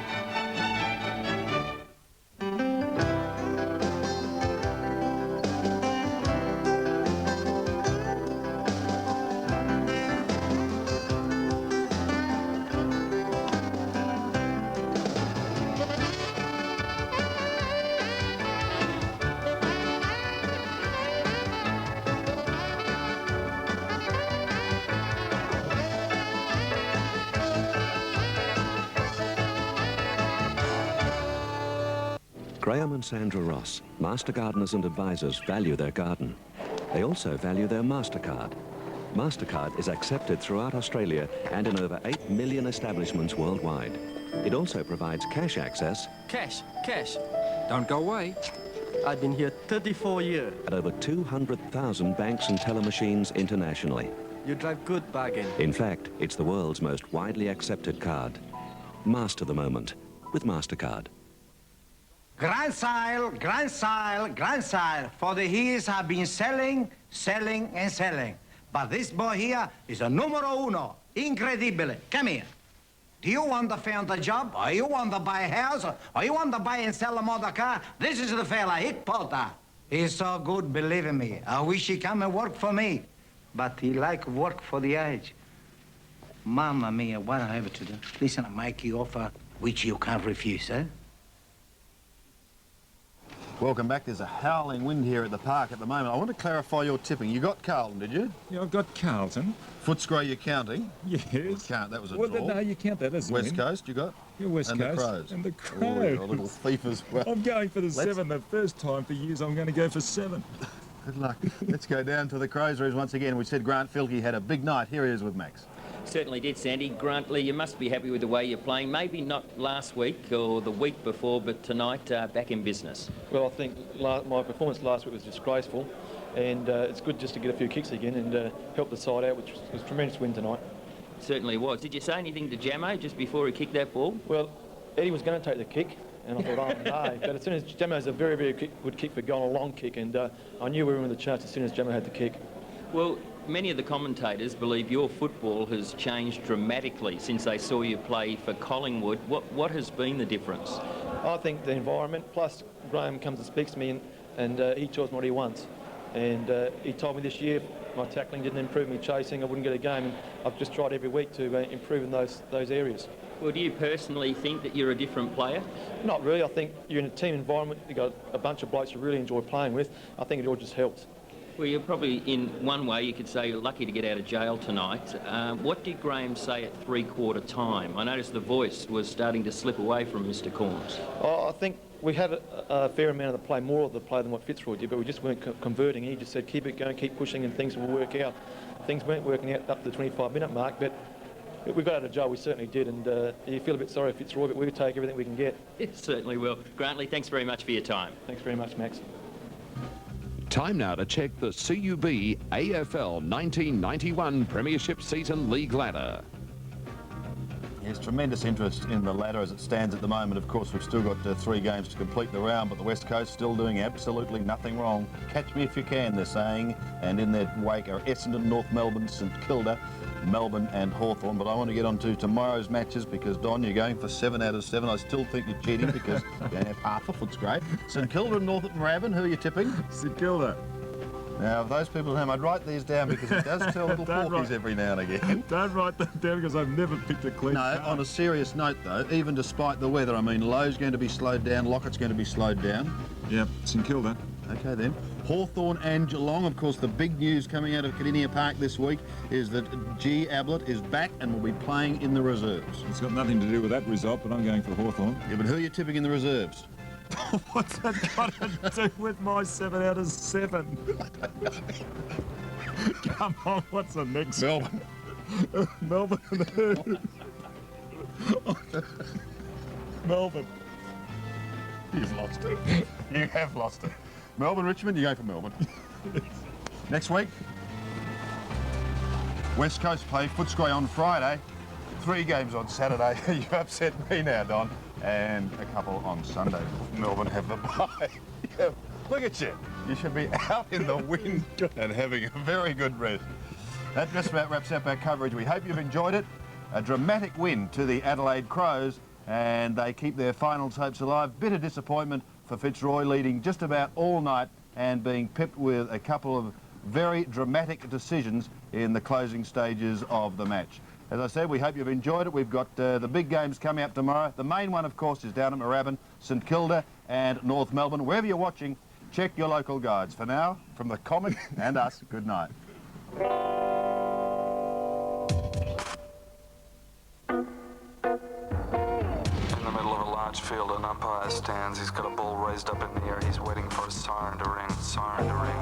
Graham and Sandra Ross, master gardeners and advisors, value their garden. They also value their MasterCard. MasterCard is accepted throughout Australia and in over 8 million establishments worldwide. It also provides cash access. Cash. Don't go away. I've been here 34 years. At over 200,000 banks and teller machines internationally. You drive good bargain. In fact, it's the world's most widely accepted card. Master the moment with MasterCard. Grand sale, grand sale, grand sale. For the years I've been selling, and selling. But this boy here is a numero uno. Incredibile. Come here. Do you want to find a job? Or you want to buy a house? Or you want to buy and sell a motor car? This is the fella, Hit Potter. He's so good, believe me. I wish he come and work for me. But he like work for the age. Mamma mia, what I have to do? Listen, I make you offer which you can't refuse, eh? Welcome back. There's a howling wind here at the park at the moment. I want to clarify your tipping. You got Carlton, did you? Yeah, I've got Carlton. Footscray, you're counting? Yes. That was a well, draw. No, you count that as a West win. Coast, you got? Yeah, West and Coast. The Crows. And the Crows. Oh, you're a little thief as well. I'm going for the 7. The first time for years I'm going to go for 7. Good luck. Let's go down to the Crows once again. We said Grant Filkey had a big night. Here he is with Max. Certainly did, Sandy. Grantley, you must be happy with the way you're playing. Maybe not last week or the week before, but tonight back in business. Well, I think my performance last week was disgraceful, and it's good just to get a few kicks again and help the side out, which was a tremendous win tonight. Certainly was. Did you say anything to Jamo just before he kicked that ball? Well, Eddie was going to take the kick, and I thought, oh no. But as soon as Jamo's a very, very good kick for going a long kick, and I knew we were in the chance as soon as Jamo had the kick. Well, many of the commentators believe your football has changed dramatically since they saw you play for Collingwood. What has been the difference? I think the environment, plus Graham comes and speaks to me and he tells me what he wants. And he told me this year my tackling didn't improve, me chasing, I wouldn't get a game. And I've just tried every week to improve in those areas. Well, do you personally think that you're a different player? Not really. I think you're in a team environment, you've got a bunch of blokes you really enjoy playing with. I think it all just helps. Well, you're probably, in one way, you could say you're lucky to get out of jail tonight. What did Graham say at 3/4 time? I noticed the voice was starting to slip away from Mr. Corns. I think we had a fair amount of the play, more of the play than what Fitzroy did, but we just weren't converting. He just said, keep it going, keep pushing, and things will work out. Things weren't working out up to the 25-minute mark, but we got out of jail, we certainly did, and you feel a bit sorry for Fitzroy, but we'll take everything we can get. It certainly will. Grantley, thanks very much for your time. Thanks very much, Max. Time now to check the CUB AFL 1991 Premiership Season League ladder. Yes, tremendous interest in the ladder as it stands at the moment. Of course, we've still got 3 games to complete the round, but the West Coast still doing absolutely nothing wrong. Catch me if you can, they're saying. And in their wake are Essendon, North Melbourne, St Kilda, Melbourne and Hawthorn. But I want to get on to tomorrow's matches because, Don, you're going for 7 out of 7. I still think you're cheating because you're going to have half a Footscray. St Kilda and North Moorabbin, who are you tipping? St Kilda. Now, of those people at home, I'd write these down because it does tell little porkies every now and again. Don't write them down because I've never picked a clean card. On a serious note, though, even despite the weather, I mean, Lowe's going to be slowed down, Lockett's going to be slowed down. Yep, St Kilda. OK, then. Hawthorn and Geelong, of course, the big news coming out of Kardinia Park this week is that G. Ablett is back and will be playing in the reserves. It's got nothing to do with that result, but I'm going for Hawthorn. Yeah, but who are you tipping in the reserves? What's that got to do with my 7 out of 7? Come on, what's the next? Melbourne. Melbourne and who? Melbourne. You've lost it. You have lost it. Melbourne, Richmond, you go for Melbourne. Next week, West Coast play Footscray on Friday. 3 games on Saturday. You've upset me now, Don. And a couple on Sunday. Melbourne have the bye. Yeah, look at you. You should be out in the wind and having a very good rest. That just about wraps up our coverage. We hope you've enjoyed it. A dramatic win to the Adelaide Crows, and they keep their finals hopes alive. Bitter disappointment for Fitzroy, leading just about all night and being pipped with a couple of very dramatic decisions in the closing stages of the match. As I said, we hope you've enjoyed it. We've got the big games coming up tomorrow. The main one, of course, is down at Moorabbin, St Kilda and North Melbourne. Wherever you're watching, check your local guides. For now, from the comic and us, good night. In the middle of a large field, an umpire stands. He's got a ball raised up in the air. He's waiting for a siren to ring. Siren to ring.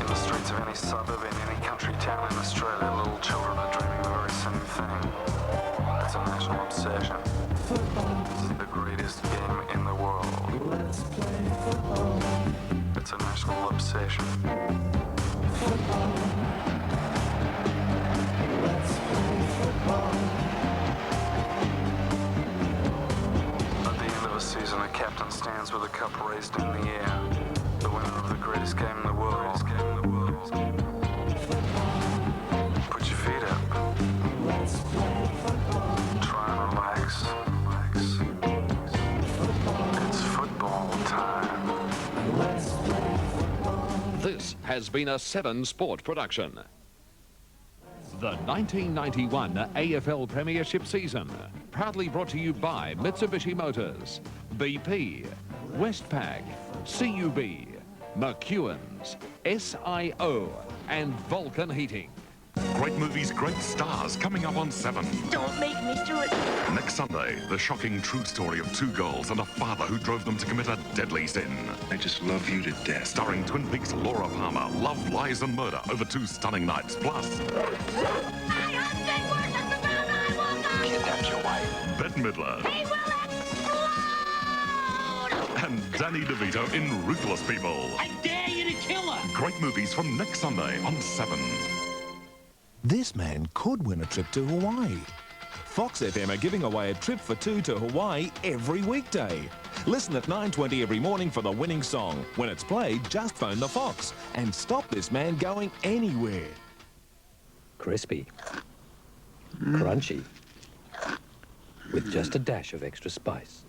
In the streets of any suburb, in any country town in Australia, little children are dreaming the very same thing. It's a national obsession. It's the greatest game in the world. Let's play football. It's a national obsession. Football. Let's play football. At the end of a season, a captain stands with a cup raised in the air. The winner of the greatest game in the world. Put your feet up. Try and relax. It's football time. This has been a 7 Sport production. The 1991 AFL Premiership season, proudly brought to you by Mitsubishi Motors, BP, Westpac, CUB, McEwen's, SIO and Vulcan Heating. Great movies, great stars, coming up on 7. Don't make me do it. Next Sunday, the shocking true story of 2 girls and a father who drove them to commit a deadly sin. I just love you to death. Starring Twin Peaks' Laura Palmer, Love, Lies and Murder over 2 stunning nights. Plus, Kidnapped your wife. Bette Midler. He will explode! And Danny DeVito in Ruthless People. I dare you to kill her! Great movies from next Sunday on 7. This man could win a trip to Hawaii. Fox FM are giving away a trip for 2 to Hawaii every weekday. Listen at 9:20 every morning for the winning song. When it's played, just phone the Fox and stop this man going anywhere. Crispy. Crunchy. With just a dash of extra spice.